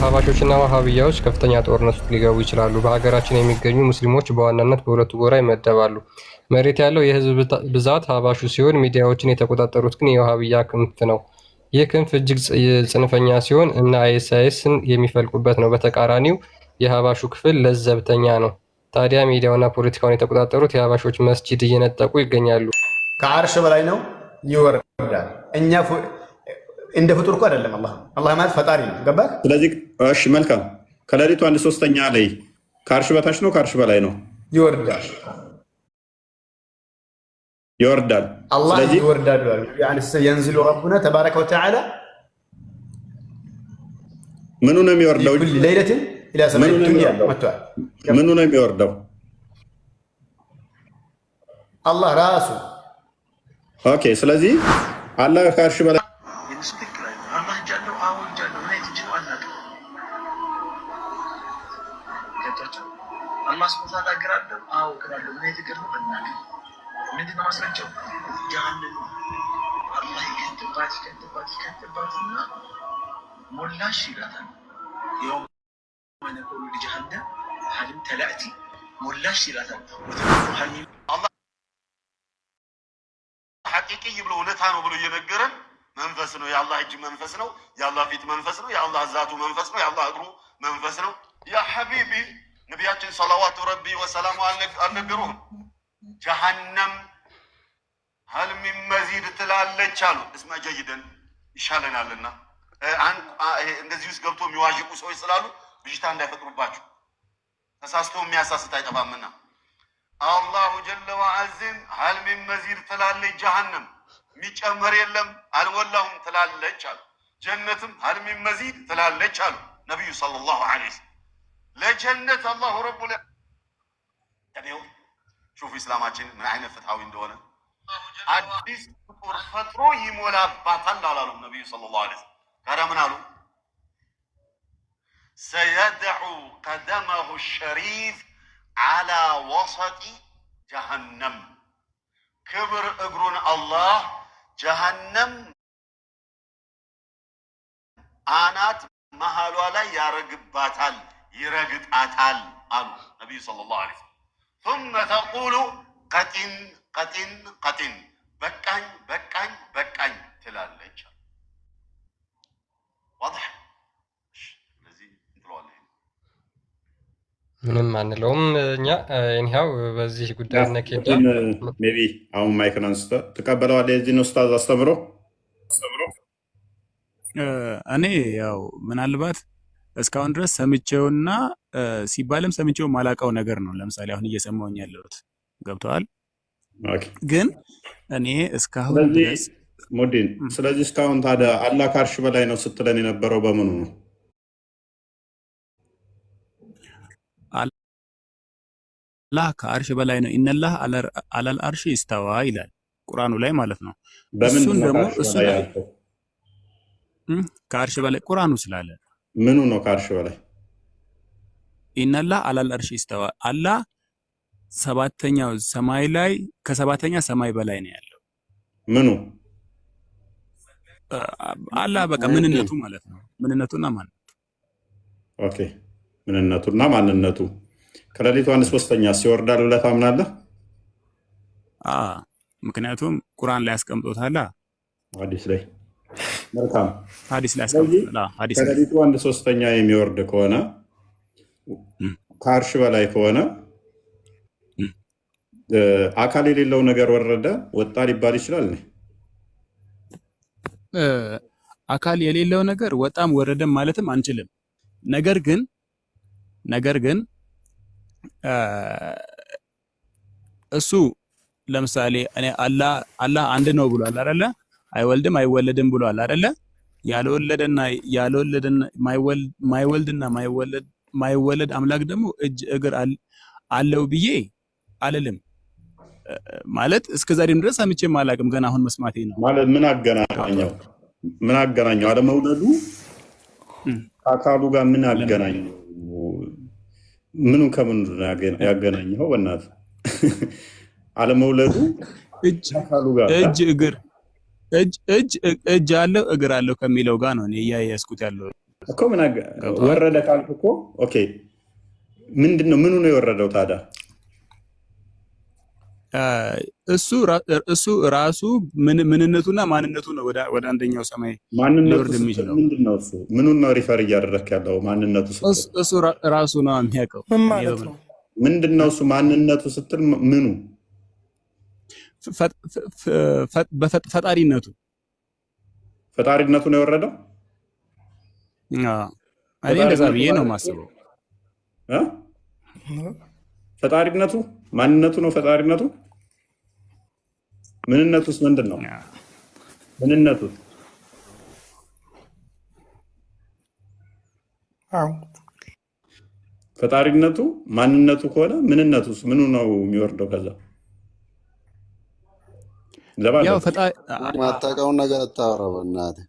ሀባሾችና ወሃቢያዎች ከፍተኛ ጦርነት ውስጥ ሊገቡ ይችላሉ። በሀገራችን የሚገኙ ሙስሊሞች በዋናነት በሁለቱ ጎራ ይመደባሉ። መሬት ያለው የህዝብ ብዛት ሀባሹ ሲሆን ሚዲያዎችን የተቆጣጠሩት ግን የወሃቢያ ክንፍ ነው። ይህ ክንፍ እጅግ ጽንፈኛ ሲሆን እና አይኤስአይኤስን የሚፈልቁበት ነው። በተቃራኒው የሀባሹ ክፍል ለዘብተኛ ነው። ታዲያ ሚዲያውና ፖለቲካውን የተቆጣጠሩት የሀባሾች መስጂድ እየነጠቁ ይገኛሉ። ከአርሽ በላይ ነው፣ ይወርዳል። እኛ እንደ ፍጡር እኮ አይደለም። አላህ ማለት ፈጣሪ ነው። ገባህ? ስለዚህ እሺ፣ መልካም። ከሌሊቱ 1/3 ላይ ከአርሽ በታች ነው ከአርሽ በላይ ነው? ይወርዳል። ይወርዳል። አላህ ይወርዳል። የንዝሉ ረቡና ተባረከ ወተዓላ ምኑ ነው የሚወርደው? ሌሊትን ኢላ ሰማይ ዱንያ መጥቷል። ምኑ ነው የሚወርደው? አላህ ራሱ። ኦኬ። ስለዚህ አላህ ከአርሽ በላይ ምንድነው ማስረጃው? ጀሃነም አላህ ይከትባትና ሞላሽ ይላታል። የውም ነቆሉ ጀሃነም ሀሊም ተላእቲ ሞላሽ ይላታል። አላህ ሐቂቂ ብሎ እውነታ ነው ብሎ እየነገረን መንፈስ ነው። የአላህ እጅ መንፈስ ነው። የአላህ ፊት መንፈስ ነው። የአላህ ዛቱ መንፈስ ነው። የአላህ እግሩ መንፈስ ነው። ያ ሐቢቢ ነቢያችን ሰለዋቱ ረቢ ወሰላሙ አልነገሩህም? ጀሃነም ሀል ሚን መዚድ ትላለች አሉ። እስመ ጀይደን ይሻለናልና እንደዚህ ውስጥ ገብቶ የሚዋዥቁ ሰዎች ስላሉ ብዥታ እንዳይፈጥሩባቸው ተሳስቶ የሚያሳስት አይጠፋምና አላሁ ጀለ ወዐዝን ሀል ሚን መዚድ ትላለች። ጀሃነም የሚጨመር የለም አልሞላሁም ትላለች አሉ። ጀነትም ሀል ሚን መዚድ ትላለች አሉ ነቢዩ ሰለላሁ ዐለይሂ ወሰለም። ለጀነት አላሁ ረቡል ሹፍ ኢስላማችን ምን አይነት ፍትሃዊ እንደሆነ አዲስ ቁጥር ፈጥሮ ይሞላባታል አላሉ ነብዩ ሰለላሁ ዐለይሂ ወሰለም። ታዲያ ምን አሉ? ሰየድዑ ቀደመሁ ሸሪፍ ዐላ ወሰጢ ጀሃነም። ክብር እግሩን አላህ ጀሃነም አናት መሃሏ ላይ ያረግባታል፣ ይረግጣታል አሉ ነብዩ ሰለላሁ ዐለይሂ ወሰለም። ثم تقول قتن قتن قتن በቃኝ በቃኝ በቃኝ ትላለች። واضح? ስለዚህ እንጥለዋለን። ምንም አንለውም እኛ ኤኒሃው በዚህ ጉዳይ ነከደ ሜቢ አሁን ማይክን አንስተ ተቀበለዋል። የዚህን ኡስታዝ አስተምሮ እኔ ያው ምናልባት እስካሁን ድረስ ሰምቼውና ሲባልም ሰምቼው ማላውቀው ነገር ነው። ለምሳሌ አሁን እየሰማሁኝ ያለሁት ገብተዋል። ግን እኔ እስካሁን ድረስ ሙዲን፣ ስለዚህ እስካሁን ታዲያ አላህ ከአርሽ በላይ ነው ስትለን የነበረው በምኑ ነው? አላህ ከአርሽ በላይ ነው። ኢነላህ አላል አርሽ ይስተዋ ይላል ቁርአኑ ላይ ማለት ነው። እሱን ደግሞ እሱ ከአርሽ በላይ ቁርአኑ ስላለ ምኑ ነው ከአርሽ በላይ? ኢነላህ አላል አርሽ ይስተዋ። አላህ ሰባተኛው ሰማይ ላይ ከሰባተኛ ሰማይ በላይ ነው ያለው። ምኑ አላህ በቃ ምንነቱ ማለት ነው። ምንነቱና ማንነቱ። ኦኬ፣ ምንነቱና ማንነቱ። ከሌሊቱ 1/3 ሲወርዳል ብለህ ታምናለህ? ምክንያቱም ቁርአን ላይ አስቀምጦታል፣ ሐዲስ ላይ መልካም ሐዲስ ላይ አስቀምጦታል። ሐዲስ ከሌሊቱ 1/3 የሚወርድ ከሆነ ከአርሽ በላይ ከሆነ አካል የሌለው ነገር ወረደ ወጣ ሊባል ይችላል። አካል የሌለው ነገር ወጣም ወረደም ማለትም አንችልም። ነገር ግን እሱ ለምሳሌ እኔ አላህ አንድ ነው ብሏል አይደለ? አይወልድም አይወለድም ብሏል አይደለ? ያልወለደና ማይወልድና ማይወለድ አምላክ ደግሞ እጅ እግር አለው ብዬ አልልም። ማለት እስከዛሬም ድረስ ሰምቼም አላውቅም። ገና አሁን መስማቴ ነው። ማለት ምን አገናኘው? አለመውለዱ አካሉ ጋር ምን አገናኘው? ምኑ ከምን ያገናኘው? በእናትህ አለመውለዱ አካሉ ጋር እጅ እግር እጅ አለው እግር አለው ከሚለው ጋር ነው እኔ እያያዝኩት ያለው። እኮ ምን ወረደ ካልክ እኮ ኦኬ፣ ምንድን ነው ምኑ ነው የወረደው ታዲያ? እሱ ራሱ ምንነቱና ማንነቱ ነው ወደ አንደኛው ሰማይ ሊወርድ የሚችለው። ምንድን ነው እሱ? ምኑን ነው ሪፈር እያደረክ ያለው? ማንነቱ ስትል እሱ ራሱ ነው የሚያውቀው። ምን ማለት ነው? ምንድን ነው እሱ ማንነቱ ስትል ምኑ? ፈጣሪነቱ ነው የወረደው። እኔ እንደዛ ብዬ ነው የማስበው። ፈጣሪነቱ ማንነቱ ነው ፈጣሪነቱ። ምንነቱስ ምንድን ነው? ምንነቱ ፈጣሪነቱ ማንነቱ ከሆነ ምንነቱስ ምኑ ነው የሚወርደው? ከዛ ያው ማታውቀውን ነገር አታወራ በእናትህ።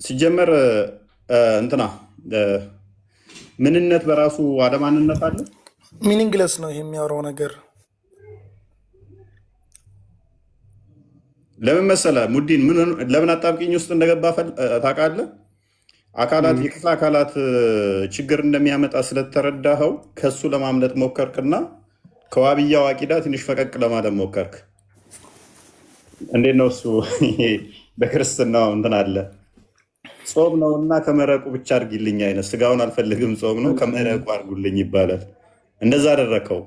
ሲጀመር እንትና ምንነት በራሱ አለማንነት አለ። ሚኒንግለስ ነው ይሄ የሚያወራው ነገር። ለምን መሰለህ ሙዲን ለምን አጣብቂኝ ውስጥ እንደገባ ታውቃለህ? አካላት የክፍለ አካላት ችግር እንደሚያመጣ ስለተረዳኸው ከሱ ለማምለጥ ሞከርክና ከዋብያው አቂዳ ትንሽ ፈቀቅ ለማለት ሞከርክ። እንዴት ነው እሱ? በክርስትናው እንትን አለ ጾም ነውና ከመረቁ ብቻ አድርጊልኝ አይነት፣ ስጋውን አልፈልግም ጾም ነው ከመረቁ አድርጉልኝ ይባላል። እንደዛ አደረከው።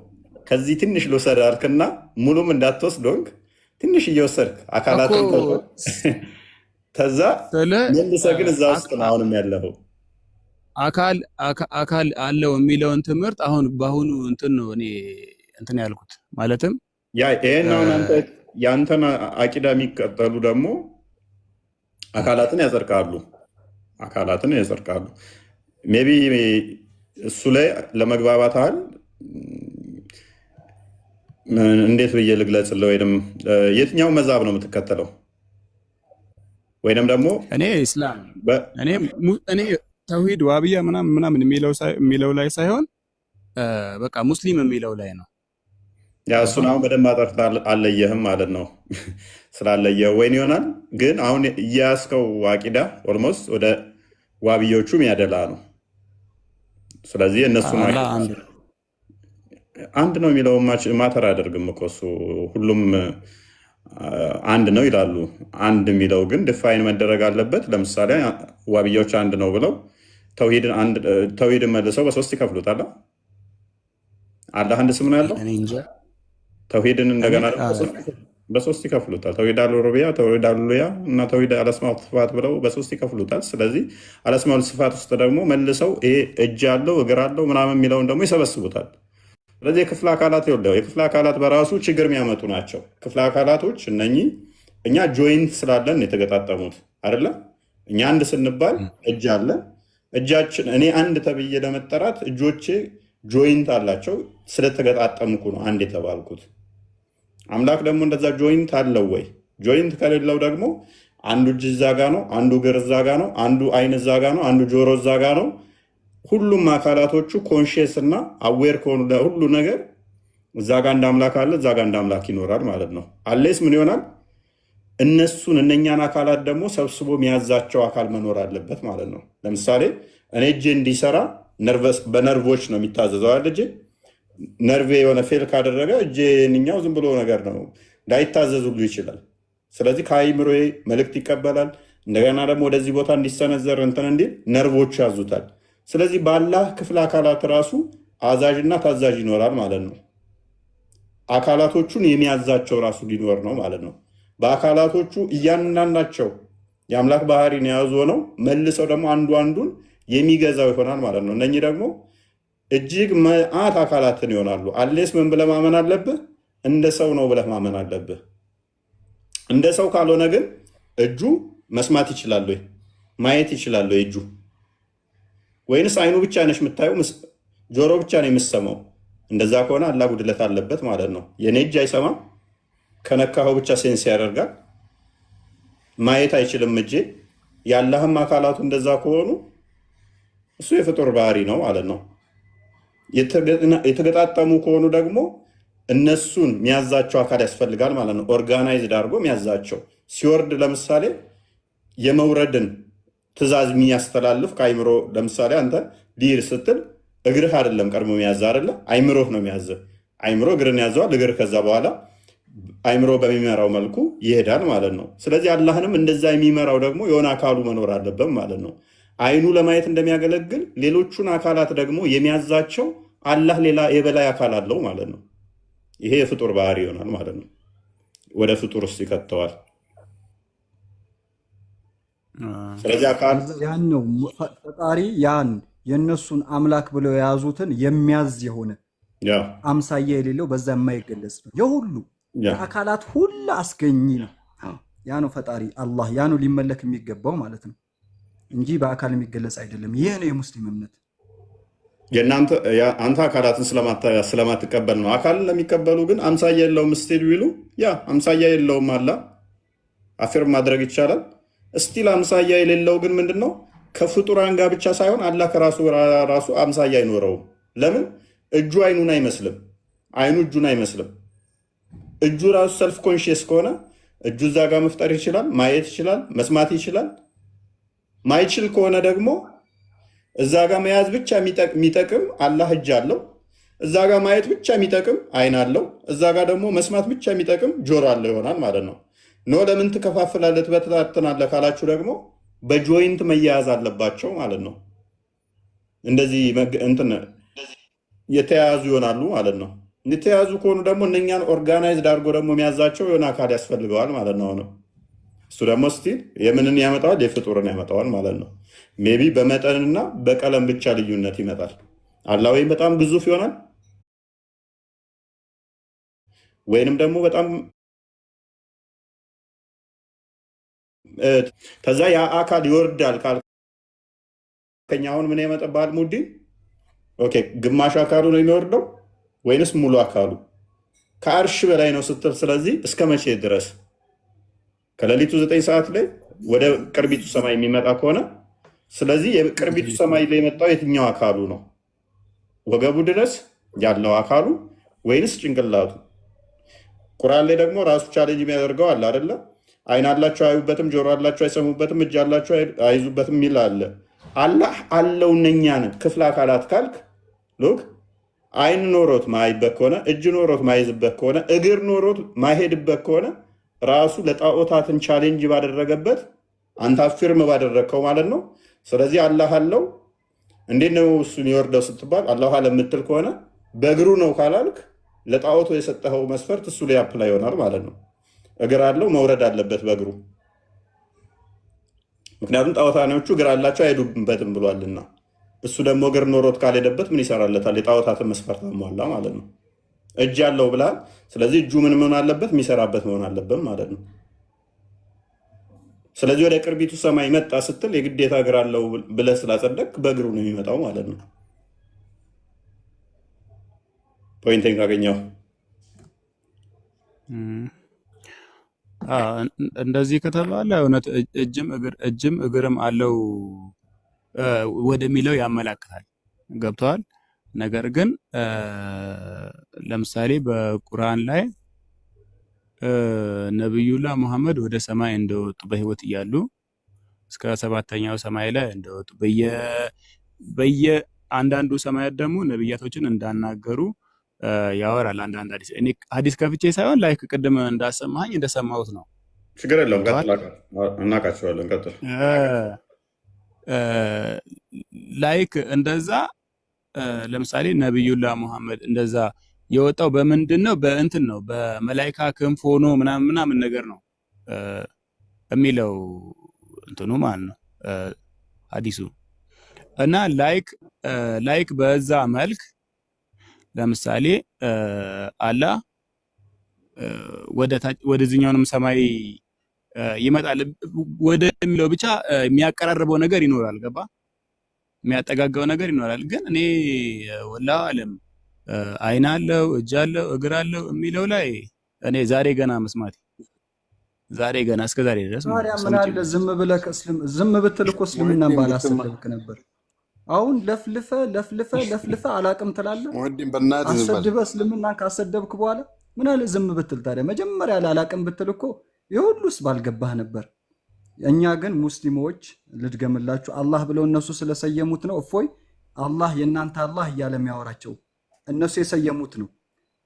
ከዚህ ትንሽ ልውሰድ አልክና ሙሉም እንዳትወስድ ሆንክ። ትንሽ እየወሰድክ አካላትን ተዛ መልሰህ ግን እዛ ውስጥ ነው አሁንም ያለኸው። አካል አለው የሚለውን ትምህርት አሁን በአሁኑ እንትን ነው እኔ እንትን ያልኩት። ማለትም ይሄን አሁን የአንተን አቂዳ የሚቀጠሉ ደግሞ አካላትን ያጸድቃሉ። ሜይ ቢ እሱ ላይ ለመግባባት ያህል እንዴት ብዬ ልግለጽልህ? ወይም የትኛው መዛብ ነው የምትከተለው? ወይንም ደግሞ እኔ ኢስላም እኔ ተውሂድ ዋብያ ምናምን የሚለው ላይ ሳይሆን በቃ ሙስሊም የሚለው ላይ ነው። ያ እሱን አሁን በደንብ አጠርተህ አልለየህም ማለት ነው። ስላለየህ ወይን ይሆናል። ግን አሁን እያያዝከው አቂዳ ኦልሞስት ወደ ዋብዮቹም ያደላ ነው። ስለዚህ እነሱ አንድ ነው የሚለው ማተር አያደርግም እኮ እሱ። ሁሉም አንድ ነው ይላሉ። አንድ የሚለው ግን ድፋይን መደረግ አለበት። ለምሳሌ ዋብያዎች አንድ ነው ብለው ተውሂድን መልሰው በሶስት ይከፍሉታል። አላህ አንድ ስም ነው ያለው። ተውሂድን እንደገና በሶስት ይከፍሉታል። ተውሂድ አልሩቢያ፣ ተውሂድ አልሉያ እና ተውሂድ አለስማው ስፋት ብለው በሶስት ይከፍሉታል። ስለዚህ አለስማው ስፋት ውስጥ ደግሞ መልሰው ይሄ እጅ አለው እግር አለው ምናምን የሚለውን ደግሞ ይሰበስቡታል። ስለዚህ የክፍለ አካላት የክፍለ አካላት በራሱ ችግር የሚያመጡ ናቸው። ክፍለ አካላቶች እነኚህ እኛ ጆይንት ስላለን የተገጣጠሙት አይደለ? እኛ አንድ ስንባል እጅ አለ። እጃችን እኔ አንድ ተብዬ ለመጠራት እጆቼ ጆይንት አላቸው። ስለተገጣጠምኩ ነው አንድ የተባልኩት። አምላክ ደግሞ እንደዛ ጆይንት አለው ወይ? ጆይንት ከሌለው ደግሞ አንዱ እጅ እዛ ጋ ነው፣ አንዱ እግር እዛ ጋ ነው፣ አንዱ አይን እዛ ጋ ነው፣ አንዱ ጆሮ እዛ ጋ ነው። ሁሉም አካላቶቹ ኮንሽየስ እና አዌር ከሆኑ ሁሉ ነገር እዛ ጋ እንደ አምላክ አለ፣ እዛ ጋ እንደ አምላክ ይኖራል ማለት ነው። አሌስ ምን ይሆናል? እነኛን አካላት ደግሞ ሰብስቦ የሚያዛቸው አካል መኖር አለበት ማለት ነው። ለምሳሌ እኔ እጄ እንዲሰራ በነርቮች ነው የሚታዘዘው ያለ እጄ። ነርቬ የሆነ ፌል ካደረገ እጄንኛው ዝም ብሎ ነገር ነው ላይታዘዝ ሁሉ ይችላል። ስለዚህ ከአይምሮዬ መልእክት ይቀበላል። እንደገና ደግሞ ወደዚህ ቦታ እንዲሰነዘር እንትን እንዲል ነርቮቹ ያዙታል። ስለዚህ በአላህ ክፍለ አካላት ራሱ አዛዥና ታዛዥ ይኖራል ማለት ነው። አካላቶቹን የሚያዛቸው ራሱ ሊኖር ነው ማለት ነው። በአካላቶቹ እያንዳንዳቸው የአምላክ ባህሪን የያዙ ሆነው መልሰው ደግሞ አንዱ አንዱን የሚገዛው ይሆናል ማለት ነው። እነኚህ ደግሞ እጅግ መዓት አካላትን ይሆናሉ። አሌስ ምን ብለህ ማመን አለብህ? እንደ ሰው ነው ብለህ ማመን አለብህ። እንደ ሰው ካልሆነ ግን እጁ መስማት ይችላል ወይ? ማየት ይችላል ወይ እጁ? ወይንስ አይኑ ብቻ ነሽ የምታየው፣ ጆሮ ብቻ ነው የምሰማው? እንደዛ ከሆነ አላህ ጉድለት አለበት ማለት ነው። የኔ እጅ አይሰማም፣ ከነካኸው ብቻ ሴንስ ያደርጋል። ማየት አይችልም እጄ። የአላህም አካላቱ እንደዛ ከሆኑ እሱ የፍጡር ባህሪ ነው ማለት ነው። የተገጣጠሙ ከሆኑ ደግሞ እነሱን የሚያዛቸው አካል ያስፈልጋል ማለት ነው። ኦርጋናይዝድ አድርጎ የሚያዛቸው ሲወርድ ለምሳሌ የመውረድን ትእዛዝ የሚያስተላልፍ ከአይምሮ ለምሳሌ አንተ ሊር ስትል እግርህ አይደለም ቀድሞ የሚያዝ አይደለ፣ አይምሮህ ነው የሚያዝ። አይምሮ እግርን ያዘዋል። እግር ከዛ በኋላ አይምሮ በሚመራው መልኩ ይሄዳል ማለት ነው። ስለዚህ አላህንም እንደዛ የሚመራው ደግሞ የሆነ አካሉ መኖር አለበት ማለት ነው። አይኑ ለማየት እንደሚያገለግል ሌሎቹን አካላት ደግሞ የሚያዛቸው አላህ ሌላ የበላይ አካል አለው ማለት ነው። ይሄ የፍጡር ባህሪ ይሆናል ማለት ነው። ወደ ፍጡር ውስጥ ይከተዋል። ስለዚህ አካል ያን ነው ፈጣሪ ያን የእነሱን አምላክ ብለው የያዙትን የሚያዝ የሆነ አምሳያ የሌለው በዛ የማይገለጽ ነው። የሁሉ የአካላት ሁሉ አስገኝ ነው። ያ ነው ፈጣሪ አላህ። ያ ነው ሊመለክ የሚገባው ማለት ነው እንጂ በአካል የሚገለጽ አይደለም። ይህ ነው የሙስሊም እምነት። አንተ አካላትን ስለማትቀበል ነው። አካልን ለሚቀበሉ ግን አምሳያ የለውም ስትሄዱ ይሉ ያ አምሳያ የለውም አላ አፊርም ማድረግ ይቻላል። እስቲል አምሳያ የሌለው ግን ምንድን ነው? ከፍጡራን ጋር ብቻ ሳይሆን አላህ ከራሱ አምሳያ አይኖረውም። ለምን? እጁ አይኑን አይመስልም፣ አይኑ እጁን አይመስልም። እጁ ራሱ ሰልፍ ኮንሽየስ ከሆነ እጁ እዛ ጋር መፍጠር ይችላል፣ ማየት ይችላል፣ መስማት ይችላል። ማይችል ከሆነ ደግሞ እዛ ጋር መያዝ ብቻ የሚጠቅም አላህ እጅ አለው። እዛ ጋር ማየት ብቻ የሚጠቅም አይን አለው። እዛ ጋር ደግሞ መስማት ብቻ የሚጠቅም ጆሮ አለው ይሆናል ማለት ነው። ኖ ለምን ትከፋፍላለህ ትበታትናለህ ካላችሁ ደግሞ በጆይንት መያያዝ አለባቸው ማለት ነው። እንደዚህ እንትን የተያያዙ ይሆናሉ ማለት ነው። የተያያዙ ከሆኑ ደግሞ እነኛን ኦርጋናይዝድ አድርጎ ደግሞ የሚያዛቸው የሆነ አካል ያስፈልገዋል ማለት ነው። እሱ ደግሞ ስቲል የምንን ያመጣዋል? የፍጡርን ያመጣዋል ማለት ነው። ሜቢ በመጠንና በቀለም ብቻ ልዩነት ይመጣል። አላህ ወይም በጣም ግዙፍ ይሆናል ወይንም ደግሞ በጣም ከዛ ያ አካል ይወርዳል ካልከኝ አሁን ምን ያመጣብሃል? ሙዲ ኦኬ፣ ግማሽ አካሉ ነው የሚወርደው ወይንስ ሙሉ አካሉ? ከአርሽ በላይ ነው ስትል፣ ስለዚህ እስከ መቼ ድረስ? ከሌሊቱ 9 ሰዓት ላይ ወደ ቅርቢቱ ሰማይ የሚመጣ ከሆነ ስለዚህ የቅርቢቱ ሰማይ ላይ የመጣው የትኛው አካሉ ነው? ወገቡ ድረስ ያለው አካሉ ወይንስ ጭንቅላቱ? ቁርአን ላይ ደግሞ ራሱ ቻሌንጅ የሚያደርገው አለ አይደለ? አይን አላቸው አያዩበትም፣ ጆሮ አላቸው አይሰሙበትም፣ እጅ አላቸው አይዙበትም የሚል አለ። አላህ አለው እነኛን ክፍለ አካላት ካልክ ሉክ አይን ኖሮት ማይበት ከሆነ እጅ ኖሮት ማይዝበት ከሆነ እግር ኖሮት ማይሄድበት ከሆነ ራሱ ለጣዖታትን ቻሌንጅ ባደረገበት አንተ አፊርም ባደረግከው ማለት ነው። ስለዚህ አላህ አለው። እንዴት ነው እሱ የሚወርደው ስትባል አላህ አለ የምትል ከሆነ በእግሩ ነው ካላልክ ለጣዖቱ የሰጠኸው መስፈርት እሱ ላይ አፕላይ ይሆናል ማለት ነው። እግር አለው መውረድ አለበት በእግሩ። ምክንያቱም ጣዖታኖቹ እግር አላቸው አይሄዱበትም ብሏልና እሱ ደግሞ እግር ኖሮት ካልሄደበት ምን ይሰራለታል? የጣዖታትን መስፈርት አሟላ ማለት ነው። እጅ አለው ብላል። ስለዚህ እጁ ምን መሆን አለበት? የሚሰራበት መሆን አለበት ማለት ነው። ስለዚህ ወደ ቅርቢቱ ሰማይ መጣ ስትል የግዴታ እግር አለው ብለህ ስላጸደቅ በእግሩ ነው የሚመጣው ማለት ነው። ፖይንቴን ካገኘው እንደዚህ ከተባለ እውነት እጅም እግርም አለው ወደሚለው ያመላክታል። ገብተዋል። ነገር ግን ለምሳሌ በቁርአን ላይ ነብዩላህ ሙሐመድ ወደ ሰማይ እንደወጡ በህይወት እያሉ እስከ 7ኛው ሰማይ ላይ እንደወጡ በየአንዳንዱ ሰማያት ደግሞ ነብያቶችን እንዳናገሩ ያወራል። አንዳንድ ሐዲስ ከፍቼ ሳይሆን ላይክ ቅድም እንዳሰማኝ እንደሰማሁት ነው። ችግር የለውም። እናውቃቸዋለን። ቀጥል። ላይክ እንደዛ ለምሳሌ ነብዩላህ ሙሐመድ እንደዛ የወጣው በምንድን ነው? በእንትን ነው፣ በመላይካ ክንፍ ሆኖ ምናምን ነገር ነው የሚለው እንትኑ ማለት ነው ሐዲሱ። እና ላይክ በዛ መልክ ለምሳሌ አላህ ወደዚህኛውንም ሰማይ ይመጣል ወደሚለው ብቻ የሚያቀራርበው ነገር ይኖራል። ገባ? የሚያጠጋጋው ነገር ይኖራል። ግን እኔ ወላሂ አለም አይን አለው እጅ አለው እግር አለው የሚለው ላይ እኔ ዛሬ ገና መስማት እስከ ዛሬ ድረስ ምን አለ ዝም ብለህ ዝም ብትል እኮ እስልምናን ባላሰብክ ነበር። አሁን ለፍልፈ አላቅም ትላለህ። ወንድም በእናትህ ዝም በል። አሰድበህ እስልምናን ካሰደብክ በኋላ ምን አለ ዝም ብትል ታዲያ? መጀመሪያ ላላቅም ብትል እኮ የሁሉስ ባልገባህ ነበር። እኛ ግን ሙስሊሞች ልድገምላችሁ፣ አላህ ብለው እነሱ ስለሰየሙት ነው። እፎይ አላህ የእናንተ አላህ እያለ የሚያወራቸው እነሱ የሰየሙት ነው።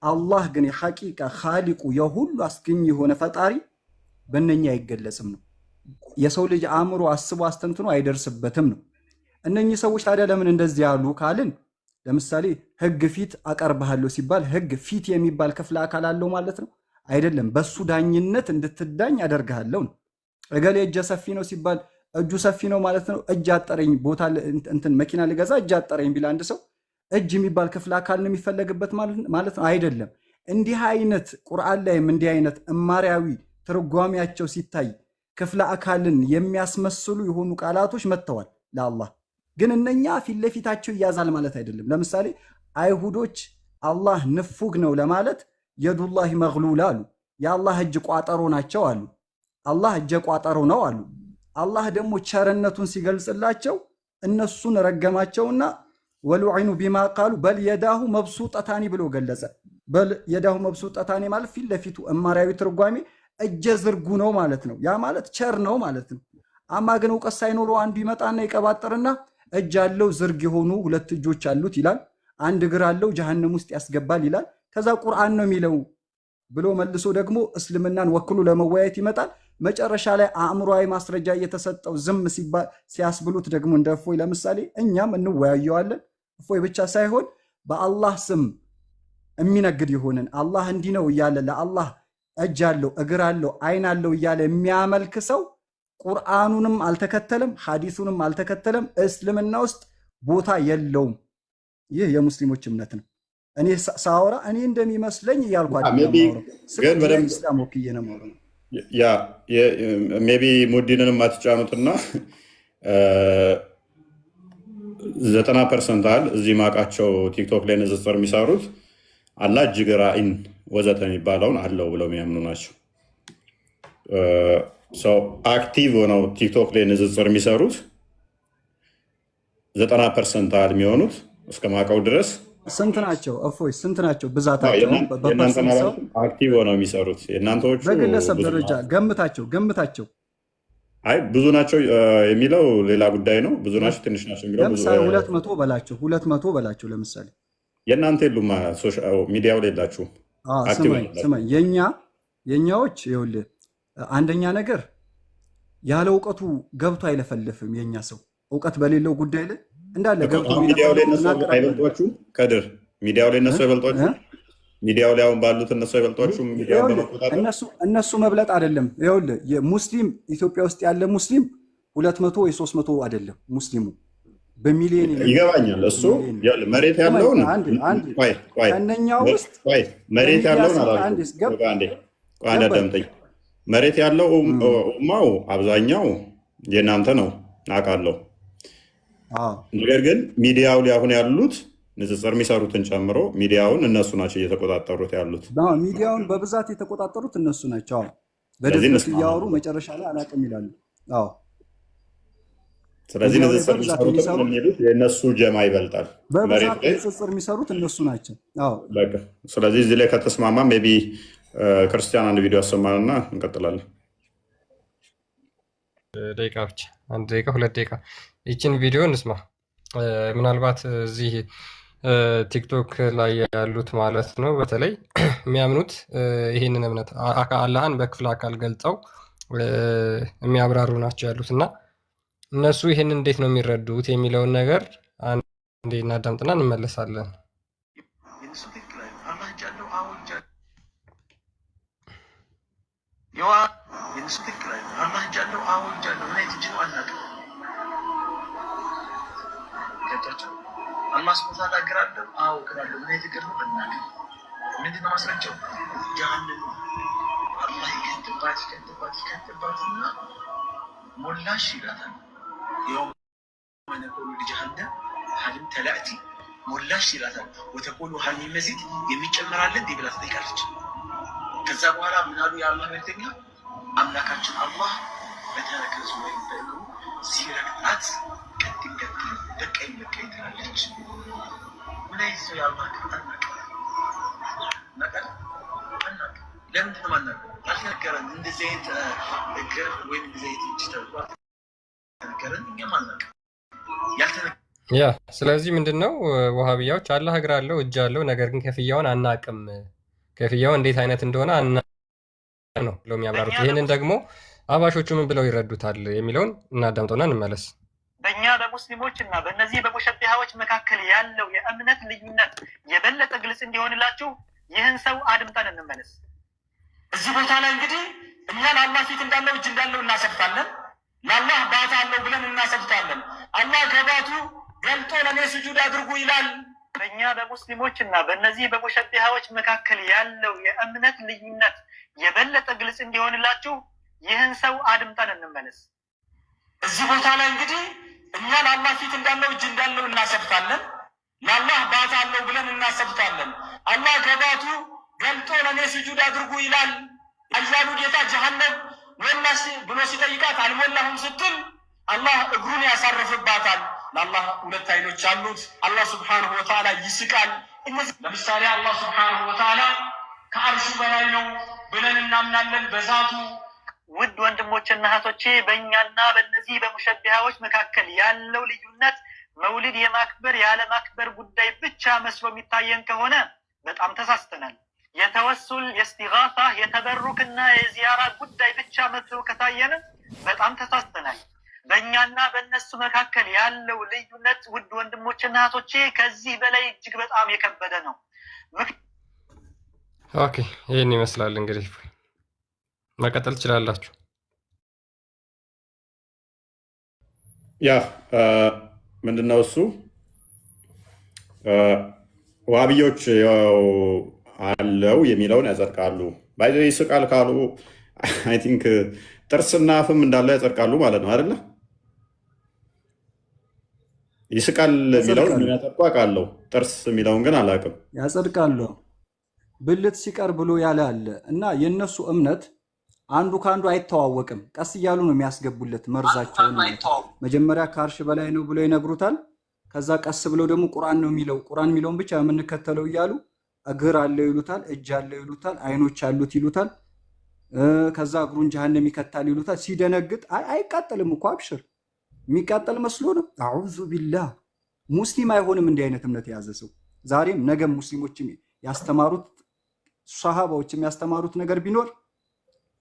አላህ ግን የሐቂቃ ኻሊቁ የሁሉ አስገኝ የሆነ ፈጣሪ በእነኛ አይገለጽም ነው። የሰው ልጅ አእምሮ አስቦ አስተንትኖ አይደርስበትም ነው። እነኚህ ሰዎች ታዲያ ለምን እንደዚህ ያሉ ካልን፣ ለምሳሌ ህግ ፊት አቀርብሃለሁ ሲባል ህግ ፊት የሚባል ክፍለ አካል አለው ማለት ነው አይደለም። በሱ ዳኝነት እንድትዳኝ አደርግሃለሁ ነው። እገሌ እጀ ሰፊ ነው ሲባል እጁ ሰፊ ነው ማለት ነው። እጅ አጠረኝ ቦታ እንትን መኪና ልገዛ እጅ አጠረኝ ቢል አንድ ሰው እጅ የሚባል ክፍለ አካል ነው የሚፈለግበት ማለት ነው አይደለም። እንዲህ አይነት ቁርአን ላይም እንዲህ አይነት እማሪያዊ ትርጓሜያቸው ሲታይ ክፍለ አካልን የሚያስመስሉ የሆኑ ቃላቶች መጥተዋል ለአላህ። ግን እነኛ ፊት ለፊታቸው ይያዛል ማለት አይደለም። ለምሳሌ አይሁዶች አላህ ንፉግ ነው ለማለት የዱላሂ መግሉላ አሉ። የአላህ እጅ ቋጠሮ ናቸው አሉ። አላህ እጀ ቋጠሮ ነው አሉ። አላህ ደግሞ ቸርነቱን ሲገልጽላቸው እነሱን ረገማቸውና ወሉዒኑ ቢማ ቃሉ በል የዳሁ መብሱጠታኒ ብሎ ገለጸ። በል የዳሁ መብሱጠታኒ ማለት ፊት ለፊቱ እማሪያዊ ትርጓሜ እጀ ዝርጉ ነው ማለት ነው። ያ ማለት ቸር ነው ማለት ነው። አማ ግን እውቀት ሳይኖረው አንዱ ይመጣና ይቀባጥርና እጅ አለው ዝርግ የሆኑ ሁለት እጆች አሉት ይላል፣ አንድ እግር አለው ጀሃነም ውስጥ ያስገባል ይላል። ከዛ ቁርአን ነው የሚለው ብሎ መልሶ ደግሞ እስልምናን ወክሎ ለመወያየት ይመጣል። መጨረሻ ላይ አእምሮአዊ ማስረጃ እየተሰጠው ዝም ሲያስብሉት ደግሞ እንደ እፎይ ለምሳሌ እኛም እንወያየዋለን። እፎይ ብቻ ሳይሆን በአላህ ስም የሚነግድ የሆነን አላህ እንዲህ ነው እያለ ለአላህ እጅ አለው እግር አለው አይን አለው እያለ የሚያመልክ ሰው ቁርአኑንም አልተከተለም ሐዲሱንም አልተከተለም፣ እስልምና ውስጥ ቦታ የለውም። ይህ የሙስሊሞች እምነት ነው። እኔ ሳወራ እኔ እንደሚመስለኝ እያልኳቸው ኢስላም ወክዬ ነው የማወራው። ያ ሜቢ ሙዲንንም አትጫኑትና 90% አለ እዚህ ማቃቸው ቲክቶክ ላይ ንጽጽር የሚሰሩት አላህ እጅ አይን ወዘተ የሚባለውን አለው ብለው የሚያምኑ ናቸው። አክቲቭ ሆነው ቲክቶክ ላይ ንጽጽር የሚሰሩት 90% አለ የሚሆኑት እስከ ማቀው ድረስ ስንት ናቸው? እፎይ ስንት ናቸው? ብዛታቸው አክቲቭ ሆነው የሚሰሩት የእናንተዎቹ በግለሰብ ደረጃ ገምታቸው። አይ ብዙ ናቸው የሚለው ሌላ ጉዳይ ነው። ብዙ ናቸው ትንሽ ናቸው የሚለው ለምሳሌ 200 በላቸው ለምሳሌ የእናንተ የሉም ሚዲያው ላይ የላችሁም። ስማኝ የኛዎች ይኸውልህ፣ አንደኛ ነገር ያለ እውቀቱ ገብቶ አይለፈልፍም። የኛ ሰው እውቀት በሌለው ጉዳይ ላይ እንዳለ ገብቶ ሚዲያው ላይ እነሱ አይበልጧችሁም። ከድር ሚዲያው ላይ እነሱ አይበልጧችሁም። ሚዲያው ላይ አሁን ባሉት እነሱ አይበልጧችሁም። ሚዲያውን በመቆጣጠር እነሱ መብለጥ አይደለም። ይኸውልህ የሙስሊም ኢትዮጵያ ውስጥ ያለ ሙስሊም 200 ወይ 300 አይደለም። ሙስሊሙ በሚሊዮን ይገባኛል። እሱ መሬት ያለውን ከእነኛው ውስጥ መሬት ያለውን አዳምጠኝ። መሬት ያለው ኡማው አብዛኛው የእናንተ ነው አውቃለሁ። ነገር ግን ሚዲያው ላይ አሁን ያሉት ንጽጽር የሚሰሩትን ጨምሮ ሚዲያውን እነሱ ናቸው እየተቆጣጠሩት ያሉት። ሚዲያውን በብዛት የተቆጣጠሩት እነሱ ናቸው። በድፍረት እያወሩ መጨረሻ ላይ አላውቅም ይላሉ። ስለዚህ ንጽጽር የሚሰሩት የእነሱ ጀማ ይበልጣል። በብዛት ንጽጽር የሚሰሩት እነሱ ናቸው። ስለዚህ እዚህ ላይ ከተስማማ ሜይ ቢ ክርስቲያን አንድ ቪዲዮ ያሰማንና እንቀጥላለን። ደቂቃዎች 1 ደቂቃ 2 ደቂቃ ይችን ቪዲዮ እንስማ። ምናልባት እዚህ ቲክቶክ ላይ ያሉት ማለት ነው በተለይ የሚያምኑት ይህንን እምነት አላህን በክፍለ አካል ገልጸው የሚያብራሩ ናቸው ያሉት እና እነሱ ይህን እንዴት ነው የሚረዱት የሚለውን ነገር አንዴ እናዳምጥና እንመለሳለን። የእነሱ ትክክል አይደለም። አላህ እጃለሁ አዎ እጃለሁ ምን አይነት እጅ ነው አናውቅም። ገብቷቸው አላህ ስብሐ ወተዓላ እግር አለው አዎ እግር አለው ምን አይነት እግር ነው አናውቅም። ምንድን ነው ማስረጃው? ጀሃነም አላህ ይከትባትና ሞላሽ ይላታል። የውም ነቆሉ ጀሃነም ሀልም ተላእቲ ሞላሽ ይላታል። ወተቆሉ ሀልሚ መዚድ የሚጨመራለ እንዲህ ብላ ትጠይቃለች። ከዛ በኋላ ምናሉ የአላህ መልክተኛ አምላካችን አላህ በተረከዙ ወይም በእግሩ ሲረግጣት ቀጥ በቀኝ በቀኝ ትላለች። ምን አይነት ሰው ያላህ ለምንድን ነው ማናውቅ? ያልተነገረን እንደዚህ አይነት እግር ወይም እንደዚህ አይነት እጅ ተብሏል ነገርን እኛም አናውቅም። ያ ስለዚህ ምንድነው ወሃቢያዎች አላህ እግር አለው እጅ አለው፣ ነገር ግን ከፍያውን አናቅም፣ ከፍያው እንዴት አይነት እንደሆነ አናቅም ነው ብለው የሚያብራሩት። ይህንን ደግሞ አህባሾቹ ምን ብለው ይረዱታል የሚለውን እናዳምጠውና እንመለስ። በእኛ በሙስሊሞች እና በእነዚህ በሙሸቢሃዎች መካከል ያለው የእምነት ልዩነት የበለጠ ግልጽ እንዲሆንላችሁ ይህን ሰው አድምጠን እንመለስ። እዚህ ቦታ ላይ እንግዲህ እኛን አላህ ፊት እንዳለው እጅ እንዳለው እናሰብታለን። ለአላህ ባት አለው ብለን እናሰብታለን። አላህ ከባቱ ገልጦ ለእኔ ስጁድ አድርጉ ይላል። በእኛ በሙስሊሞች እና በእነዚህ በሙሸቢሃዎች መካከል ያለው የእምነት ልዩነት የበለጠ ግልጽ እንዲሆንላችሁ ይህን ሰው አድምጠን እንመለስ። እዚህ ቦታ ላይ እንግዲህ እኛን አላህ ፊት እንዳለው እጅ እንዳለው እናሰብታለን። ለአላህ ባት አለው ብለን እናሰብታለን። አላህ ከባቱ ገልጦ ለእኔ ስጁድ አድርጉ ይላል። አያሉ ጌታ ጀሃነም ሞላሽ ብሎ ሲጠይቃት አልሞላሁም ስትል አላህ እግሩን ያሳርፍባታል። ለአላህ ሁለት አይኖች አሉት። አላህ ስብሓንሁ ወተዓላ ይስቃል። እነዚህ ለምሳሌ አላህ ስብሓንሁ ወተዓላ ከአርሹ በላይ ነው ብለን እናምናለን በዛቱ። ውድ ወንድሞችና እህቶቼ በእኛና በእነዚህ በሙሸቢሃዎች መካከል ያለው ልዩነት መውሊድ የማክበር ያለማክበር ጉዳይ ብቻ መስሎ የሚታየን ከሆነ በጣም ተሳስተናል። የተወሱል የስቲጋሳ የተበሩክና የዚያራ ጉዳይ ብቻ መስሎ ከታየን በጣም ተሳስተናል። በእኛና በእነሱ መካከል ያለው ልዩነት ውድ ወንድሞችና እህቶቼ ከዚህ በላይ እጅግ በጣም የከበደ ነው። ኦኬ፣ ይህን ይመስላል። እንግዲህ መቀጠል ትችላላችሁ። ያ ምንድነው እሱ ዋሃብዮች አለው የሚለውን ያጸድቃሉ። ባይዘ ይስቃል ካሉ አይ ቲንክ ጥርስና አፍም እንዳለ ያጸድቃሉ ማለት ነው አይደለ? ይስቃል የሚለውን የሚያጸድቁ አውቃለሁ። ጥርስ የሚለውን ግን አላውቅም። ያጸድቃሉ። ብልት ሲቀር ብሎ ያለ አለ እና የእነሱ እምነት አንዱ ከአንዱ አይተዋወቅም። ቀስ እያሉ ነው የሚያስገቡለት መርዛቸውን። መጀመሪያ ከአርሽ በላይ ነው ብሎ ይነግሩታል። ከዛ ቀስ ብለው ደግሞ ቁርአን ነው የሚለው ቁርአን የሚለውን ብቻ የምንከተለው እያሉ እግር አለው ይሉታል፣ እጅ አለው ይሉታል፣ አይኖች አሉት ይሉታል። ከዛ እግሩን ጀሃነም ይከታል ይሉታል። ሲደነግጥ አይቃጠልም እኮ አብሽር፣ የሚቃጠል መስሎ ነው። አዑዙ ቢላህ። ሙስሊም አይሆንም እንዲህ አይነት እምነት የያዘ ሰው። ዛሬም ነገም ሙስሊሞችም ያስተማሩት ሰሃባዎችም ያስተማሩት ነገር ቢኖር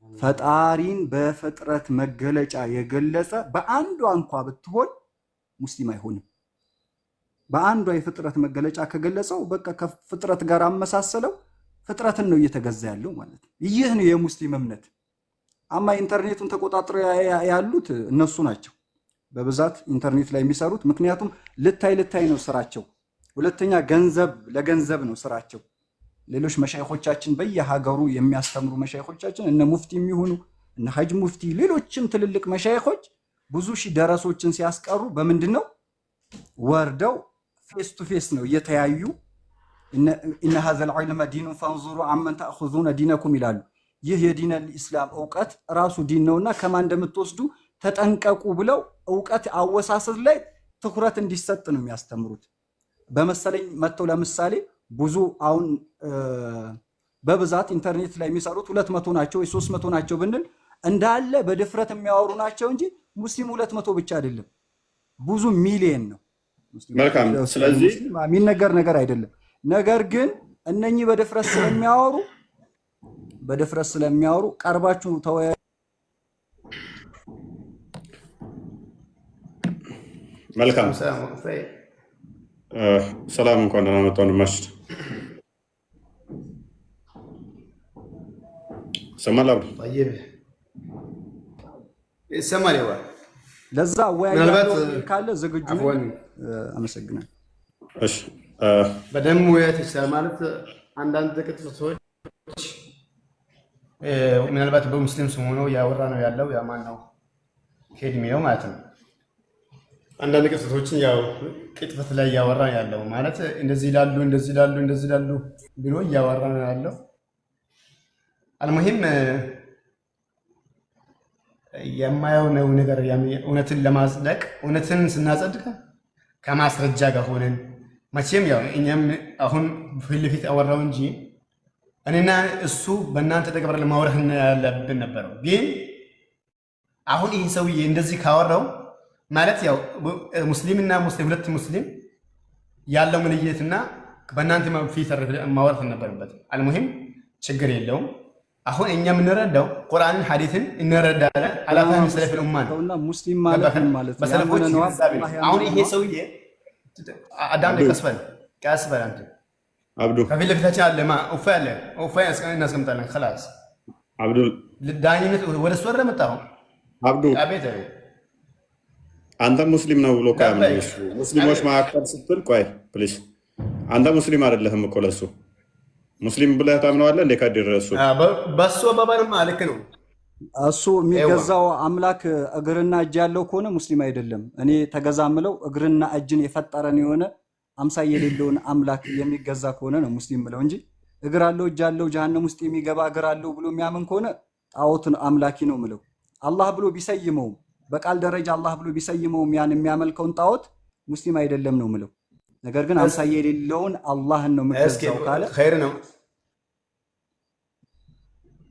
ፈጣሪን በፍጥረት መገለጫ የገለጸ በአንዷ እንኳ ብትሆን ሙስሊም አይሆንም። በአንዷ የፍጥረት መገለጫ ከገለጸው በቃ ከፍጥረት ጋር አመሳሰለው፣ ፍጥረትን ነው እየተገዛ ያለው ማለት ነው። ይህ ነው የሙስሊም እምነት። አማ ኢንተርኔቱን ተቆጣጥረው ያሉት እነሱ ናቸው በብዛት ኢንተርኔት ላይ የሚሰሩት። ምክንያቱም ልታይ ነው ስራቸው። ሁለተኛ ገንዘብ ለገንዘብ ነው ስራቸው። ሌሎች መሻይኾቻችን በየሀገሩ የሚያስተምሩ መሻይኾቻችን እነ ሙፍቲ የሚሆኑ እነ ሀጅ ሙፍቲ ሌሎችም ትልልቅ መሻይኾች ብዙ ሺህ ደረሶችን ሲያስቀሩ በምንድን ነው ወርደው ፌስ ቱ ፌስ ነው እየተያዩ እነ ሀዘል ዒልመ ዲኑን ፈንዙሩ አመን ተእኹዙነ ዲነኩም ይላሉ። ይህ የዲን ልእስላም እውቀት ራሱ ዲን ነውና ከማን እንደምትወስዱ ተጠንቀቁ ብለው እውቀት አወሳሰድ ላይ ትኩረት እንዲሰጥ ነው የሚያስተምሩት። በመሰለኝ መጥተው ለምሳሌ ብዙ አሁን በብዛት ኢንተርኔት ላይ የሚሰሩት 200 ናቸው ወይ 300 ናቸው ብንል እንዳለ በድፍረት የሚያወሩ ናቸው እንጂ ሙስሊም 200 ብቻ አይደለም፣ ብዙ ሚሊየን ነው። መልካም። ስለዚህ የሚነገር ነገር አይደለም። ነገር ግን እነኚህ በድፍረት ስለሚያወሩ ቀርባችሁ ተወያዩ። መልካም። ሰላም፣ እንኳን ደህና መጣ ወንድማችን። ይሰማል አብዱ? ይሰማል። ይዋል ለዛ ወያያለው ካለ ዝግጁ ነኝ። አመሰግናለሁ። እሺ፣ በደም ወያት ይችላል ማለት አንዳንድ ቅጥፈቶች ምናልባት በሙስሊም ስም ሆኖ ያወራ ነው ያለው ያማን ነው ሄድ የሚለው ማለት ነው። አንዳንድ ቅጥፈቶችን ያው ቅጥፈት ላይ እያወራ ነው ያለው ማለት እንደዚህ ይላሉ ብሎ እያወራ ነው ያለው። አልሙሂም የማየው ነው ነገር እውነትን ለማጽደቅ እውነትን ስናጸድቅ ከማስረጃ ጋር ሆነን መቼም ያው እኛም አሁን ፊት ለፊት አወራው እንጂ እኔና እሱ በእናንተ ተቀብረ ለማውራት ያለብን ነበረው። ግን አሁን ይህ ሰውዬ እንደዚህ ካወራው ማለት ያው ሙስሊምና ሙስሊም ሁለት ሙስሊም ያለው ምልየትና በእናንተ ፊት ማውራት ነበረበት። አልሙሂም ችግር የለውም። አሁን እኛ የምንረዳው ቁርአንን ሐዲትን እንረዳለን። አላፋህም ሰለፍ ኡማ ነው ሙስሊም ማለት በሰለፎች አሁን ይሄ ሰውዬ አዳም ቀስበል አንተ አብዱ ከፊት ለፊታችን አለ ኡፋ አለ ኡፋ እናስቀምጣለን። خلاص አብዱ ዳኝነት ወደ እሱ ወረ መጣሁ አብዱ አቤት አንተ ሙስሊም ነው ብሎ ካመንሽ ሙስሊሞች ማዕከል ስትል ቆይ ፕሊዝ አንተ ሙስሊም አይደለህም እኮ ለሱ ሙስሊም ብለህ ታምነዋለህ እንዴ? ከድረሱ በሱ አባባልም ልክ ነው። እሱ የሚገዛው አምላክ እግርና እጅ ያለው ከሆነ ሙስሊም አይደለም። እኔ ተገዛ ምለው እግርና እጅን የፈጠረን የሆነ አምሳያ የሌለውን አምላክ የሚገዛ ከሆነ ነው ሙስሊም ምለው እንጂ እግር አለው እጅ አለው ጀሃነም ውስጥ የሚገባ እግር አለው ብሎ የሚያምን ከሆነ ጣዖትን አምላኪ ነው ምለው። አላህ ብሎ ቢሰይመው በቃል ደረጃ አላህ ብሎ ቢሰይመውም ያን የሚያመልከውን ጣዖት ሙስሊም አይደለም ነው ምለው። ነገር ግን አምሳያ የሌለውን አላህን ነው የምትገዛው ካለ ኸይር ነው።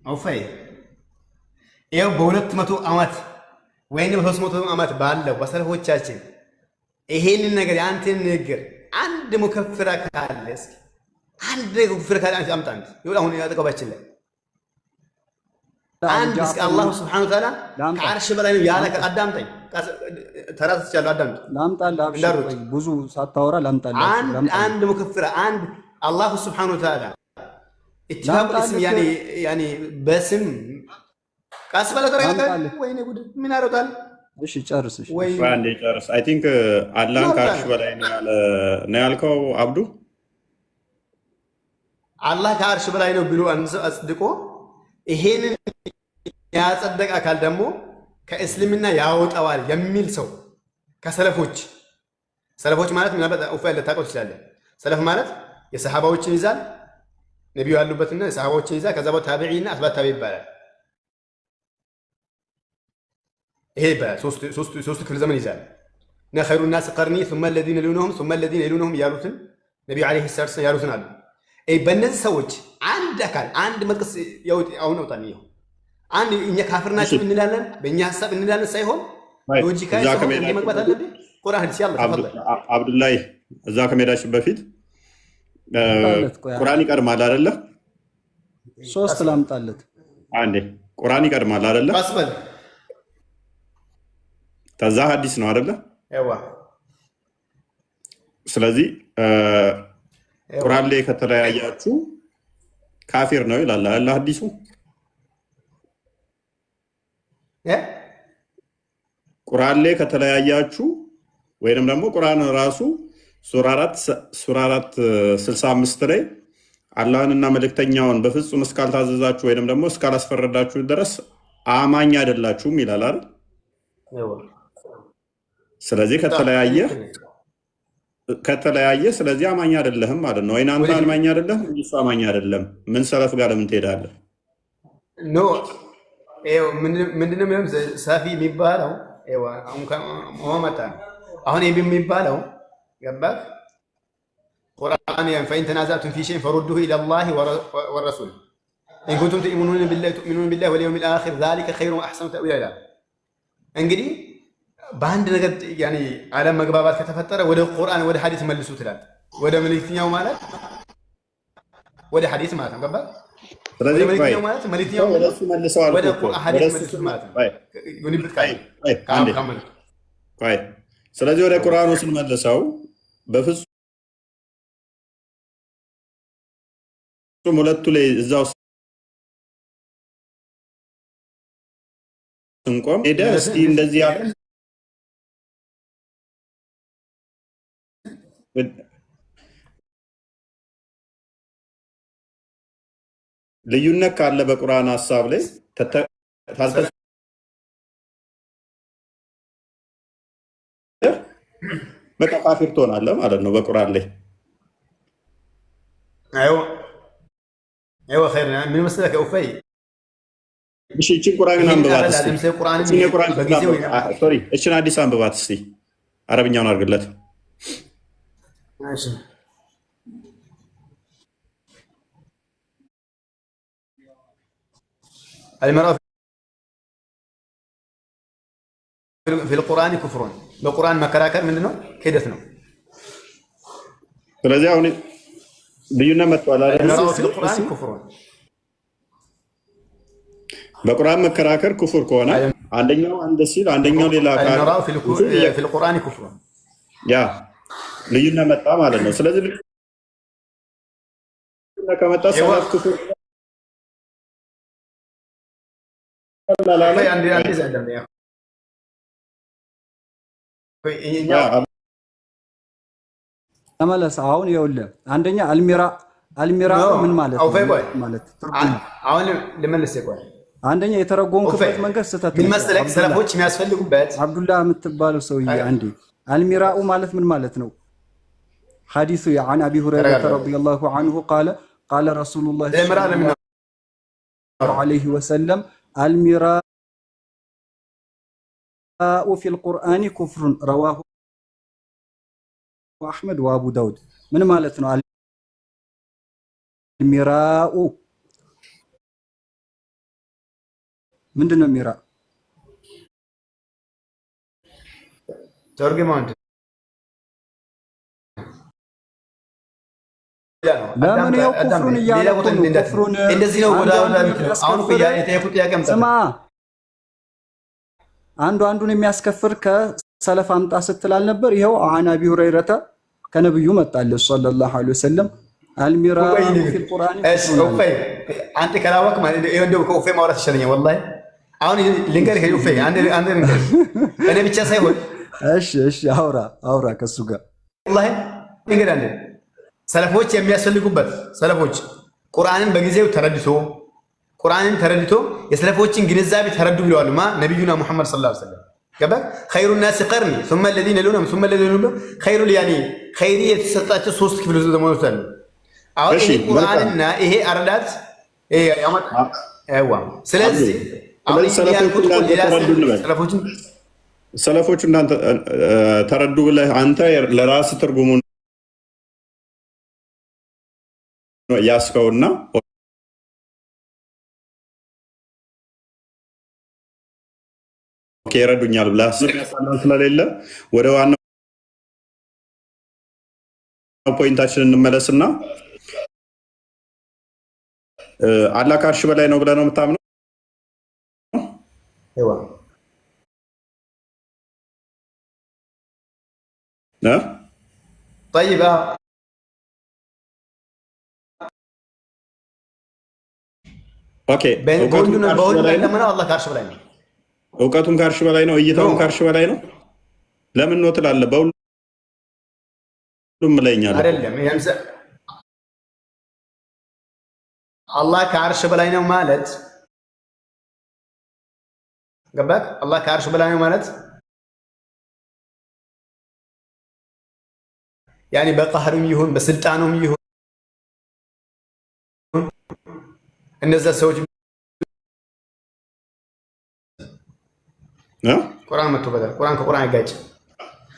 አውፋይ ይኸው በ200 ዓመት ወይም በ300 ዓመት ባለው በሰለፎቻችን ይሄንን ነገር የአንተን ንግግር አንድ ሙከፍራ ካለ እስኪ አንድ ሙከፍራ ካለ አምጣ። ይኸው አሁን ያጠቀባችን ላይ አንድ እስኪ አላህ ሱብሓነሁ ወተዓላ ከዓርሽ በላይ ነው ያለ አዳምጠኝ። ተራት ይቻላል አዳምጥ። ላምጣልህ አብሽር ብዙ ሳታወራ ላምጣልህ። አንድ ሙከፍራ አንድ አላህ ሱብሓነሁ ወተዓላ ኢትባብ እስም ያኒ በስም ቀስ በለ ተረጋጋ። ወይኔ ጉድ ምን ያሮታል? እሺ ጨርስ። እሺ አንዴ ጨርስ። አይ ቲንክ አላህን ከዓርሽ በላይ ነው ያልከው አብዱ። አላህ ከዓርሽ በላይ ነው ብሎ አጽድቆ ይሄንን ያጸደቀ አካል ደግሞ ከእስልምና ያወጣዋል የሚል ሰው ሰለፎች ማለት ምናልባት ኡፋ ልታውቀው ትችላለህ። ሰለፍ ማለት የሰሃባዎችን ይዛል ነቢዩ ያሉበትና የሰሃባዎችን ይዛል። ከዛ በኋላ ታቢዒና አትባዕ ታቢዒ ይባላል። ይሄ ሶስት ክፍለ ዘመን ይዛል እና ኸይሩ ናስ ቀርኒ ثم الذين يلونهم ثم الذين يلونهم ያሉትን ነቢዩ ዓለይሂ ሰላቱ ወሰላም ያሉትን አሉ። በእነዚህ ሰዎች አንድ አካል አንድ መጥቀስ አሁን አውጣን። ይኸው አንድ እኛ ካፍር ናቸው እንላለን በእኛ ሀሳብ እንላለን ሳይሆን ሎጂካሊ ሰው መግባት አለብን። ቁርአን ሐዲስ ያለው ተፈضل አብዱላሂ እዛ ከመሄዳችን በፊት ቁርአን ይቀድማል አይደለ? ሶስት ላምጣለት። አንዴ ቁርአን ይቀድማል አይደለ? አስበል ከዛ ሐዲስ ነው አይደለ? አይዋ ስለዚህ ቁርአን ላይ ከተለያያችሁ ካፊር ነው ይላል አላህ ሐዲሱ። ቁርአን ላይ ከተለያያችሁ ወይንም ደግሞ ቁርአን ራሱ ሱራ 4:65 ላይ አላህንና መልእክተኛውን በፍጹም እስካልታዘዛችሁ ወይንም ደግሞ እስካላስፈረዳችሁ ድረስ አማኝ አይደላችሁም ይላል አይደል? ስለዚህ ከተለያየ ስለዚህ አማኝ አይደለህም ማለት ነው። ወይና አንተ አማኝ አይደለም እሱ አማኝ አይደለም። ምን ሰለፍ ጋር ለምን ትሄዳለህ? ኖ ምንድነው ሰፊ የሚባለው አሁን የሚባለው ገባህ? ቁርአን ፈኢን ተናዛዕቱም ፊ ሸይኢን ፈሩዱሁ ኢለላሂ ወረሱል ኢን ኩንቱም ትኡሚኑነ ቢላሂ ወልየውሚል አኺር ዛሊከ ኸይሩን ወአሕሰኑ ተእዊላ ይላል። እንግዲህ በአንድ ነገር ያኔ ዓለም መግባባት ከተፈጠረ ወደ ቁርአን ወደ ሐዲስ መልሱ ትላል። ወደ መልእክተኛው ማለት ወደ ሐዲስ ማለት ነው። ገባህ? ስለዚህ መልእክተኛው ማለት መልእክተኛው ወደ እሱ መልሰዋል ወደ ሐዲስ መልሱ ማለት ነው። ስለዚህ ወደ ቁርአኑ ስንመልሰው በፍጹም ሁለቱ ላይ እዛው ስንቆም ሄደ እስቲ እንደዚህ ያለ ልዩነት ካለ በቁርአን ሐሳብ ላይ በቃ ካፊር ትሆናለህ ማለት ነው። በቁርአን ላይ አይዋ ኸይር ምን መሰለህ ኡፈይ እሺ፣ እቺን ቁርአንን አንብባት እስቲ። እቺን ሐዲስ አንብባት እስቲ። አረብኛውን አድርግለት። ماشي المرأة في القرآن كفر በቁርአን መከራከር ምንድነው? ክህደት ነው። ስለዚህ አሁን ልዩነት መጥቷል አይደል? በቁርአን መከራከር ኩፍር ከሆነ አንደኛው አንድ ሲል አንደኛው ሌላ አካል في القرآن كفر ያ ልዩነት መጣ ማለት ነው። ስለዚህ ከመጣ ሰላት ኩፍር ተመለስ። አሁን ይኸውልህ አንደኛ አልሚራ ምን ማለት ነው? አሁን ልመልስ ይቆይ። አንደኛ የተረጎምክበት መንገድ ስህተት ነው። ምን መሰለህ ሰለፎች የሚያስፈልጉበት አብዱላህ የምትባለው ሰውዬ አንዴ አልሚራኡ ማለት ምን ማለት ነው? ሐዲሱ عن ابي هريره رضي الله عنه قال قال رسول الله صلى الله عليه وسلم المراء في القرآن كفر رواه أحمد وأبو داود من مالتنا المراء من دون المراء ترجمة لا من يو كفر يالكم كفر እንደዚህ ነው ወደ አሁን የጠየቁት ጥያቄ ስማ አንዱን የሚያስከፍር ከሰለፍ አምጣ ስትል አልነበር? ይሄው አን አቢ ሁረይረተ ከነብዩ መጣለ ሰለላሁ ዐለይሂ ወሰለም አልሚራኡ ፊል ቁርአን ኡፈይ አንተ ከላወቅ ማለት እንደው ከኡፈይ ማውራት ይሻለኛል ወላሂ። አሁን ልንገርህ ኡፈይ አንድ ልንገርህ እኔ ብቻ ሳይሆን እሺ አውራ ከሱ ጋር ወላሂ ልንገርህ አንድ ሰለፎች የሚያስፈልጉበት ሰለፎች ቁርአንን በጊዜው ተረድቶ የሰለፎችን ግንዛቤ ተረዱ ብለዋል። ነብዩና ሙሐመድ ሰለላሁ ዐለይሂ ወሰለም ገባህ? ኸይሩ الناس قرني ثم الذين يلونهم ثم الذين يلونهم ኸይሩ ያኒ ኸይሪ የተሰጣቸው ሶስት ክፍል ዘመኖች አሉ። አሁን ይሄ ቁርአንና ይሄ አረዳት ያመጣ ስለዚህ ሰለፎቹ እናንተ ተረዱ ብለህ አንተ ለራስ ትርጉሙን ያስከውና ኦኬ ይረዱኛል ብለህ ስለሌለ ወደ ዋናው ፖይንታችን እንመለስና አላህ ከአርሽ በላይ ነው ብለህ ነው የምታምነው? طيب ኦኬ በሁሉም ላይ ለምነው አላህ ከአርሽ በላይ ነው። እውቀቱም ከአርሽ በላይ ነው። እይታውም ከአርሽ በላይ ነው። ለምን ነው ትላለህ? በሁሉም ላይኛል አይደለም። አላህ ከአርሽ በላይ ነው ማለት ገባክ? አላህ ከአርሽ በላይ ነው ማለት ያኒ በቀህሩም ይሁን በስልጣኑም ይሁን እነዛ ሰዎች ቁርአን መጥቶበታል። ቁርአን ከቁርአን አይጋጭም።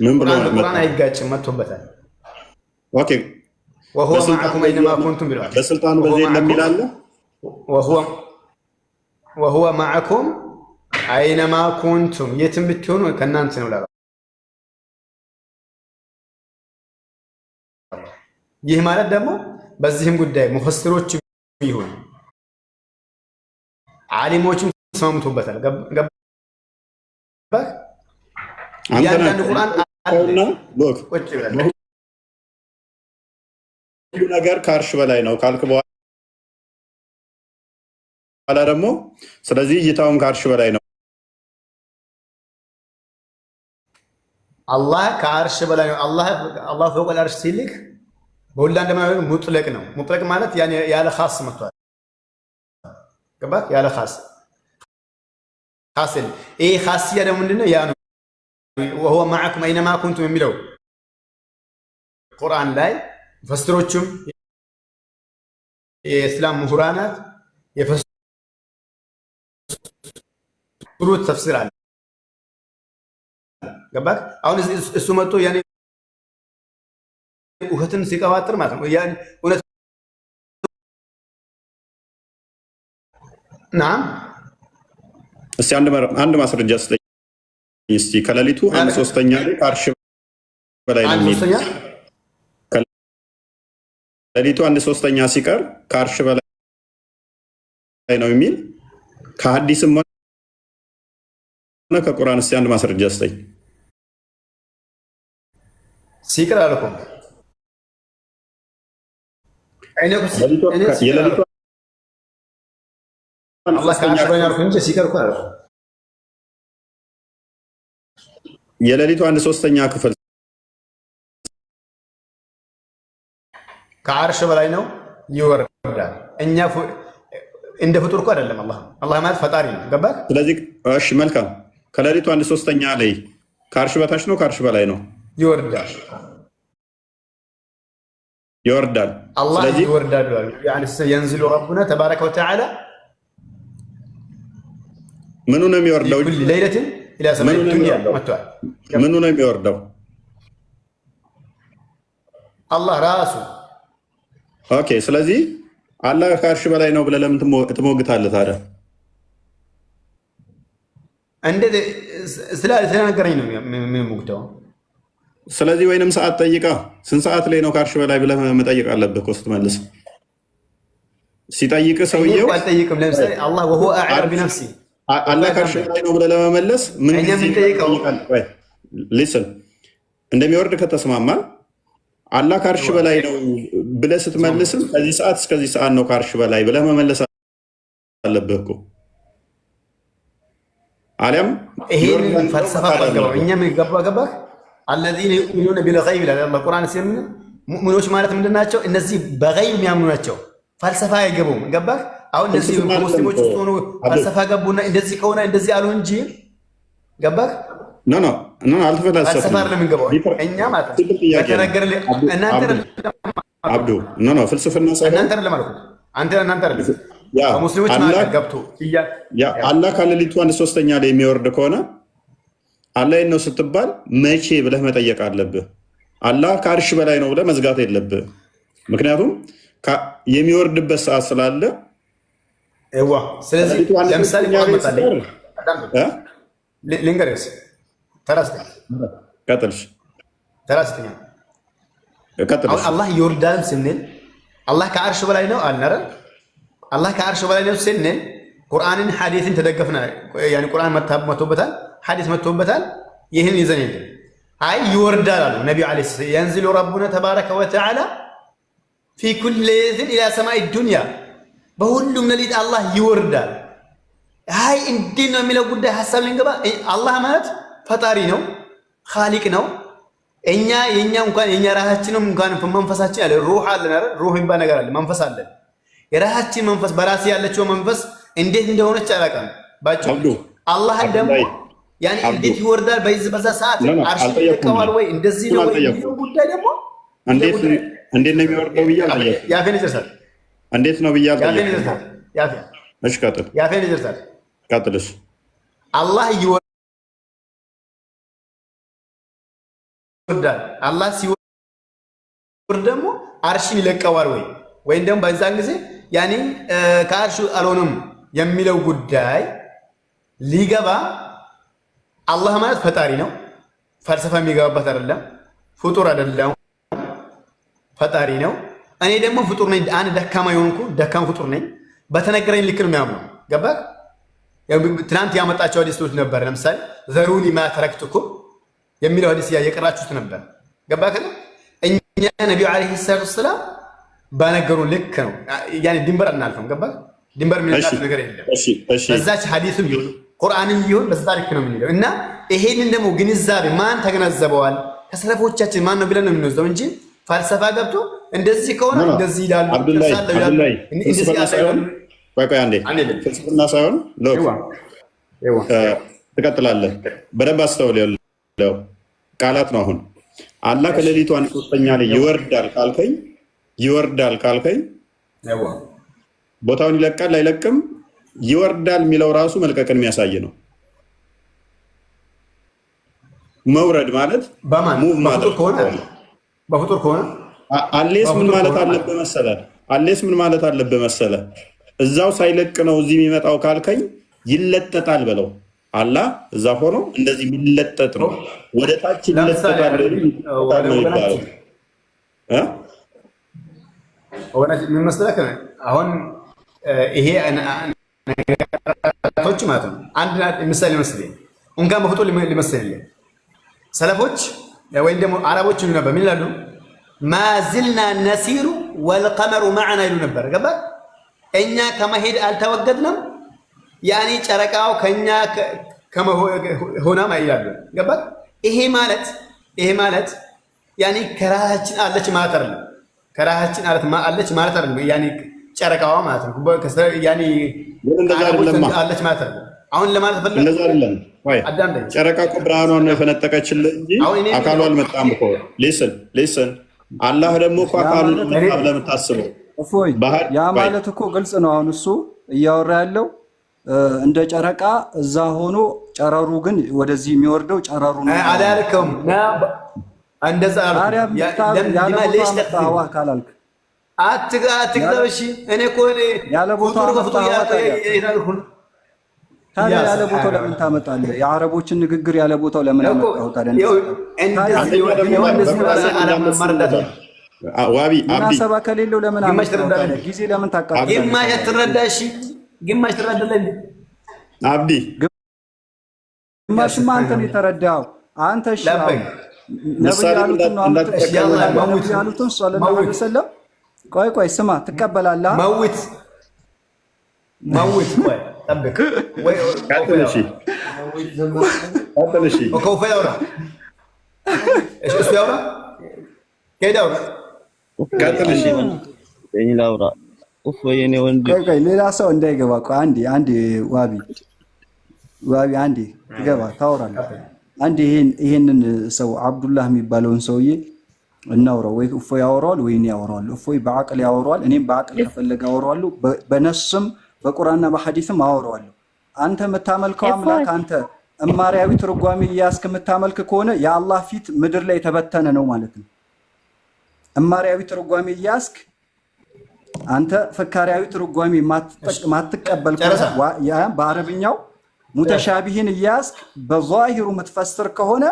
ምን ብሎ ቁርአን አይጋጭም መጥቶበታል። ኦኬ وهو معكم اينما كنتم ብለዋል። በስልጣኑ በዚህ ለሚላል وهو معكم اينما كنتم የትም ብትሆኑ ከናንተ ነው ላለው። ይህ ማለት ደግሞ በዚህም ጉዳይ ሙፈሲሮች ይሁን ዓሊሞችም ተስማምቶበታል። ገባህ? ያንዳንዱ ቁርአን አለና ሁሉ ነገር ከአርሽ በላይ ነው ካልክ በኋላ ደግሞ ስለዚህ እይታውም ከአርሽ በላይ ነው። አላህ ከአርሽ በላይ ነው። አላህ ፈውቀ አርሽ ሲልክ በሁላ እንደማይሆን ሙጥለቅ ነው። ሙጥለቅ ማለት ያለ ኻስ መጥቷል። ገባህ? ያለ ኻስ ይሄ ኻስያ ደግሞ ምንድነው? ያ ነው وهو معكم اينما كنتم የሚለው ቁርአን ላይ ሙፈሲሮቹም የእስላም ምሁራናት የፈሰሩት ተፍሲር አለ። ገባህ? አሁን እሱ መጥቶ ያኔ ውህትን ሲቀባጥር ማለት ነው። ያን እውነት ናም እስቲ አንድ ማስረጃ ስጠኝ እስቲ። ከሌሊቱ 1/3 ላይ ከአርሽ በላይ ነው የሚል ከሌሊቱ 1/3 ሲቀር ከአርሽ በላይ ነው የሚል ከሐዲስም ሆነ ከቁርአን እስቲ አንድ ማስረጃ ስጠኝ። ሲቀር አልኩም የሌሊቱ አላህ ከአርሽ በላይ ነው እንጂ ሲቀር እኮ አይደለም። የሌሊቱ 1/3 ክፍል ከአርሽ በላይ ነው ይወርዳል። እኛ እንደ ፍጡር እኮ አይደለም። አላህ ማለት ፈጣሪ ነው። ገባህ? ስለዚህ እሺ መልካም። ከሌሊቱ 1/3 ላይ ከአርሽ በታች ነው ከአርሽ በላይ ነው? ይወርዳል። አላህ ይወርዳል። يعني ينزل ربنا تبارك وتعالى ምኑ ነው የሚወርደው? كل ليلة إلى سماء الدنيا متوى ምኑ ነው የሚወርደው? አላህ ራሱ። ኦኬ። ስለዚህ አላህ ከአርሽ በላይ ነው ብለህ ለምን ትሞግታለህ ታዲያ? እንዴት ስለነገረኝ ነው የምሞግተው። ስለዚህ ወይንም ሰዓት ጠይቃ ስንት ሰዓት ላይ ነው ከአርሽ በላይ ብለህ መጠየቅ አለብህ እኮ ስትመልስ። ሲጠይቅ ሰውየው አልጠይቅም። ለምሳሌ አላህ ወሆ አዕለም ቢነፍሲ አላህ ከአርሽ በላይ ነው ብለህ ለመመለስ ምን ሊስን እንደሚወርድ ከተስማማን አላህ ከአርሽ በላይ ነው ብለህ ስትመልስም ከዚህ ሰዓት እስከዚህ ሰዓት ነው ከአርሽ በላይ ብለህ መመለስ አለብህ እኮ። አሊያም ይሄን ፈልሰፋ ባገባው እኛ ምን ገባህ? الذين يؤمنون بالغيب ይላል አላህ ቁርአን ሲያምን። ሙእሚኖች ማለት ምንድናቸው? እነዚህ በገይብ የሚያምኑ ናቸው። ፈልሰፋ አይገቡም። ገባህ? አሁን እነዚህ ሙስሊሞች ውስጥ ሆኖ ፈልሰፋ ገቡና እንደዚህ ከሆነ እንደዚህ አሉ እንጂ ገባህ? ኖ አልተፈላሰፈም። ፈልሰፋ አይደለም የምንገባው እኛ ማለት ከተነገረልህ እናንተ አብዱ ኖ ፍልስፍና ሳይሆን እናንተ ለማለት አንተ አይደለም ሙስሊሞች ማለት ገብቶ አላህ ከሌሊቱ 1/3 ላይ የሚወርድ ከሆነ አላህ ነው ስትባል መቼ ብለህ መጠየቅ አለብህ። አላህ ከአርሽ በላይ ነው ብለህ መዝጋት የለብህ። ምክንያቱም የሚወርድበት ሰዓት ስላለ። ስለዚህ ለምሳሌ ልንገርህ፣ አላህ ይወርዳል ስንል አላህ ከአርሽ በላይ ነው አልነረ። አላህ ከአርሽ በላይ ነው ስንል ቁርአንን ሐዲስን ተደገፍና ቁርአን መጥቶበታል፣ ሐዲስ መጥቶበታል። ይህን ይዘን የለም። አይ ይወርዳል አሉ ነቢዩ ዓለይሂ ሰላም። የንዝሉ ረቡና ተባረከ ወተዓላ ፊ ኩል ሌሊትን ኢላ ሰማኢ ዱንያ፣ በሁሉም ሌሊት አላህ ይወርዳል። አይ እንዲህ ነው የሚለው ጉዳይ ሀሳብ ልንገባ። አላህ ማለት ፈጣሪ ነው፣ ኻሊቅ ነው። እኛ የኛ እንኳን የኛ ራሳችንም እንኳን መንፈሳችን አለ፣ ሩህ አለን አይደል? ሩህ የሚባል ነገር አለ፣ መንፈስ አለን። የራሳችን መንፈስ በራሴ ያለችው መንፈስ እንዴት እንደሆነች አላውቅም። ባጭሩ አላህ ደግሞ ያኔ እንዴት ይወርዳል በዛ ሰዓት አርሽ ይተካዋል ወይ እንደዚህ ነው ወይ የሚለው ጉዳይ ደግሞ እንዴት ነው የሚወርደው ብያለሁ። ያፌን ይደርሳል። እንዴት ነው ብያለሁ። ያፌን ይደርሳል። ያፌን እሺ፣ ቀጥል። ያፌን ይደርሳል። ቀጥልሽ። አላህ ይወርዳል። አላህ ሲወርድ ደግሞ አርሽን ይለቀዋል ወይ ወይም ደግሞ በዛን ጊዜ ያኔ ከአርሹ አልሆነም የሚለው ጉዳይ ሊገባ። አላህ ማለት ፈጣሪ ነው። ፈልሰፋ የሚገባበት አይደለም። ፍጡር አይደለም፣ ፈጣሪ ነው። እኔ ደግሞ ፍጡር ነኝ። አንድ ደካማ የሆንኩ ደካማ ፍጡር ነኝ። በተነገረኝ ልክ ነው የሚያምነው። ገባህ? ትናንት ያመጣቸው ሐዲሶች ነበር። ለምሳሌ ዘሩኒ ማ ተረክቱኩም የሚለው ሐዲስ የቀራችሁት ነበር። ገባህ? እኛ ነቢዩ ዓለይሂ ሰላቱ ወሰላም በነገሩ ልክ ነው። ያኔ ድንበር አናልፈም። ገባህ? ድንበር የሚነካት ነገር የለም። በዛች ሐዲስም ይሁን ቁርአንም ይሁን በዛ ልክ ነው የምንለው እና ይሄንን ደግሞ ግንዛቤ ማን ተገነዘበዋል? ከሰለፎቻችን ማን ነው ብለን ነው የምንወስደው እንጂ ፈልሰፋ ገብቶ እንደዚህ ከሆነ እንደዚህ ይላሉ። ፍልስፍና ሳይሆን ትቀጥላለህ። በደንብ አስተውል። ቃላት ነው። አሁን አላህ ከሌሊቱ 1/3 ላይ ይወርዳል ካልከኝ ቦታውን ይለቃል አይለቅም? ይወርዳል የሚለው ራሱ መልቀቅን የሚያሳይ ነው። መውረድ ማለት ሙቭ ማድረግ በፍጡር ከሆነ አሌስ ምን ማለት አለብህ መሰለህ? አሌስ ምን ማለት አለብህ መሰለህ? እዛው ሳይለቅ ነው እዚህ የሚመጣው ካልከኝ ይለጠጣል በለው። አላህ እዛ ሆኖ እንደዚህ የሚለጠጥ ነው፣ ወደ ታች ይለጠጣል ነው ይባላል። ምን መሰለህ አሁን ይሄ ነገራቶች ማለት ነው። አንድ ምሳሌ መስለኝ እንኳን በፎቶ ሊመስልልህ ሰለፎች ወይም ደግሞ አረቦች ይሉ ነበር። ምን ይላሉ? ማዝልና ነሲሩ ወልቀመሩ ማዕና ይሉ ነበር። ገባ? እኛ ከመሄድ አልተወገድንም፣ ያኔ ጨረቃው ከኛ ከመሆና ይላሉ። ገባ? ይሄ ማለት ያኔ ከራሳችን አለች ማለት አይደለም። ከራሳችን አለች ማለት አይደለም። ያኔ ጨረቃዋ ማለት ነው። ያኔ አለች ማለት አይደለም። አሁን ለማለት ፈልግ እንደዛ አይደለም። ወይ ጨረቃ እኮ ብርሃኗን ነው የፈነጠቀችልህ እንጂ አካሉ አልመጣም እኮ። ሊስን አላህ ደግሞ እኮ አካሉ መጣ ብለህ የምታስበው እፎይ፣ ያ ማለት እኮ ግልጽ ነው። አሁን እሱ እያወራ ያለው እንደ ጨረቃ እዛ ሆኖ ጨረሩ ግን ወደዚህ የሚወርደው ጨረሩ ነው አላልከም? እንደዛ ካላልክ አትግዛብሽ። እኔ እኮ ያለ ቦታው ታዲያ ያለ ቦታው ለምን ታመጣለህ? የአረቦችን ንግግር ያለ ቦታው ለምን አመጣው ታዲያ? ዋቢ ሙናሰባ ከሌለው ለምን አመጣው? ጊዜ ለምን ታቃጥላለህ? ግማሽ ትረዳሽ፣ ግማሽ ትረዳለህ። አብዲ ግማሽማ አንተ ነው የተረዳው። አንተ ሻው ነብዩ ያሉትን ነው ያሉትን ሰለላሁ ዐለይሂ ወሰለም። ቆይ ስማ፣ ትቀበላለህ? መውት ቆይ ጠብቅ ወይ ካተነሺ ወከውፈ ያውራ እሱ ያውራ ከዳውራ ካተነሺ ላውራ ኡፍ የኔ ወንድ ቆይ ሌላ ሰው እንዳይገባ። ቆይ አንዴ ዋቢ አንዴ ትገባ ታወራለህ። አንዴ ይሄንን ሰው አብዱላህ የሚባለውን ሰውዬ እናውራው። ወይ እፎይ ያወራዋል ወይ እኔ ያወራዋለሁ። እፎይ በአቅል ያወራዋል፣ እኔም በአቅል ከፈለገ አወራዋለሁ። በነስም በቁርአንና በሐዲስም አወራዋለሁ። አንተ የምታመልከው አምላክ አንተ እማሪያዊ ትርጓሜ እያስክ የምታመልክ ከሆነ የአላህ ፊት ምድር ላይ የተበተነ ነው ማለት ነው። እማሪያዊ ትርጓሜ እያስክ አንተ ፈካሪያዊ ትርጓሜ ማትቀበል ከሆነ በአረብኛው ሙተሻቢህን እያስክ በዛሂሩ የምትፈስር ከሆነ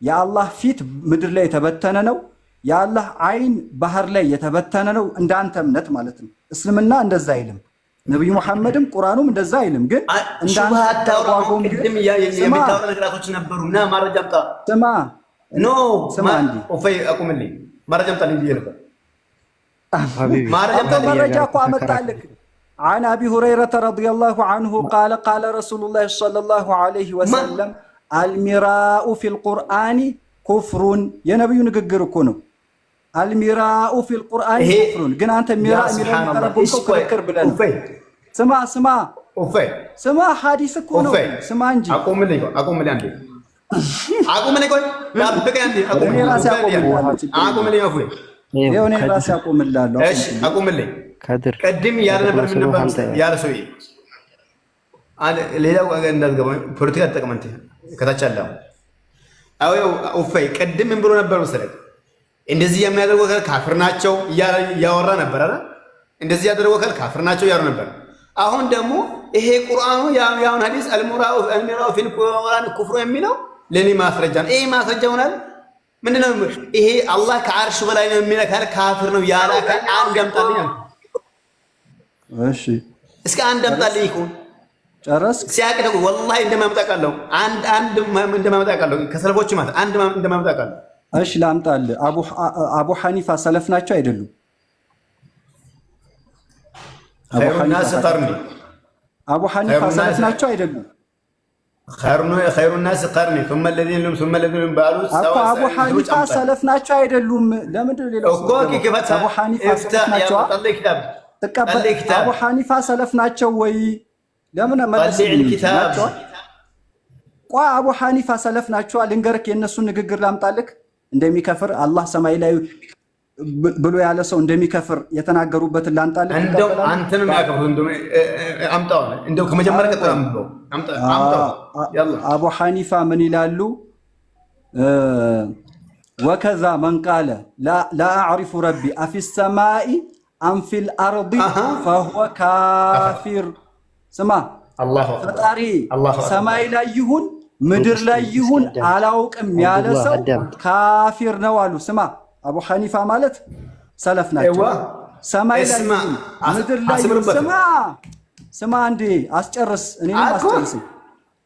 የአላህ ፊት ምድር ላይ የተበተነ ነው። የአላህ አይን ባህር ላይ የተበተነ ነው። እንዳንተ እምነት ማለት ነው። እስልምና እንደዛ አይልም። ነብዩ መሐመድም ቁርአኑም እንደዛ አይልም። ግን እንዳንተ ተዋጎም ግን የሚታወሩ ነገራቶች ነበሩና ማረጃ አምጣ። ስማ እንዴ ኦፈይ አቁምልኝ። ማረጃ አምጣ ልኝ ነበር። ማረጃ እኮ አመጣልክ። عن أبي هريرة رضي الله عنه قال قال رسول الله صلى الله عليه وسلم المراء في القرآن كفر يا نبي نقدر كونه المراء في القرآن كفر قلنا أنت مراء كفر بلنا سمع حديث كونه سمع أنجي أقوم لي عندي أقوم لي أفوي يوني راسي أقوم الله إيش أقوم لي قدم يا نبر من نبر يا رسول أنا ليلا وأنا بروتيا تكمنتي كتاچالله አው ኦፈይ ቀድም ምን ብሎ ነበር መሰለህ? እንደዚህ የሚያደርጉ ካፍር ናቸው ያወራ ነበር አይደል? እንደዚህ ያደርጉ ካፍር ናቸው ያወራ ነበር። አሁን ደግሞ ይሄ ቁርአኑ ያውን ሐዲስ አልሚራኡ ፊል ቁርአን ኩፍሩ የሚለው ለኔ ማስረጃ ነው። ይሄ ማስረጃ ሆናል። ምንድነው ይሄ? አላህ ከአርሽ በላይ ነው የሚለው ካፍር ነው ያለ አካል አንድ ያምጣልኝ። እሺ እስኪ አንድ ያምጣልኝ ይሁን ጨረስ ሲያቀደው ወላሂ እንደማመጣቃለሁ አንድ እንደማመጣቃለሁ ከሰለፎች ማለት አንድ እንደማመጣቃለሁ። እሺ ላምጣልህ። አቡ ሐኒፋ ሰለፍ ናቸው አይደሉም? አቡ ሐኒፋ ሰለፍ ናቸው አይደሉም? خير الناس قرني ثم الذين لهم ባሉት ሰው አቡ ሐኒፋ ሰለፍ ናቸው አይደሉም? ለምንድን ነው ሌላው አቡ ሐኒፋ ሰለፍ ናቸው? አቡ ሐኒፋ ሰለፍ ናቸው ወይ? ለምን መለስልኝ? ቆይ አቡ ሐኒፋ ሰለፍ ናቸው ልንገርክ። የነሱን ንግግር ላምጣልክ። እንደሚከፍር አላህ ሰማይ ላይ ብሎ ያለ ሰው እንደሚከፍር የተናገሩበትን ላምጣልክ። እንደው አንተንም ያከፍሩ አምጣው። እንደው ከመጀመሪያ ቀጥታ አምጣው። አቡ ሐኒፋ ምን ይላሉ? ወከዛ መን ቃለ ላ አዕሪፉ ረቢ አፊ ሰማኢ አም ፊል አርዲ ፈሁወ ካፊር። ስማ ፈጣሪ ሰማይ ላይ ይሁን ምድር ላይ ይሁን አላውቅም ያለ ሰው ካፊር ነው አሉ። ስማ አቡ ሐኒፋ ማለት ሰለፍ ናቸው። ሰማይ ላይ ይሁን ምድር ላይ ይሁን ስማ እንዴ አስጨርስ፣ እኔንም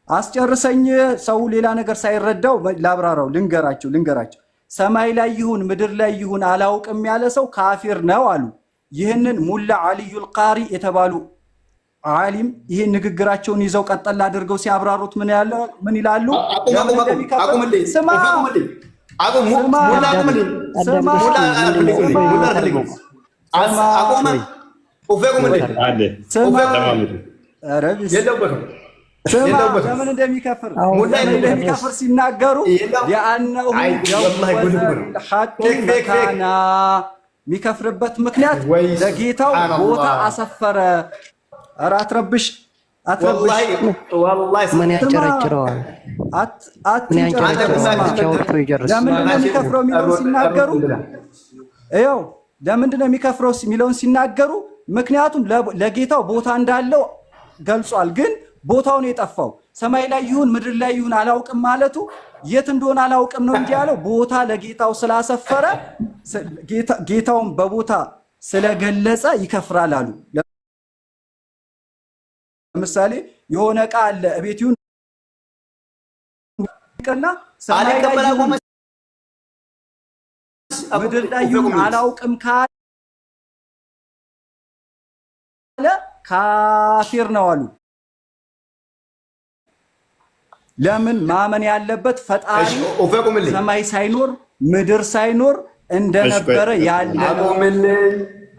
አስጨርሰኝ። ሰው ሌላ ነገር ሳይረዳው ላብራራው፣ ልንገራቸው። ሰማይ ላይ ይሁን ምድር ላይ ይሁን አላውቅም ያለ ሰው ካፊር ነው አሉ። ይህንን ሙላ አልዩል ቃሪ የተባሉ ዓሊም ይህን ንግግራቸውን ይዘው ቀጠል አድርገው ሲያብራሩት ምን ይላሉ? ለምን እንደሚከፍር ሲናገሩ የአነሁ ሐቅ መካና የሚከፍርበት ምክንያት ለጌታው ቦታ አሰፈረ። ኧረ አትረብሽ። ምን ያጨረጭረዋል? ለምንድን ነው የሚከፍረው የሚለውን ሲናገሩ ይኸው ለምንድን ነው የሚከፍረው የሚለውን ሲናገሩ ምክንያቱም ለጌታው ቦታ እንዳለው ገልጿል። ግን ቦታውን የጠፋው ሰማይ ላይ ይሁን ምድር ላይ ይሁን አላውቅም ማለቱ የት እንደሆነ አላውቅም ነው እንጂ ያለው ቦታ ለጌታው ስላሰፈረ ጌታውን በቦታ ስለገለጸ ይከፍራል አሉ። ለምሳሌ የሆነ ዕቃ አለ እቤት ይሁን ቀና ሰማይ ላይ ይሁን ምድር ላይ ይሁን አላውቅም ካለ ካፊር ነው አሉ። ለምን ማመን ያለበት ፈጣሪ ሰማይ ሳይኖር ምድር ሳይኖር እንደነበረ ያለ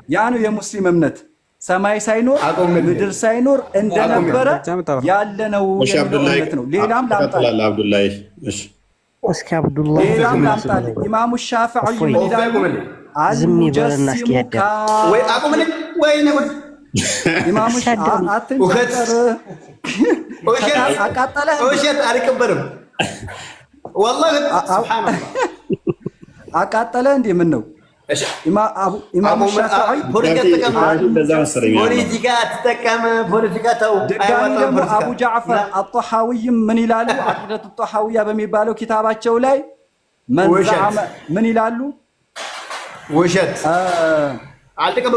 ያ ነው የሙስሊም እምነት። ሰማይ ሳይኖር ምድር ሳይኖር እንደነበረ ያለ ነው እምነት ነው። ሌላም ላምጣል ኢማሙ ሻፊዒ ምን ይላሉ? አልሙጀሲሙ ኢማሙ አትንጨር አቃጠለህ ውሸት አልቀበርም ወላሂ ሱብሃንአላህ አቃጠለህ እንዴ? ምን ነው ኢማሙ ሻፊዒ ፖለቲካ ተጠቀመ ፖለቲካ ተው። ድጋሚ ደግሞ አቡ ጃዕፈር አጣሐዊይም ምን ይላሉ? አቂደቱ ጣሐዊያ በሚባለው ኪታባቸው ላይ ምን ይላሉ? ውሸት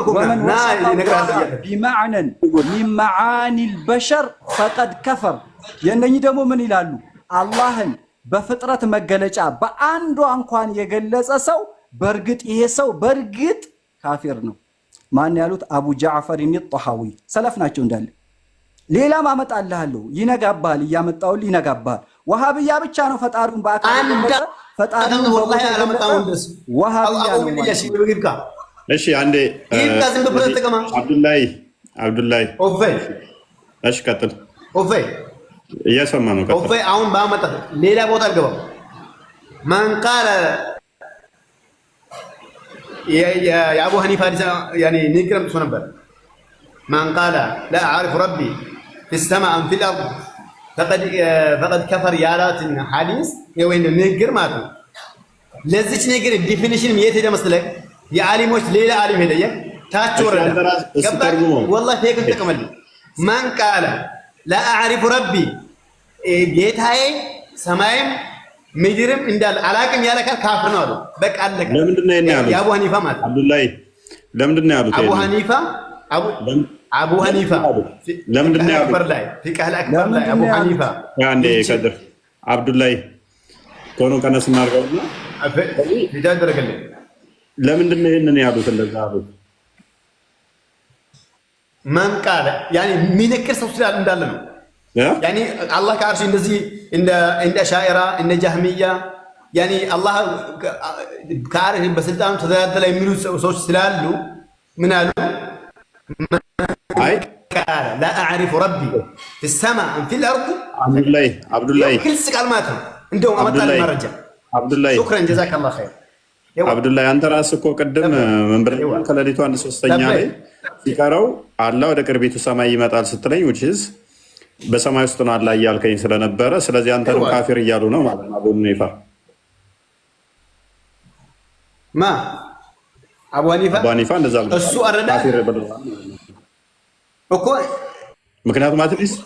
ومن وصف الله بمعنى من معاني البشر فقد كفر የነኚህ ደግሞ ምን ይላሉ? አላህን በፍጥረት መገለጫ በአንዱ እንኳን የገለጸ ሰው በርግጥ ይሄ ሰው በርግጥ ካፊር ነው። ማን ያሉት? አቡ ጃዕፈር ጣሐዊ ሰለፍ ናቸው እንዳለ። ሌላም አመጣልሃለሁ ይነጋባል፣ እያመጣውልህ ይነጋባል። ወሃብያ ብቻ ነው ፈጣሪውን በአካል ፈጣሪውን ወላሂ አላመጣውም ደስ ወሃብያ ነው ማለት። እሺ አንዴ አብዱላይ እሺ ቀጥል። እየሰማ ነው። ቀጥል። አሁን ባመጣ ሌላ ቦታ አልገባም። ማን ቃለ የአቡ ሐኒፋ ያኔ ንግረም እሱ ነበር። ማን ቃለ ላ አዕሪፉ ረቢ ፊ ሰማኢ አም ፊል አርድ ፈቀድ ከፈር ያላትን ሐዲስ ወይ ንግር ማለት ነው። ለዚች ንግር ዲፊኒሽን የት ሄደ መሰለህ? የዓሊሞች ሌላ ዓሊም ሄደ ታች ወረደ ገባ። ወላሂ ፌክ ተቀመል። ማን ቃለ ላ አዕሪፉ ረቢ ጌታዬ ሰማይም ምድርም እንዳለ አላቅም ያለ ካፍር ነው አሉ። በቃ አለቀ። ለምንድን ነው ያሉት? የአቡ ሐኒፋ ማለት አብዱላይ ለምንድን ነው ያሉት? አቡ ሐኒፋ ለምንድን ነው ያሉት? ላይ ፊቅህ አክበር ላይ አቡ ሐኒፋ አንዴ ከድር አብዱላይ ኮኖ ከነስ እናርገውና ይታደረገልኝ። ለምንድን ነው ይሄንን ያሉት? እንደዛ አሉት። ማን ቃለ ያኒ የሚነክር ሰው ስላል እንዳለ ነው። ያኒ አላህ ከአርሽ እንደዚህ እንደ ሻኢራ እንደ ጃህሚያ ያኒ አላህ ከአርሽ በስልጣኑ ተደላደለ የሚሉ ሰዎች ስላሉ ምን አሉ? አይ ቃለ ላ አዕሪፉ ረቢ ፊ ሰማኢ አም ፊል አርድ አብዱላይ ግልጽ ቃል ማለት ነው። እንደውም አመጣልህ መረጃ አብዱላይ ሹክራን ጀዛከላህ ኸይር። አብዱላይ አንተ ራስህ እኮ ቅድም መንበር ከሌሊቱ 1/3 ላይ ሲቀረው አላህ ወደ ቅርቢቱ ሰማይ ይመጣል ስትለኝ which is በሰማይ ውስጥ ነው አላህ እያልከኝ ስለነበረ ስለዚህ አንተንም ካፊር እያሉ ነው ማለት ነው። አቡ ሐኒፋ ማ አቡ ሐኒፋ እንደዛ ብሎ እሱ አረዳ እኮ ምክንያቱም አትሊስት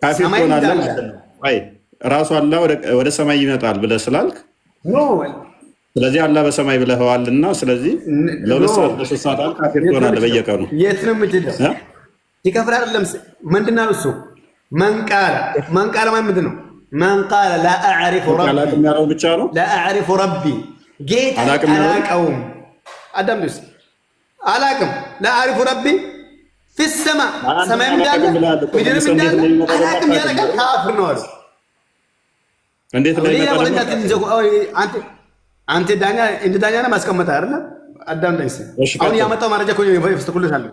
ካፊር ትሆናለህ ማለት ነው። አይ ራሱ አላህ ወደ ሰማይ ይመጣል ብለህ ስላልክ ስለዚህ አላህ በሰማይ ብለኸዋልና ስለዚህ ለሁለት ሰዓት ለሶስት ሰዓት ካፊር ትሆናለህ በየቀኑ። የት ነው የምትሄደው? ይከፍል አይደለም ምንድን ነው እሱ? መንቃለ ማለት ምንድን ነው? መንቃለ ላ አዕሪፉ ረቢ ብቻ ነው ላ አዕሪፉ ረቢ ጌታ አላውቀውም። አዳምስ አላውቅም ላ አዕሪፉ ረቢ ፊሰማ ሰማይ እንዳለ ምድርም እንዳለ አላውቅም ያለ ካፍር ነው አሉ። እንዴት አንተ ዳኛ እንደ ዳኛ ነው ማስቀመጥ አይደለ? አዳም ላይ አሁን ያመጣው ማረጃ እኮ ይፈስተኩልሻለሁ።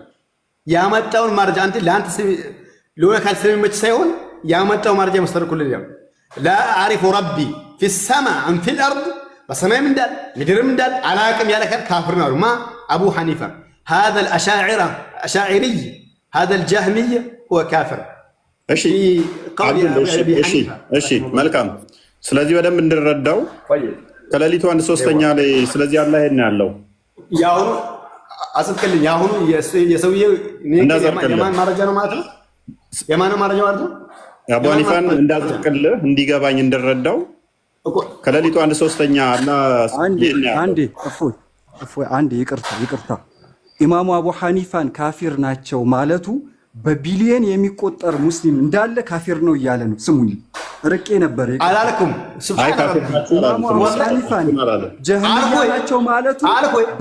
ያመጣውን ማረጃ አንተ ለአንተ ለሆነ ካል ስለሚመች ሳይሆን ያመጣው ማረጃ መስተርኩልኝ ያው ላ አሪፉ ረቢ ፊ ሰማ አን ፊል አርድ በሰማይም እንዳለ ምድርም እንዳለ አላውቅም ያለ ካፍር ነው። ማ አቡ ሐኒፋ هذا الأشاعرة أشاعري هذا الجهمي هو كافر እሺ መልካም። ስለዚህ በደንብ እንድንረዳው ከሌሊቱ 1/3 ላይ ስለዚህ አላህ ይሄን ያለው ያው አስልከልኝ ያሁኑ የሰውዬው የማን ማረጃ ነው ማለት ነው? የማን ማረጃ ማለት ነው? አቡ ሐኒፋን እንዳዝቅልህ እንዲገባኝ እንድረዳው ከሌሊቱ 1/3 አላህ አንዴ ይቅርታ ኢማሙ አቡ ሐኒፋን ካፊር ናቸው ማለቱ በቢሊየን የሚቆጠር ሙስሊም እንዳለ ካፊር ነው እያለ ነው። ስሙኝ ርቄ ነበር አላልኩም። ኢማሙ አቡ ሐኒፋን ጀህሚያ ናቸው ማለቱ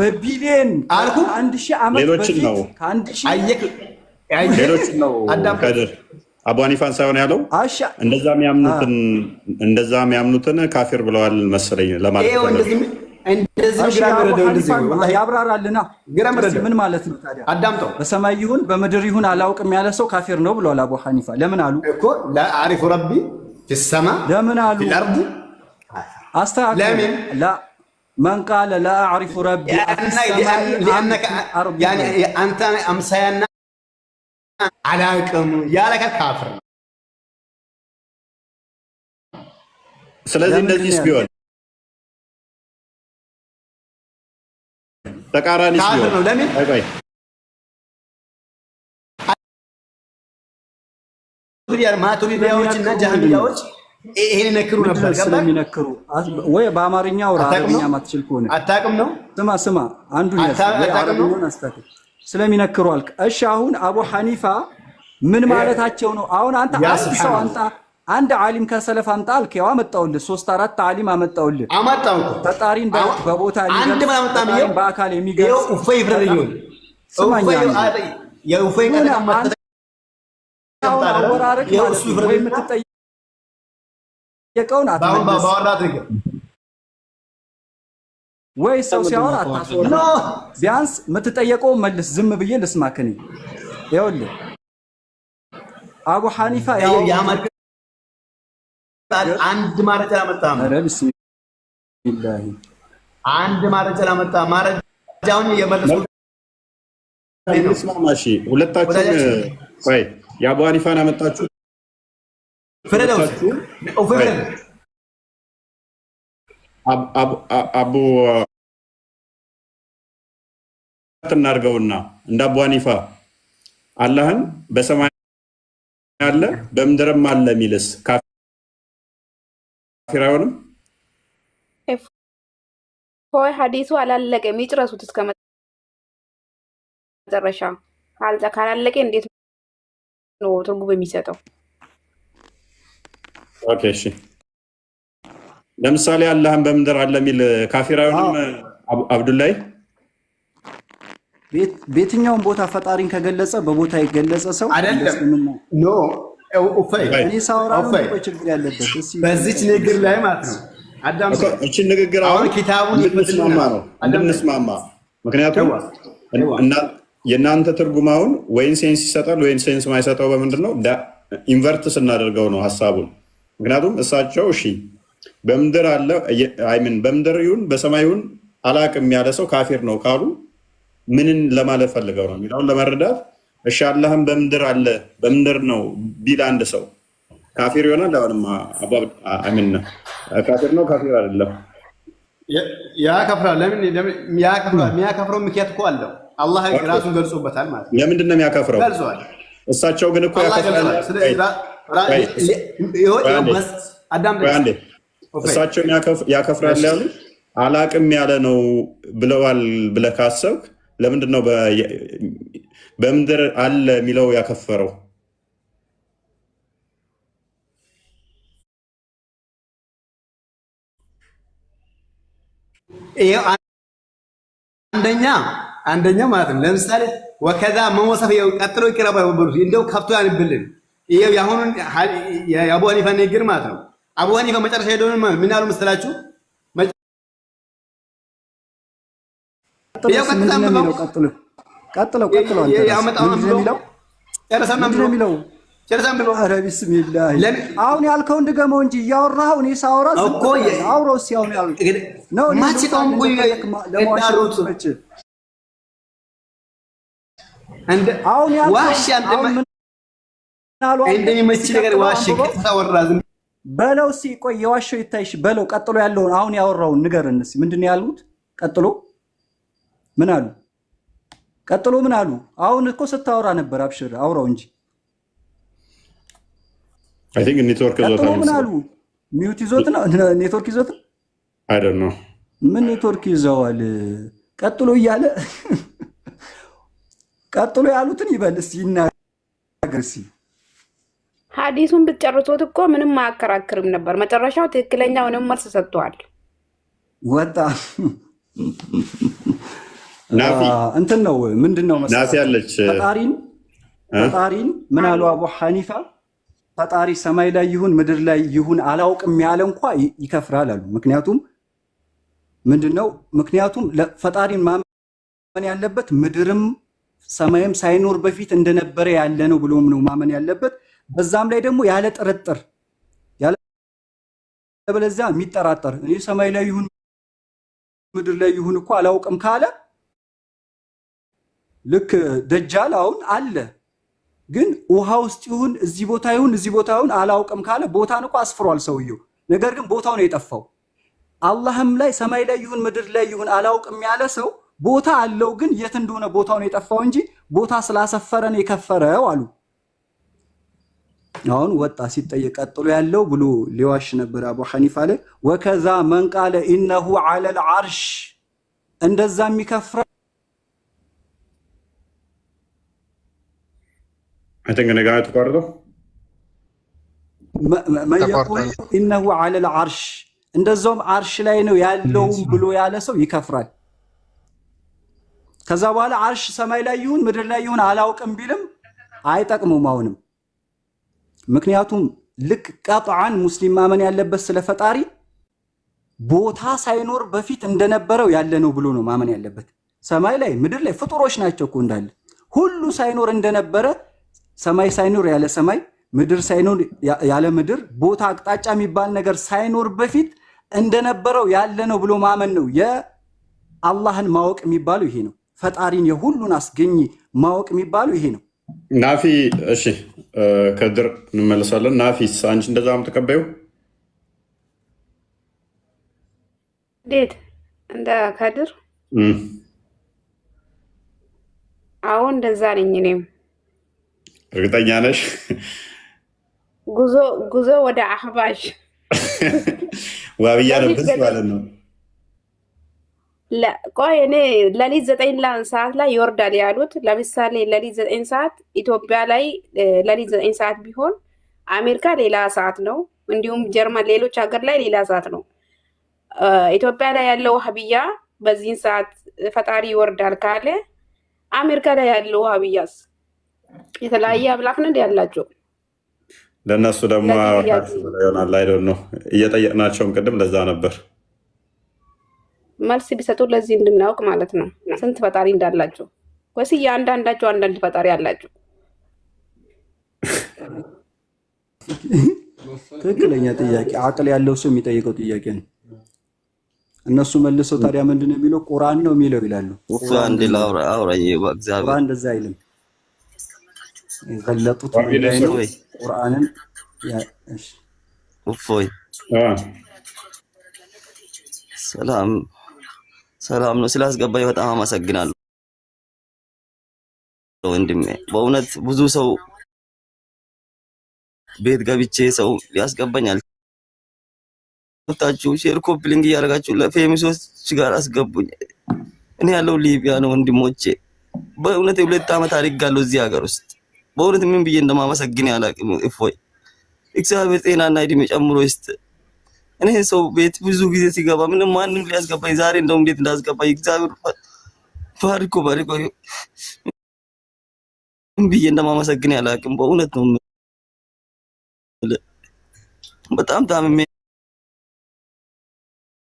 በቢሊየን 1000 ዓመት በፊት ሌሎች ነው ከድር አቡ ሐኒፋን ሳይሆን ያለው እንደዛ የሚያምኑትን ካፊር ብለዋል መሰለኝ ለማለት ነው። ያብራራልና ምን ማለት ነው ታዲያ? አዳምጠው። በሰማይ ይሁን በምድር ይሁን አላውቅም ያለ ሰው ካፊር ነው ብለዋል አቡ ሐኒፋ። ለምን አሉ እኮ ላ አሪፉ ረቢ ፊሰማ ለምን አሉ? ፊልአርድ አስተካክል። ላ መን ቃለ ላ አዕሪፉ ረቢ አንተ አምሳያና አላውቅም ያለ ካፍር ነው። ስለዚህ እንደዚህስ ቢሆን ተቃራኒ ሲሆን ነው። ለምን ማቱሪዲያዎች እና ጃህሚያዎች ይሄን ነክሩ ነበር ስለሚነክሩ ወይ በአማርኛ ወራ አረብኛ ማትችል ከሆነ አታውቅም ነው። ስማ አንዱን አረብኛውን አስተካክል ስለሚነክሩ አልክ። እሺ አሁን አቡ ሐኒፋ ምን ማለታቸው ነው? አሁን አንተ አንድ ሰው አንድ ዓሊም ከሰለፍ አምጣ አልክ። ያው አመጣውልህ 3-4 ዓሊም አመጣውልህ። ፈጣሪን በቦታ ሊገልጽ በአካል የሚገልጽ ኡፈይ ፍረደኝ ስማኛ የኡፈይ አወራረድ ማለት ነው። ወይ የምትጠየቀውን አትመልስ ወይ ሰው ሲያወራ አታስወራ። ቢያንስ የምትጠየቀውን መልስ። ዝም ብዬ ልስማክኝ። ይኸውልህ አቡ ሐኒፋ ያው አንድ ማረጃ አላመጣም። ኧረ ቢስሚላህ አንድ ማረጃ አላመጣም። ማረጃውን እየመለስኩ እንስማማሽ። ሁለታችሁም ወይ የአቡ ሐኒፋን አመጣችሁ ፍረደው አቡ እናድርገውና እንደ አቡ ሐኒፋ አላህን በሰማይ አለ በምድርም አለ የሚልስ ካፊር አይሆንም? ሆይ ሐዲሱ አላለቀም። ይጭረሱት እስከ መጨረሻ። ካላለቀ እንዴት ነው ትርጉም የሚሰጠው? ኦኬ እሺ። ለምሳሌ አላህን በምድር አለ የሚል ካፊር አይሆንም? አብዱላይ በየትኛውም ቦታ ፈጣሪን ከገለጸ በቦታ የገለጸ ሰው አይደለም። ኖ ኡፈይ እኔ ሳወራ ነው ችግር ያለበት በዚች ንግግር ላይ ማለት ነው። አዳም እቺ ንግግር አሁን ኪታቡን እንድንስማማ ነው እንድንስማማ። ምክንያቱም የእናንተ ትርጉማውን ወይን ሴንስ ይሰጣል ወይን ሴንስ ማይሰጠው በምንድን ነው? ኢንቨርት ስናደርገው ነው ሀሳቡን። ምክንያቱም እሳቸው እሺ በምድር አለ አይምን በምድር ይሁን በሰማይ ይሁን አላቅም ያለ ሰው ካፊር ነው ካሉ ምንን ለማለት ፈልገው ነው የሚለውን ለመረዳት እሺ አላህም በምድር አለ በምድር ነው ቢል አንድ ሰው ካፊር ይሆናል? አሁንም አይምን ካፊር ነው ካፊር አይደለም? ያከፍራል። ለምን ያከፍራል? የሚያከፍረው ምክንያት እኮ አለው። አላህ ራሱን ገልጾበታል ማለት ነው። ለምንድን ነው የሚያከፍረው? ገልጿል። እሳቸው ግን እኮ ያከፍራል። እሳቸው ያከፍራል ያሉ አላቅም ያለ ነው ብለዋል ብለህ ካሰብክ ለምንድን ነው በምድር አለ የሚለው ያከፈረው? አንደኛ ማለት ነው። ለምሳሌ ወከዛ መወሰፍ ቀጥሎ ይቀራባ ወበሩት እንደው ከፍቶ ያንብልን። ይሄው ያሁኑን የአቡ ሐኒፋ ንግግር ማለት ነው። አቡ ሐኒፋ መጨረሻ ሄደው ምን አሉ መሰላችሁ? ቀጥለው አሁን ያልከውን ድገመው እንጂ እያወራኸው እኔ ሳወራ አውራው ሲያውን ነው በለው እስኪ ቆይ የዋሸው ይታይሽ በለው። ቀጥሎ ያለውን አሁን ያወራውን ንገረን እስኪ ምንድን ነው ያሉት? ቀጥሎ ምን አሉ? ቀጥሎ ምን አሉ? አሁን እኮ ስታወራ ነበር። አብሽር አውራው እንጂ I think ኔትወርክ ይዞታል። ቀጥሎ ምን አሉ? ሚውት ይዞት ነው ኔትወርክ ይዞት I don't know ምን ኔትወርክ ይዘዋል? ቀጥሎ እያለ ቀጥሎ ያሉትን ይበል እስኪ ይናገር እስኪ። ሐዲሱን ብትጨርሱት እኮ ምንም አያከራክርም ነበር። መጨረሻው ትክክለኛውንም መልስ ሰጥቷል። ወጣ ናፊ እንትን ነው ምንድነው ናፊ ያለች ፈጣሪን ምን አሉ አቡ ሐኒፋ? ፈጣሪ ሰማይ ላይ ይሁን ምድር ላይ ይሁን አላውቅም ያለ እንኳ ይከፍራል አሉ። ምክንያቱም ምንድነው? ምክንያቱም ፈጣሪን ማመን ያለበት ምድርም ሰማይም ሳይኖር በፊት እንደነበረ ያለ ነው ብሎም ነው ማመን ያለበት። በዛም ላይ ደግሞ ያለ ጥርጥር በለዚያ የሚጠራጠር እኔ ሰማይ ላይ ይሁን ምድር ላይ ይሁን እኮ አላውቅም ካለ ልክ ደጃል አሁን አለ ግን ውሃ ውስጥ ይሁን እዚህ ቦታ ይሁን አላውቅም ካለ ቦታን እኮ አስፍሯል ሰውየው። ነገር ግን ቦታው ነው የጠፋው። አላህም ላይ ሰማይ ላይ ይሁን ምድር ላይ ይሁን አላውቅም ያለ ሰው ቦታ አለው ግን የት እንደሆነ ቦታው ነው የጠፋው እንጂ ቦታ ስላሰፈረ ነው የከፈረው አሉ። አሁን ወጣ ሲጠየቅ ቀጥሎ ያለው ብሎ ሊዋሽ ነበር አቡ ሐኒፋ ላይ ወከዛ መን ቃለ ኢነሁ ዐለል ዐርሽ እንደዛ የሚከፍረው ነገ ተቋርጦ ኢነሁ ዐለል ዐርሽ እንደዛውም አርሽ ላይ ነው ያለውም ብሎ ያለ ሰው ይከፍራል። ከዛ በኋላ አርሽ ሰማይ ላይ ይሁን ምድር ላይ ይሁን አላውቅም ቢልም አይጠቅሙም አሁንም። ምክንያቱም ልክ ቀጥዓን ሙስሊም ማመን ያለበት ስለ ፈጣሪ ቦታ ሳይኖር በፊት እንደነበረው ያለ ነው ብሎ ነው ማመን ያለበት። ሰማይ ላይ ምድር ላይ ፍጡሮች ናቸው እኮ እንዳለ ሁሉ ሳይኖር እንደነበረ ሰማይ ሳይኖር ያለ ሰማይ ምድር ሳይኖር ያለ ምድር ቦታ አቅጣጫ የሚባል ነገር ሳይኖር በፊት እንደነበረው ያለ ነው ብሎ ማመን ነው። የአላህን ማወቅ የሚባለው ይሄ ነው። ፈጣሪን የሁሉን አስገኝ ማወቅ የሚባለው ይሄ ነው። ናፊ እሺ፣ ከድር እንመለሳለን። ናፊስ አንቺ እንደዛም ተቀበዩ? እንዴት እንደ ከድር አሁን እንደዛ ነኝ እኔም። እርግጠኛ ነሽ? ጉዞ ወደ አህባሽ ዋብያ ነበር ማለት ነው። ቆይ እኔ ለሊት 9 ሰዓት ላይ ይወርዳል ያሉት። ለምሳሌ ለሊት 9 ሰዓት ኢትዮጵያ ላይ ለሊት 9 ሰዓት ቢሆን አሜሪካ ሌላ ሰዓት ነው፣ እንዲሁም ጀርመን፣ ሌሎች ሀገር ላይ ሌላ ሰዓት ነው። ኢትዮጵያ ላይ ያለው ሀብያ በዚህን ሰዓት ፈጣሪ ይወርዳል ካለ አሜሪካ ላይ ያለው ሀብያስ የተለያየ አምላክ ነው ያላቸው። ለእነሱ ደግሞ ይሆናል አይደል ነው እየጠየቅናቸውም ቅድም ለዛ ነበር መልስ ቢሰጡ ለዚህ እንድናውቅ ማለት ነው። ስንት ፈጣሪ እንዳላቸው ወይስ እያንዳንዳቸው አንዳንድ ፈጣሪ አላቸው? ትክክለኛ ጥያቄ፣ አቅል ያለው ሰው የሚጠይቀው ጥያቄ ነው። እነሱ መልሰው ታዲያ ምንድን ነው የሚለው? ቁርአን ነው የሚለው ይላሉ። ቁርአን እንደዛ አይልም። የገለጡት ጉዳይ ነው ቁርአንን። እፎይ ሰላም ነው። ስላስገባኝ በጣም አመሰግናለሁ ወንድሜ። በእውነት ብዙ ሰው ቤት ገብቼ ሰው ሊያስገባኛል። ታችሁ ሼር ኮፒ ሊንክ እያደረጋችሁ ለፌሚሶች ጋር አስገቡኝ። እኔ ያለው ሊቢያ ነው ወንድሞቼ። በእውነት 2 ዓመት አድርጋለሁ እዚህ ሀገር ውስጥ። በእውነት ምን ብዬ እንደማመሰግን ያላቅም። እፎይ እግዚአብሔር ጤናና እድሜ ጨምሮ ይስጥ። እኔ ሰው ቤት ብዙ ጊዜ ሲገባ ምንም ማንም ሊያስገባኝ ዛሬ እንደውም እንዴት እንዳስገባኝ እግዚአብሔር ባርኮ ምን ብዬ እንደማመሰግን ያላቅም። በእውነት ነው በጣም ታምሜ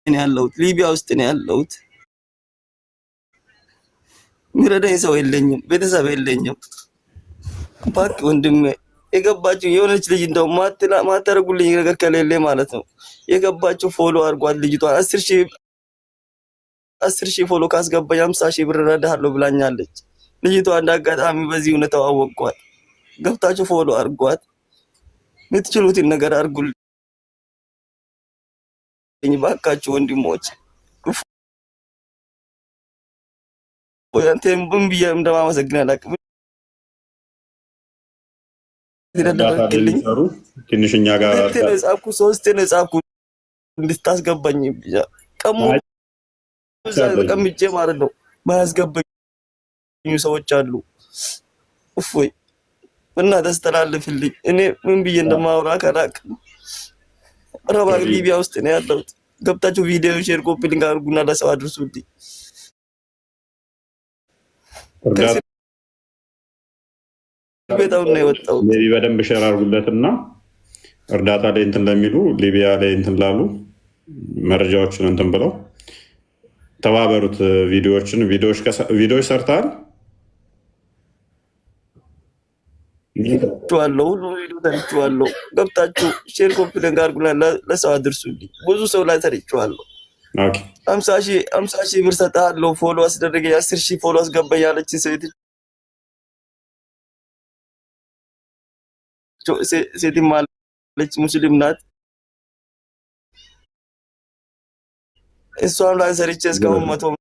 ነው ያለሁት። ሊቢያ ውስጥ ነው ያለሁት። ሚረዳኝ ሰው የለኝም፣ ቤተሰብ የለኝም። እባክህ ወንድሜ የገባችሁ የሆነች ልጅ እንደው ማታረጉልኝ ነገር ከሌለ ማለት ነው የገባችሁ ፎሎ አድርጓት ልጅቷን 10,000 ፎሎ ካስገባኝ 50,000 ብር እረዳሃለሁ ብላኛለች። ልጅቷ እንዳጋጣሚ በዚህ ሁኔታ ተዋወቅኳት። ገብታችሁ ፎሎ አድርጓት። የምትችሉትን ነገር አድርጉልኝ ባካችሁ ወንድሞች። ወያንተም ብዬ እንደማመሰግን አላውቅም። ስለደረክልኝ ትንሽኛ ጋር ተነጻኩ 3 ተነጻኩ እንድታስገባኝ ብቻ ቀሙ ተቀምጬ ማለት ነው። ማያስገባኝ ሰዎች አሉ። እፎይ እና ተስተላልፍልኝ። እኔ ምን ብዬ እንደማወራ ካላውቅም ረባ ሊቢያ ውስጥ ነው ያለሁት። ገብታችሁ ቪዲዮ ሼር ኮፒ ሊንክ አድርጉና ለሰው አድርሱልኝ። በጣም ነው የወጣው። ሜቢ በደንብ ሼር አድርጉለትና እርዳታ ላይ እንትን ለሚሉ ሊቢያ ላይ እንትን ላሉ መረጃዎችን እንትን ብለው ተባበሩት። ቪዲዮዎች ሰርተሃል ሁሉ ቪዲዮ ተርቻለሁ። ገብታችሁ ሼር ኮፒ ሊንክ አድርጉና ለሰው አድርሱልኝ። ብዙ ሰው ላይ ተርቻለሁ። 50,000 ብር ሰጥሃለሁ ፎሎ አስደረገኝ 10,000 ፎሎ አስገባኝ ያለች ሴት ማለች ሙስሊም ናት። እሷም ላይ ሰርቼ እስካሁን 100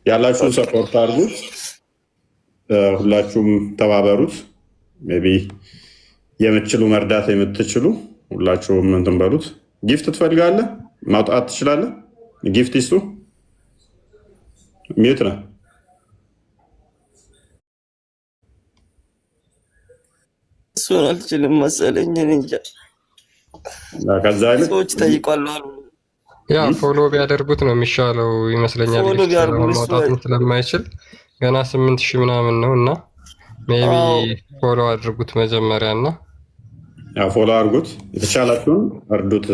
ያላችሁን ሰፖርት አድርጉት። ሁላችሁም ተባበሩት። ሜቢ የምትችሉ መርዳት የምትችሉ ሁላችሁም እንትን በሉት። ጊፍት ትፈልጋለህ? ማውጣት ትችላለህ? ጊፍት ይስጡ። ሚዩት ነው። እሱን አልችልም መሰለኝ እንጃ። ከዛ ሰዎች ጠይቋሉ አሉ። ያ ፎሎ ቢያደርጉት ነው የሚሻለው ይመስለኛል። ማውጣትም ስለማይችል ገና 8,000 ምናምን ነው እና ሜቢ ፎሎ አድርጉት መጀመሪያ እና ፎሎ አድርጉት። የተቻላችሁን እርዱት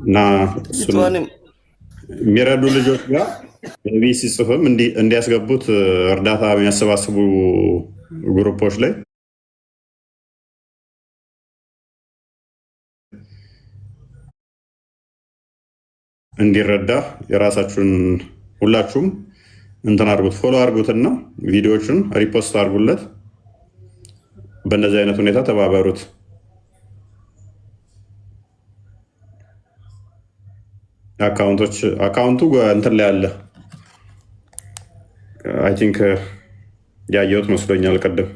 እና የሚረዱ ልጆች ጋር ሜቢ ሲጽፍም እንዲያስገቡት እርዳታ የሚያሰባስቡ ግሩፖች ላይ እንዲረዳ የራሳችሁን ሁላችሁም እንትን አድርጉት፣ ፎሎ አድርጉትና ቪዲዮዎቹን ሪፖስት አድርጉለት። በእንደዚህ አይነት ሁኔታ ተባበሩት። አካውንቱ እንትን ላይ አለ። አይ ቲንክ ያየሁት መስሎኛል ቅድም።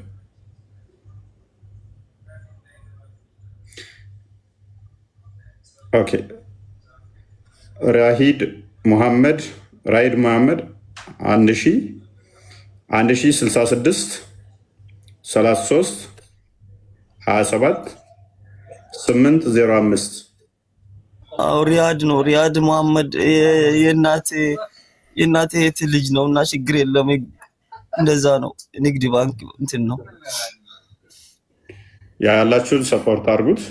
ኦኬ ራሂድ መሐመድ 1066 33 27 805 ሪያድ ነው። ሪያድ መሐመድ የእናቴ እህት ልጅ ነው እና ችግር የለም። እንደዛ ነው። ንግድ ባንክ እንትን ነው ያላችሁን ሰፖርት አድርጉት።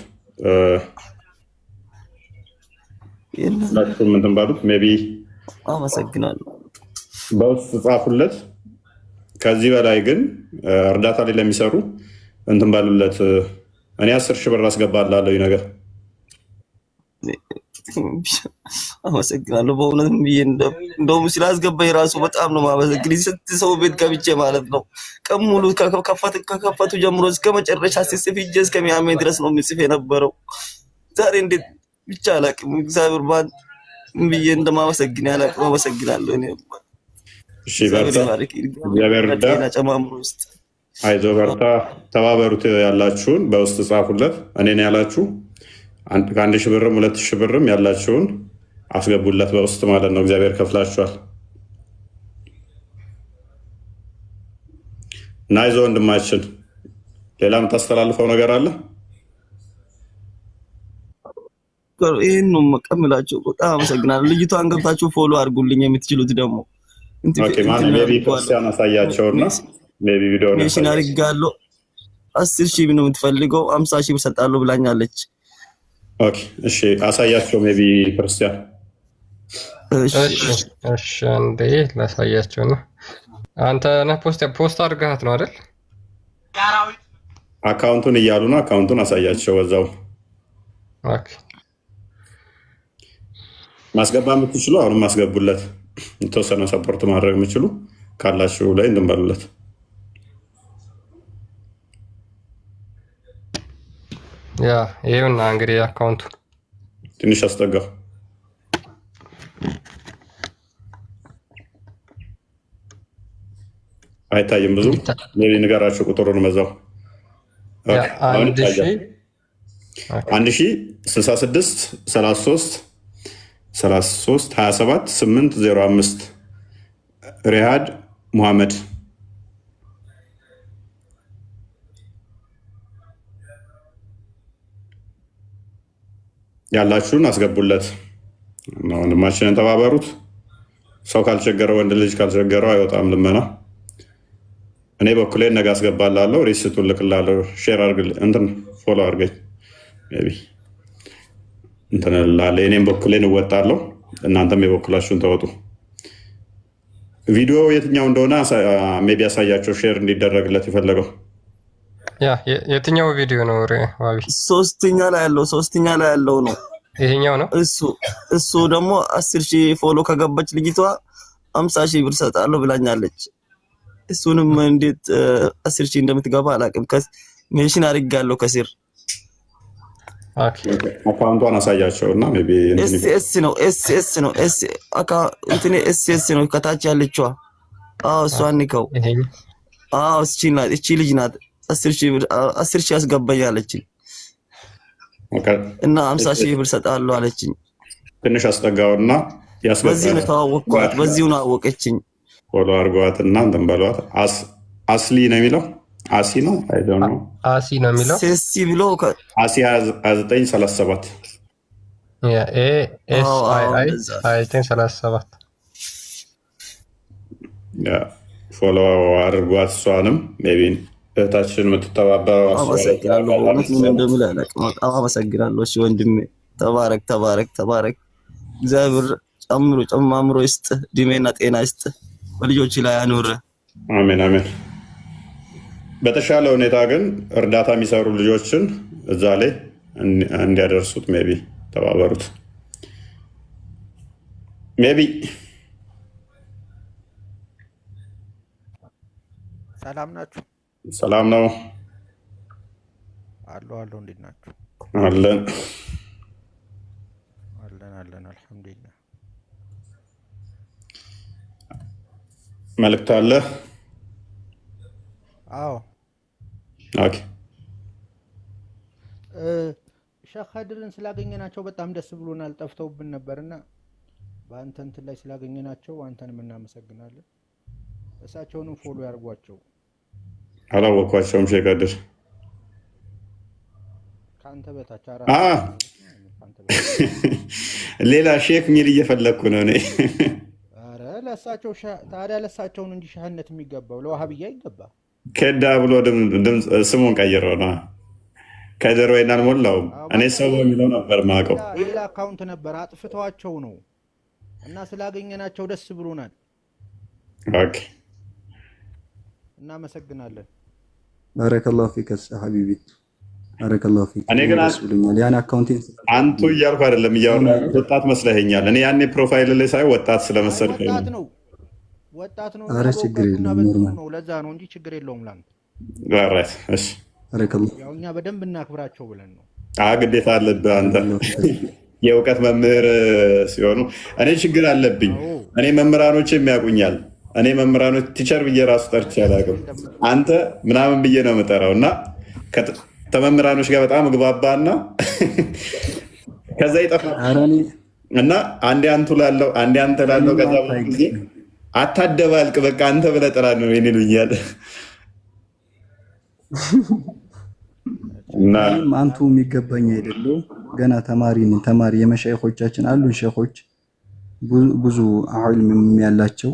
ሁላችሁም እንትን ባሉት ሜቢ አመሰግናለሁ። በውስጥ ጻፉለት። ከዚህ በላይ ግን እርዳታ ላይ ለሚሰሩ እንትን ባሉለት። እኔ 10,000 ብር አስገባላለሁ ነገር አመሰግናለሁ በእውነት ብዬ እንደውም ስላስገባኝ ራሱ በጣም ነው ማመሰግን። ስንት ሰው ቤት ገብቼ ማለት ነው ቀን ሙሉ ከከፈቱ ጀምሮ እስከ መጨረሻ ሲጽፍ እጄ እስከሚያመኝ ድረስ ነው የምጽፍ የነበረው። ዛሬ እንዴት ብቻ አላውቅም። እግዚአብሔር ባን ብዬ እንደማመሰግን ያላቅም አመሰግናለሁ። እኔ እሺ በርታ፣ እግዚአብሔር ይርዳ። ጨማምሮ ውስጥ አይዞ በርታ። ተባበሩት ያላችሁን በውስጥ ጻፉለት። እኔን ያላችሁ ከአንድ ሺህ ብርም 2000 ብርም ያላችሁን አስገቡለት በውስጥ ማለት ነው። እግዚአብሔር ከፍላችኋል እና አይዞ ወንድማችን። ሌላም ታስተላልፈው ነገር አለ? ይሄን ነው መቀምላችሁ። በጣም አመሰግናለሁ። ልጅቷን ገብታችሁ ፎሎ አድርጉልኝ የምትችሉት ደግሞ ኦኬ። ማን ሜቢ ክርስቲያን አሳያቸውና ሜቢ ቪዲዮ ነው አድርጋለሁ። 10,000 ነው የምትፈልገው 50,000 ብር ሰጣለሁ ብላኛለች። ኦኬ እሺ፣ አሳያቸው ሜቢ ክርስቲያን። እሺ አንዴ ላሳያቸው ነው። አንተ ነህ ፖስት አድርገሃት ነው አይደል? አካውንቱን እያሉ ነው። አካውንቱን አሳያቸው በዛው። ኦኬ ማስገባ የምትችሉ አሁንም ማስገቡለት። የተወሰነ ሰፖርት ማድረግ የምችሉ ካላችሁ ላይ እንድንበሉለት። ያ ይኸውና እንግዲህ አካውንቱ ትንሽ አስጠጋው። አይታይም ብዙ ሜቢ ንገራችሁ ቁጥሩን መዛው 1066 33 27 805 ሪሃድ ሙሐመድ ያላችሁን አስገቡለት። ወንድማችንን ተባበሩት። ሰው ካልቸገረው ወንድ ልጅ ካልቸገረው አይወጣም ልመና። እኔ በኩሌን ነገ አስገባላለሁ። ሪሲቱን ልክላለሁ። ሼር አድርግልኝ፣ እንትን ፎሎ አድርገኝ እንትን እላለሁ። እኔም በኩሌን እወጣለሁ፣ እናንተም የበኩላችሁን ተወጡ። ቪዲዮ የትኛው እንደሆነ ሜቢ ያሳያቸው ሼር እንዲደረግለት የፈለገው የትኛው ቪዲዮ ነው? ዋቢ ሶስተኛ ላይ ያለው ነው። ይሄኛው ነው። እሱ ደግሞ 10,000 ፎሎ ከገባች ልጅቷ 50,000 ብር ሰጣለሁ ብላኛለች። እሱንም እንዴት 10,000 እንደምትገባ አላውቅም። ሜንሽን አድርጋለሁ ከስር። አካውንቷን አሳያቸውና ሜቢ ኤስኤስ ነው ኤስኤስ ነው ከታች ያለችዋ። እሷን ንከው። እቺ ልጅ ናት 10,000 አስገባኝ አለችኝ እና 50,000 ብር ሰጣለሁ አለችኝ። ትንሽ አስጠጋውና በዚህ ነው ተዋወቅኳት። በዚሁ ነው አወቀችኝ። ፎሎ አድርጓትና እንትን በሏት። አስሊ ነው የሚለው አሲ ነው አሲ ነው የሚለው ሴሲ ብሎ አሲ 2937 2937 ፎሎ አድርጓት። እሷንም ሜቢ እህታችን የምትተባበረው አመሰግናለሁ። እሺ ወንድሜ ተባረክ። እግዚአብሔር ጨማምሮ ይስጥ፣ እድሜና ጤና ይስጥ፣ በልጆች ላይ ያኑር። አሜን። በተሻለ ሁኔታ ግን እርዳታ የሚሰሩ ልጆችን እዛ ላይ እንዲያደርሱት ሜቢ ተባበሩት። ሜቢ ሰላም ናችሁ? ሰላም ነው አለሁ። እንዴት ናችሁ? አለን። አልሐምዱሊላህ። መልእክት አለ? አዎ። ኦኬ። ሼህ ኸድርን ስላገኘናቸው በጣም ደስ ብሎናል። ጠፍተውብን ነበርና በአንተ እንትን ላይ ስላገኘናቸው አንተንም እናመሰግናለን። እሳቸውንም ፎሎ ያርጓቸው። አላወኳቸውም። ሼህ ኸድር ከአንተ በታች ሌላ ሼክ ሚል እየፈለግኩ ነው እኔ። ኧረ ለእሳቸው ታዲያ ለእሳቸውን እንጂ ሻህነት የሚገባው ለዋሃብያ ይገባ። ከዳ ብሎ ድምፅ ስሙን ቀይረው ነው። ከድር ወይን አልሞላውም። እኔ ሰው የሚለው ነበር ማውቀው። ሌላ አካውንት ነበር አጥፍተዋቸው ነው እና ስላገኘናቸው ደስ ብሎናል። ኦኬ እናመሰግናለን። ባረከላሁ ፊከ ሐቢቢ። ባረከላሁ ፊክ። እኔ ግን ደስ ብሎኛል። ያን አካውንቴን አንቱ እያልኩ አይደለም እያወራ ወጣት መስለኸኛል። እኔ ያኔ ፕሮፋይል ላይ ሳይ ወጣት ስለመሰልከኝ ነው። ወጣት ነው። ኧረ ችግር የለም ኖርማል ነው። ለዛ ነው እንጂ ችግር የለውም። ላንተ ራይት። እሺ ባረከላሁ። ያው እኛ በደንብ እናክብራቸው ብለን ነው። ግዴታ አለብህ አንተ የእውቀት መምህር ሲሆኑ። እኔ ችግር አለብኝ። እኔ መምህራኖችም ያውቁኛል። እኔ መምህራኖች ቲቸር ብዬ ራሱ ጠርቼ አላውቅም። አንተ ምናምን ብዬ ነው የምጠራው እና ከመምህራኖች ጋር በጣም ግባባና ከዛ ይጠፋል እና አንዴ አንቱ ላለው አንዴ አንተ ላለው ከዛ ጊዜ አታደባልቅ በቃ አንተ ብለህ ጥራ ነው ይሉኛል። እና አንቱ የሚገባኝ አይደለው ገና ተማሪ ነኝ። ተማሪ የመሻይኾቻችን አሉን ሼኾች ብዙ ዒልም ያላቸው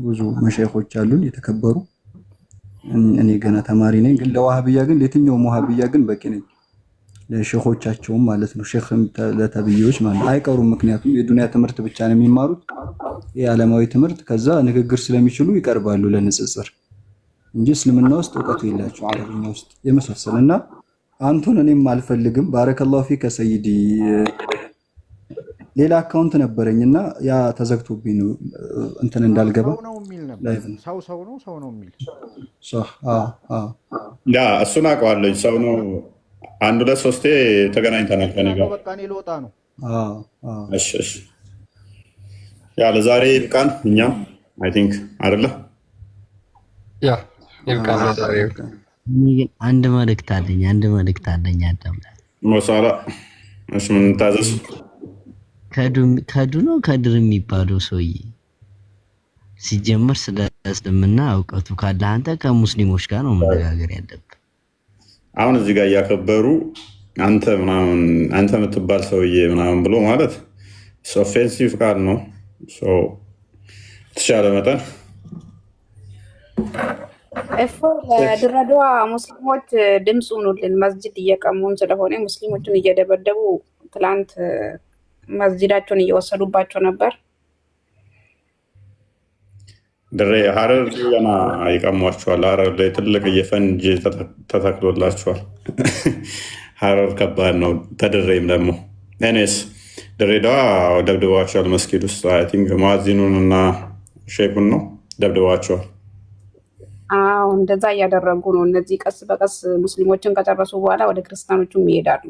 ብዙ መሻይኾች አሉን የተከበሩ። እኔ ገና ተማሪ ነኝ። ግን ለዋሃብያ ግን ለየትኛውም ዋሃብያ ግን በቂ ነኝ። ለሼኾቻቸውም ማለት ነው። ሼኽ ለተብዬዎች ማለት አይቀሩም። ምክንያቱም የዱንያ ትምህርት ብቻ ነው የሚማሩት የዓለማዊ ትምህርት። ከዛ ንግግር ስለሚችሉ ይቀርባሉ ለንጽጽር እንጂ እስልምና ውስጥ እውቀቱ የላቸው አረብኛ ውስጥ የመሳሰልና አንቱን እኔም አልፈልግም። ባረከላሁ ፊከ ሰይዲ። ሌላ አካውንት ነበረኝና ያ ተዘግቶብኝ ነው እንትን እንዳልገባ ላይቭ ነው። ሰው ነው የሚል ያ እሱን አውቀዋለሁ። ሰው ነው። አንድ ሁለት ሶስቴ ተገናኝተናል ከእኔ ጋር። በቃ እኔ ልወጣ ነው። እሺ እሺ። ያ ለዛሬ ይብቃን። እኛም አይ ቲንክ አይደለ ያ ይብቃን ለዛሬ ይብቃን። ግን አንድ መልእክት አለኝ አዳም ሞሳላ። እሺ ምን ታዘዝ? ከዱ ነው ከድር የሚባለው ሰውዬ ሲጀመር ስለ እስልምና እውቀቱ ካለ አንተ ከሙስሊሞች ጋር ነው መነጋገር ያለብህ። አሁን እዚህ ጋር እያከበሩ አንተ ምናምን አንተ የምትባል ሰውዬ ምናምን ብሎ ማለት ኦፌንሲቭ ቃል ነው። ተሻለ መጠን ለድሬዳዋ ሙስሊሞች ድምፅ ሁኑልን። መስጂድ እየቀሙን ስለሆነ ሙስሊሞችን እየደበደቡ ትላንት መስጂዳቸውን እየወሰዱባቸው ነበር። ድሬ ሀረር ገና ይቀሟቸዋል። ሀረር ላይ ትልቅ የፈንጅ ተተክሎላቸዋል። ሀረር ከባድ ነው። ተድሬም ደግሞ ኔስ ድሬዳዋ ደብድበዋቸዋል። መስጊድ ውስጥ አይ ቲንክ ሙአዚኑን እና ሼኩን ነው ደብድበዋቸዋል። አዎ እንደዛ እያደረጉ ነው። እነዚህ ቀስ በቀስ ሙስሊሞችን ከጨረሱ በኋላ ወደ ክርስቲያኖቹም ይሄዳሉ።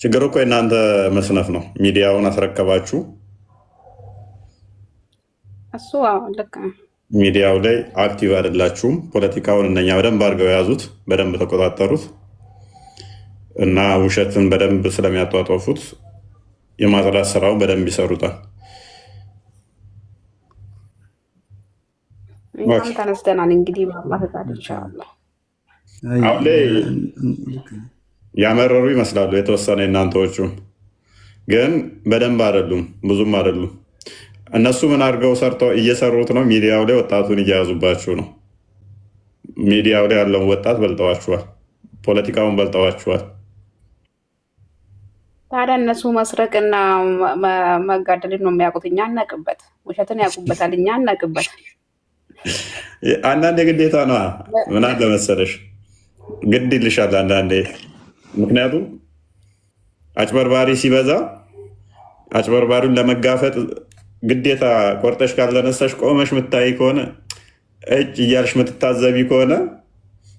ችግሩ እኮ የእናንተ መስነፍ ነው። ሚዲያውን አስረከባችሁ። እሱ ልክ ነው። ሚዲያው ላይ አክቲቭ አይደላችሁም። ፖለቲካውን እነኛ በደንብ አድርገው የያዙት፣ በደንብ ተቆጣጠሩት እና ውሸትን በደንብ ስለሚያጧጧፉት የማጽዳት ስራውን በደንብ ይሰሩታል። እኛም ተነስተናል እንግዲህ በአላህ ፈቃድ ኢንሻአላህ። አሁን ላይ ያመረሩ ይመስላሉ የተወሰነ የእናንተዎቹም፣ ግን በደንብ አይደሉም፣ ብዙም አይደሉም። እነሱ ምን አድርገው ሰርተው እየሰሩት ነው? ሚዲያው ላይ ወጣቱን እየያዙባችሁ ነው። ሚዲያው ላይ ያለውን ወጣት በልጠዋችኋል፣ ፖለቲካውን በልጠዋችኋል። ታዲያ እነሱ መስረቅና መጋደልን ነው የሚያውቁት፣ እኛ አናውቅበት። ውሸትን ያውቁበታል፣ እኛ አናውቅበታል። አንዳንዴ ግዴታ ነዋ። ምን አለ መሰለሽ ግድ ይልሻል አንዳንዴ። ምክንያቱም አጭበርባሪ ሲበዛ አጭበርባሪውን ለመጋፈጥ ግዴታ ቆርጠሽ ካልተነሳሽ ቆመሽ ምታይ ከሆነ እጅ እያልሽ ምትታዘቢ ከሆነ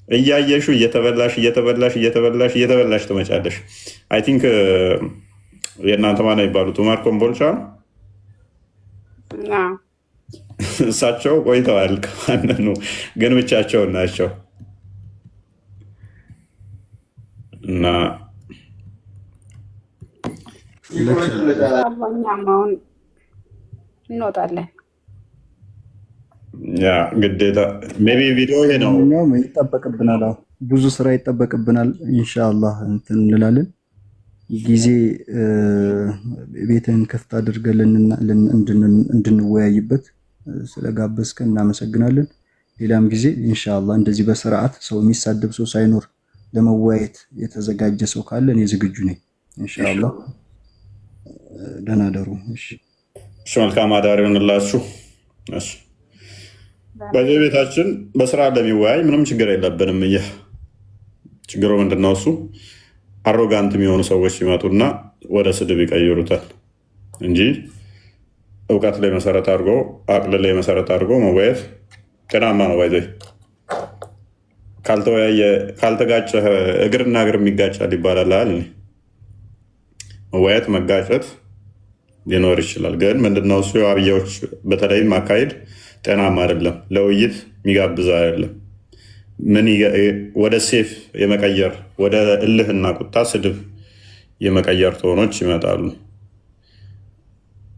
እያየሹ እየተበላሽ ትመጫለሽ። አይ ቲንክ የእናንተ ማነው የሚባሉት ኡመር ኮምቦልቻ እሳቸው ቆይተዋል ከማንኑ ግን ብቻቸውን ናቸው እና እኛም አሁን እንወጣለን። ያ ግዴታ ሜይ ቢ ቪዲዮ ይሄ ነው ይጠበቅብናል። ብዙ ስራ ይጠበቅብናል። ኢንሻአላህ እንትን እንላለን። ጊዜ ቤትህን ክፍት አድርገን እንድንወያይበት ስለጋበዝከን እናመሰግናለን። ሌላም ጊዜ ኢንሻአላህ እንደዚህ በስርዓት ሰው የሚሳደብ ሰው ሳይኖር ለመወያየት የተዘጋጀ ሰው ካለ እኔ ዝግጁ ነኝ። ኢንሻአላህ ደህና ደሩ። እሺ መልካም አዳር ይሆንላችሁ። እሺ በቤታችን በስራ ለሚወያይ ምንም ችግር የለብንም። ችግሩ ምንድነው? እሱ አሮጋንት የሚሆኑ ሰዎች ሲመጡና ወደ ስድብ ይቀይሩታል እንጂ እውቀት ላይ መሰረት አድርጎ አቅል ላይ መሰረት አድርጎ መወያየት ጤናማ ነው። ባይዘ ካልተወያየ ካልተጋጨ እግርና እግር የሚጋጫል ይባላል። መወያየት መጋጨት ሊኖር ይችላል። ግን ምንድነው እሱ የዋብያዎች በተለይም አካሄድ ጤናማ አይደለም፣ ለውይይት የሚጋብዝ አይደለም። ምን ወደ ሴፍ የመቀየር ወደ እልህና ቁጣ ስድብ የመቀየር ቶኖች ይመጣሉ።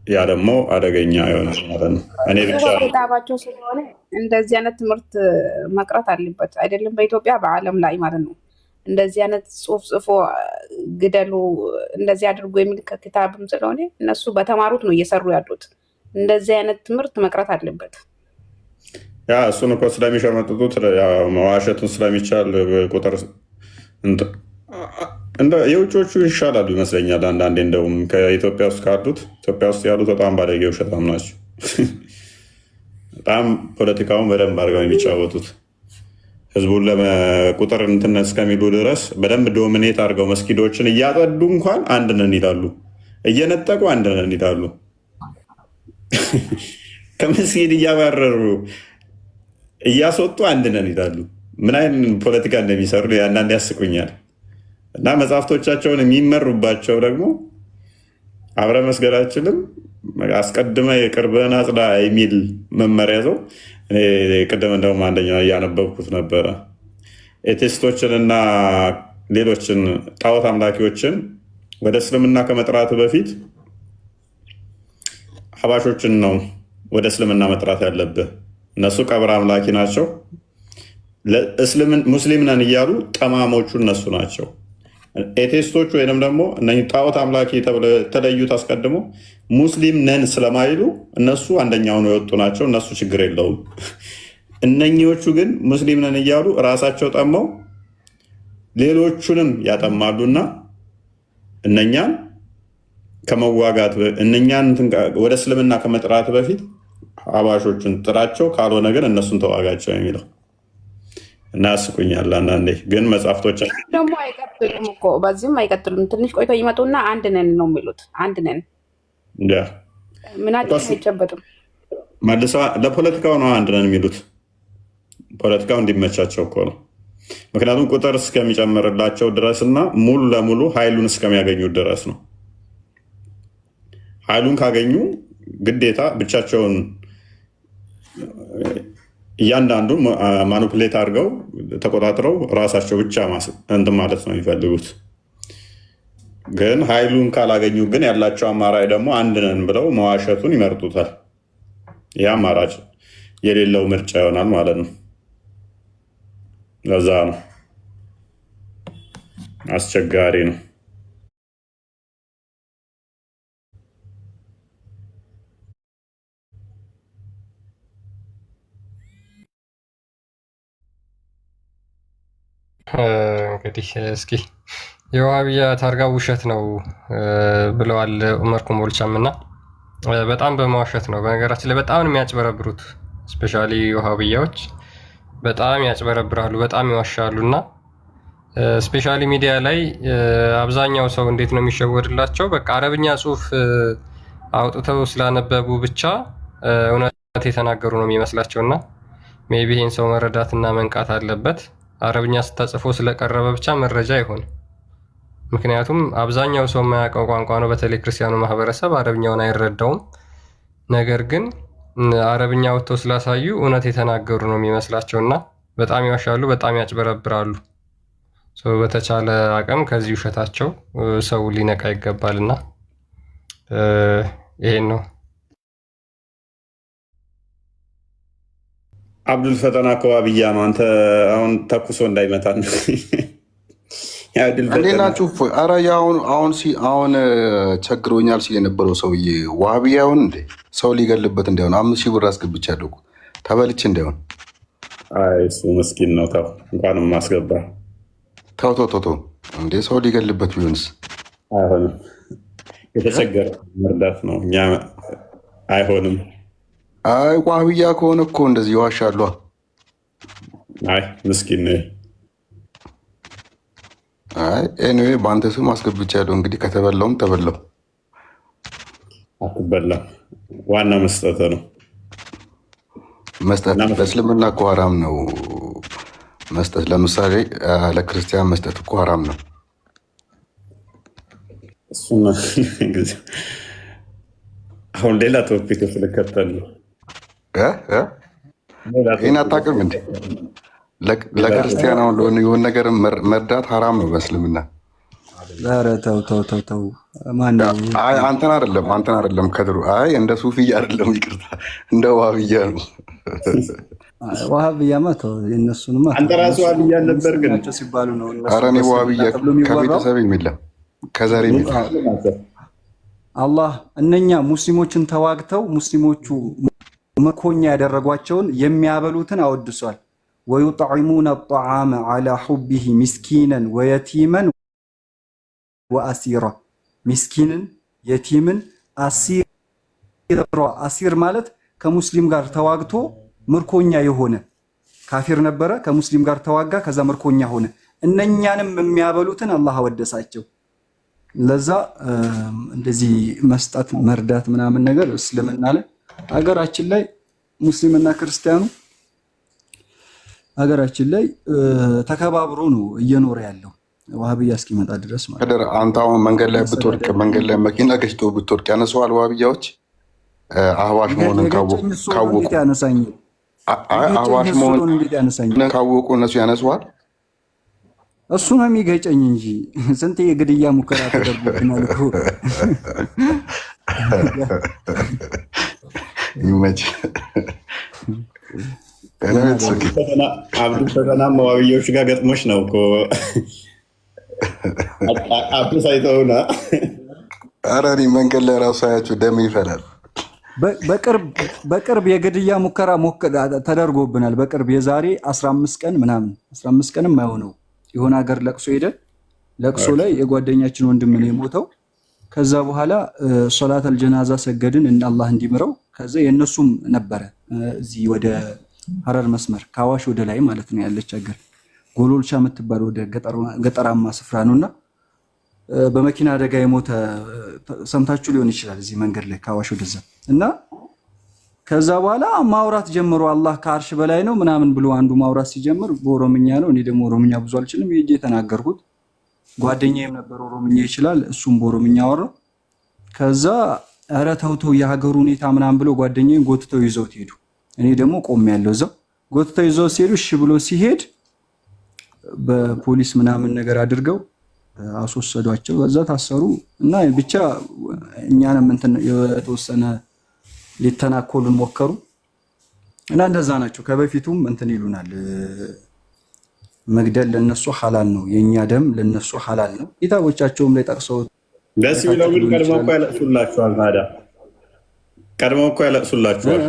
ያ ደግሞ አደገኛ ይሆናል ማለት ነው። እኔ ብቻ ጣባቸው ስለሆነ እንደዚህ አይነት ትምህርት መቅረት አለበት አይደለም፣ በኢትዮጵያ በዓለም ላይ ማለት ነው። እንደዚህ አይነት ጽሁፍ ጽፎ ግደሉ እንደዚህ አድርጎ የሚል ከኪታብም ስለሆነ እነሱ በተማሩት ነው እየሰሩ ያሉት። እንደዚህ አይነት ትምህርት መቅረት አለበት። ያ እሱን እኮ ስለሚሸመጥጡት መዋሸቱን ስለሚቻል ቁጥር የውጮቹ ይሻላሉ ይመስለኛል። አንዳንዴ እንደውም ከኢትዮጵያ ውስጥ ካሉት ኢትዮጵያ ውስጥ ያሉት በጣም ባለጌ ውሸታም ናቸው። በጣም ፖለቲካውን በደንብ አድርገው የሚጫወቱት ህዝቡን ለቁጥር እንትን እስከሚሉ ድረስ በደንብ ዶሚኔት አድርገው መስጊዶችን እያጠዱ እንኳን አንድ ነን ይላሉ፣ እየነጠቁ አንድ ነን ይላሉ። ከመስጊድ እያባረሩ እያስወጡ አንድ ነን ይላሉ። ምን አይነት ፖለቲካ እንደሚሰሩ አንዳንድ ያስቁኛል። እና መጽሐፍቶቻቸውን የሚመሩባቸው ደግሞ አብረ መስገድ አችልም አስቀድመ የቅርብህን አጽዳ የሚል መመሪያ ይዘው ቅድም እንደውም አንደኛው እያነበብኩት ነበረ። ኤቴስቶችን እና ሌሎችን ጣዖት አምላኪዎችን ወደ እስልምና ከመጥራት በፊት ሀባሾችን ነው ወደ እስልምና መጥራት ያለብህ። እነሱ ቀብር አምላኪ ናቸው። ሙስሊም ነን እያሉ ጠማሞቹ እነሱ ናቸው። ኤቴስቶቹ ወይንም ደግሞ እነዚህ ጣዖት አምላኪ የተለዩት አስቀድሞ ሙስሊም ነን ስለማይሉ እነሱ አንደኛው ነው የወጡ ናቸው። እነሱ ችግር የለውም። እነኚዎቹ ግን ሙስሊም ነን እያሉ እራሳቸው ጠመው ሌሎቹንም ያጠማሉና እነኛን ከመዋጋት እነኛን ወደ እስልምና ከመጥራት በፊት ሀባሾቹን ጥራቸው፣ ካልሆነ ግን እነሱን ተዋጋቸው የሚለው እና ያስቁኛል። አንዳንዴ ግን መጽሐፍቶች ደግሞ አይቀጥሉም እኮ በዚህም አይቀጥሉም። ትንሽ ቆይቶ ይመጡና አንድ ነን ነው የሚሉት። አንድ ነን ምናቸው አይጨበጥም። መልሰ ለፖለቲካው ነው አንድ ነን የሚሉት። ፖለቲካው እንዲመቻቸው እኮ ነው። ምክንያቱም ቁጥር እስከሚጨምርላቸው ድረስ እና ሙሉ ለሙሉ ኃይሉን እስከሚያገኙ ድረስ ነው። ኃይሉን ካገኙ ግዴታ ብቻቸውን እያንዳንዱ ማኒፑሌት አድርገው ተቆጣጥረው ራሳቸው ብቻ እንትን ማለት ነው የሚፈልጉት። ግን ኃይሉን ካላገኙ ግን ያላቸው አማራጭ ደግሞ አንድ ነን ብለው መዋሸቱን ይመርጡታል። ይህ አማራጭ የሌለው ምርጫ ይሆናል ማለት ነው። ለዛ ነው አስቸጋሪ ነው። እንግዲህ እስኪ የዋሃብያ ታርጋ ውሸት ነው ብለዋል ኡመር ኮምቦልቻም እና በጣም በመዋሸት ነው። በነገራችን ላይ በጣም የሚያጭበረብሩት ስፔሻሊ ዋሃብያዎች በጣም ያጭበረብራሉ፣ በጣም ይዋሻሉ። እና ስፔሻሊ ሚዲያ ላይ አብዛኛው ሰው እንዴት ነው የሚሸወድላቸው? በቃ አረብኛ ጽሁፍ አውጥተው ስላነበቡ ብቻ እውነት የተናገሩ ነው የሚመስላቸው። እና ሜይ ቢ ይህን ሰው መረዳትና መንቃት አለበት። አረብኛ ስታጽፎ ስለቀረበ ብቻ መረጃ አይሆንም። ምክንያቱም አብዛኛው ሰው የማያውቀው ቋንቋ ነው። በተለይ ክርስቲያኑ ማህበረሰብ አረብኛውን አይረዳውም። ነገር ግን አረብኛ ወጥተው ስላሳዩ እውነት የተናገሩ ነው የሚመስላቸው እና በጣም ይዋሻሉ፣ በጣም ያጭበረብራሉ። በተቻለ አቅም ከዚህ ውሸታቸው ሰው ሊነቃ ይገባልና ይሄን ነው። አብዱል ፈተና አካባቢያ ነው። አንተ አሁን ተኩሶ እንዳይመታ ነው። እንዴት ናችሁ? ኧረ አሁን ቸግሮኛል ሲል የነበረው ሰውዬ ዋሃብያውን እንደ ሰው ሊገልበት እንዳይሆን 5,000 ብር አስገብቻለሁ ተበልቼ እንዳይሆን። እሱ ምስኪን ነው። ተው እንኳንም ማስገባ ተው እንዴ ሰው ሊገልበት ቢሆንስ? አይሆንም። የተቸገረ መርዳት ነው። እኛ አይሆንም። አይ ዋሃብያ ከሆነ እኮ እንደዚህ ይዋሻሉ። አይ ምስኪን ነው። ኤኒዌይ በአንተ ስም አስገብቻለሁ። እንግዲህ ከተበላውም ተበላው። አትበላም። ዋና መስጠት ነው። መስጠት በእስልምና እኮ ሐራም ነው መስጠት። ለምሳሌ ለክርስቲያን መስጠት እኮ ሐራም ነው። እሱና አሁን ሌላ ቶፒክ ልከተል ነው። ይህን አታውቅም እንዴ? ለክርስቲያን አሁን ለሆነ የሆነ ነገር መርዳት ሐራም ነው በእስልምና። ኧረ ተው ተው ተው ተው። አንተን አይደለም ከድሩ። አይ እንደ ሱፍያ አይደለም፣ ይቅርታ እንደ ዋህብያ ነው። ዋህብያማ ተው፣ የእነሱንማ አንተ ራሱ ዋህብያ ነበር ግን ሲባሉ ነው። ኧረ እኔ ዋህብያ ከቤተሰብ የለም ከዛሬ አላህ እነኛ ሙስሊሞችን ተዋግተው ሙስሊሞቹ ምርኮኛ ያደረጓቸውን የሚያበሉትን አወድሷል። ወዩጥዒሙነ አጣዓመ ዐላ ሑቢሂ ሚስኪነን ወየቲመን ወአሲራ። ሚስኪንን፣ የቲምን፣ አሲራ። አሲር ማለት ከሙስሊም ጋር ተዋግቶ ምርኮኛ የሆነ ካፊር ነበረ፣ ከሙስሊም ጋር ተዋጋ፣ ከዛ ምርኮኛ ሆነ። እነኛንም የሚያበሉትን አላህ አወደሳቸው። ለዛ እንደዚህ መስጠት መርዳት ምናምን ነገር እስልምና ላይ ሀገራችን ላይ ሙስሊምና ክርስቲያኑ ሀገራችን ላይ ተከባብሮ ነው እየኖረ ያለው ዋህብያ እስኪመጣ ድረስ ማለት ነው። አንተ አሁን መንገድ ላይ ብትወድቅ፣ መንገድ ላይ መኪና ገጭቶ ብትወድቅ ያነሰዋል ዋህብያዎች? አህባሽ መሆንን ካወቁ አህባሽ መሆንን ካወቁ እነሱ ያነሰዋል? እሱ ነው የሚገጨኝ እንጂ ስንት የግድያ ሙከራ ተደርጎብናል እኮ። ይመች አብዱ ፈተና ዋህብያዎች ጋር ገጥሞች ነው እኮ አብዱ ሳይተውና። ኧረ እኔ መንገድ ላይ ራሱ ሳያቸው ደም ይፈላል። በቅርብ የግድያ ሙከራ ተደርጎብናል። በቅርብ የዛሬ 15 ቀን ምናምን 15 ቀንም አይሆነው የሆነ ሀገር ለቅሶ ሄደን ለቅሶ ላይ የጓደኛችን ወንድም ነው የሞተው። ከዛ በኋላ ሶላት አልጀናዛ ሰገድን እና አላህ እንዲምረው። ከዛ የነሱም ነበረ እዚህ ወደ ሐረር መስመር ካዋሽ ወደ ላይ ማለት ነው ያለች ሀገር ጎሎልቻ የምትባል ወደ ገጠራማ ስፍራ ነውና በመኪና አደጋ የሞተ ሰምታችሁ ሊሆን ይችላል እዚህ መንገድ ላይ ካዋሽ ወደዛ። እና ከዛ በኋላ ማውራት ጀምሮ አላህ ከአርሽ በላይ ነው ምናምን ብሎ አንዱ ማውራት ሲጀምር በኦሮምኛ ነው። እኔ ደግሞ ኦሮምኛ ብዙ አልችልም፣ ይሄ የተናገርኩት ጓደኛዬም ነበር ኦሮምኛ ይችላል፣ እሱም በኦሮምኛ አወራው። ከዛ ኧረ ተው ተው የሀገሩ ሁኔታ ምናምን ብሎ ጓደኛዬን ጎትተው ይዘውት ሄዱ። እኔ ደግሞ ቆሜ ያለው እዛው ጎትተው ይዘው ሲሄዱ እሺ ብሎ ሲሄድ በፖሊስ ምናምን ነገር አድርገው አስወሰዷቸው። በዛ ታሰሩ እና ብቻ እኛንም እንትን የተወሰነ ሊተናኮሉን ሞከሩ እና እንደዛ ናቸው። ከበፊቱም እንትን ይሉናል፣ መግደል ለነሱ ሐላል ነው፣ የኛ ደም ለነሱ ሐላል ነው። ኪታቦቻቸውም ላይ ጠቅሰው ደስ ይለው። ግን ቀድመው እኮ ያለቅሱላችኋል። ታዲያ ቀድመው እኮ ያለቅሱላችኋል።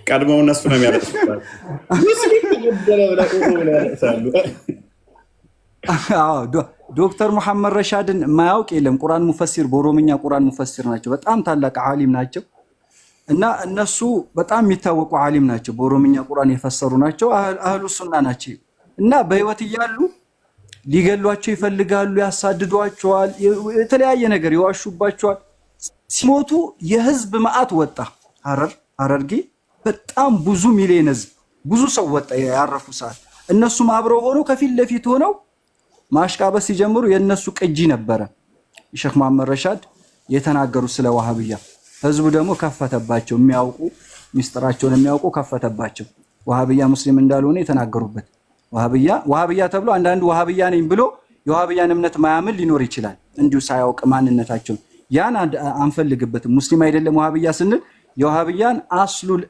ቀድመው እነሱ ነው የሚያለቅሱላችሁ። ዶክተር መሐመድ ረሻድን ማያውቅ የለም። ቁርአን ሙፈሲር፣ በኦሮምኛ ቁርአን ሙፈሲር ናቸው። በጣም ታላቅ ዓሊም ናቸው እና እነሱ በጣም የሚታወቁ ዓሊም ናቸው። በኦሮምኛ ቁርአን የፈሰሩ ናቸው። አህሉ ሱና ናቸው እና በህይወት እያሉ ሊገሏቸው ይፈልጋሉ፣ ያሳድዷቸዋል፣ የተለያየ ነገር ይዋሹባቸዋል። ሲሞቱ የህዝብ መዓት ወጣ። ሐረርጌ በጣም ብዙ ሚሊዮን ህዝብ ብዙ ሰው ወጣ ያረፉ ሰዓት። እነሱም አብረው ሆነው ከፊት ለፊት ሆነው ማሽቃበስ ሲጀምሩ የነሱ ቅጂ ነበረ ሼክ መሐመድ ረሻድ የተናገሩ ስለ ዋሃብያ። ህዝቡ ደግሞ ከፈተባቸው፣ የሚያውቁ ሚስጥራቸውን የሚያውቁ ከፈተባቸው። ዋሃብያ ሙስሊም እንዳልሆነ የተናገሩበት ዋሃብያ ተብሎ አንዳንዱ ዋሃብያ ነኝ ብሎ የዋሃብያን እምነት ማያምን ሊኖር ይችላል እንዲሁ ሳያውቅ ማንነታቸውን። ያን አንፈልግበትም። ሙስሊም አይደለም ዋሃብያ ስንል የዋሃብያን አስሉል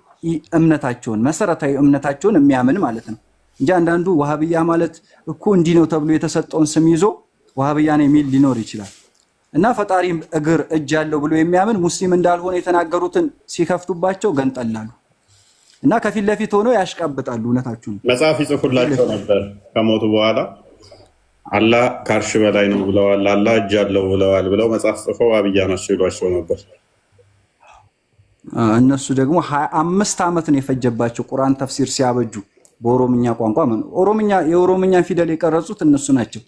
እምነታቸውን መሰረታዊ እምነታቸውን የሚያምን ማለት ነው እንጂ አንዳንዱ ዋሃብያ ማለት እኮ እንዲህ ነው ተብሎ የተሰጠውን ስም ይዞ ዋሃብያ ነው የሚል ሊኖር ይችላል። እና ፈጣሪ እግር እጅ ያለው ብሎ የሚያምን ሙስሊም እንዳልሆነ የተናገሩትን ሲከፍቱባቸው ገንጠላሉ እና ከፊት ለፊት ሆነው ያሽቃብጣሉ። እውነታችሁን መጽሐፍ ይጽፉላቸው ነበር። ከሞቱ በኋላ አላህ ከአርሽ በላይ ነው ብለዋል፣ አላህ እጅ አለው ብለዋል ብለው መጽሐፍ ጽፈው ዋሃብያ ናቸው ይሏቸው ነበር። እነሱ ደግሞ 25 ዓመት ነው የፈጀባቸው ቁርአን ተፍሲር ሲያበጁ በኦሮምኛ ቋንቋ። የኦሮምኛ ፊደል የቀረጹት እነሱ ናቸው።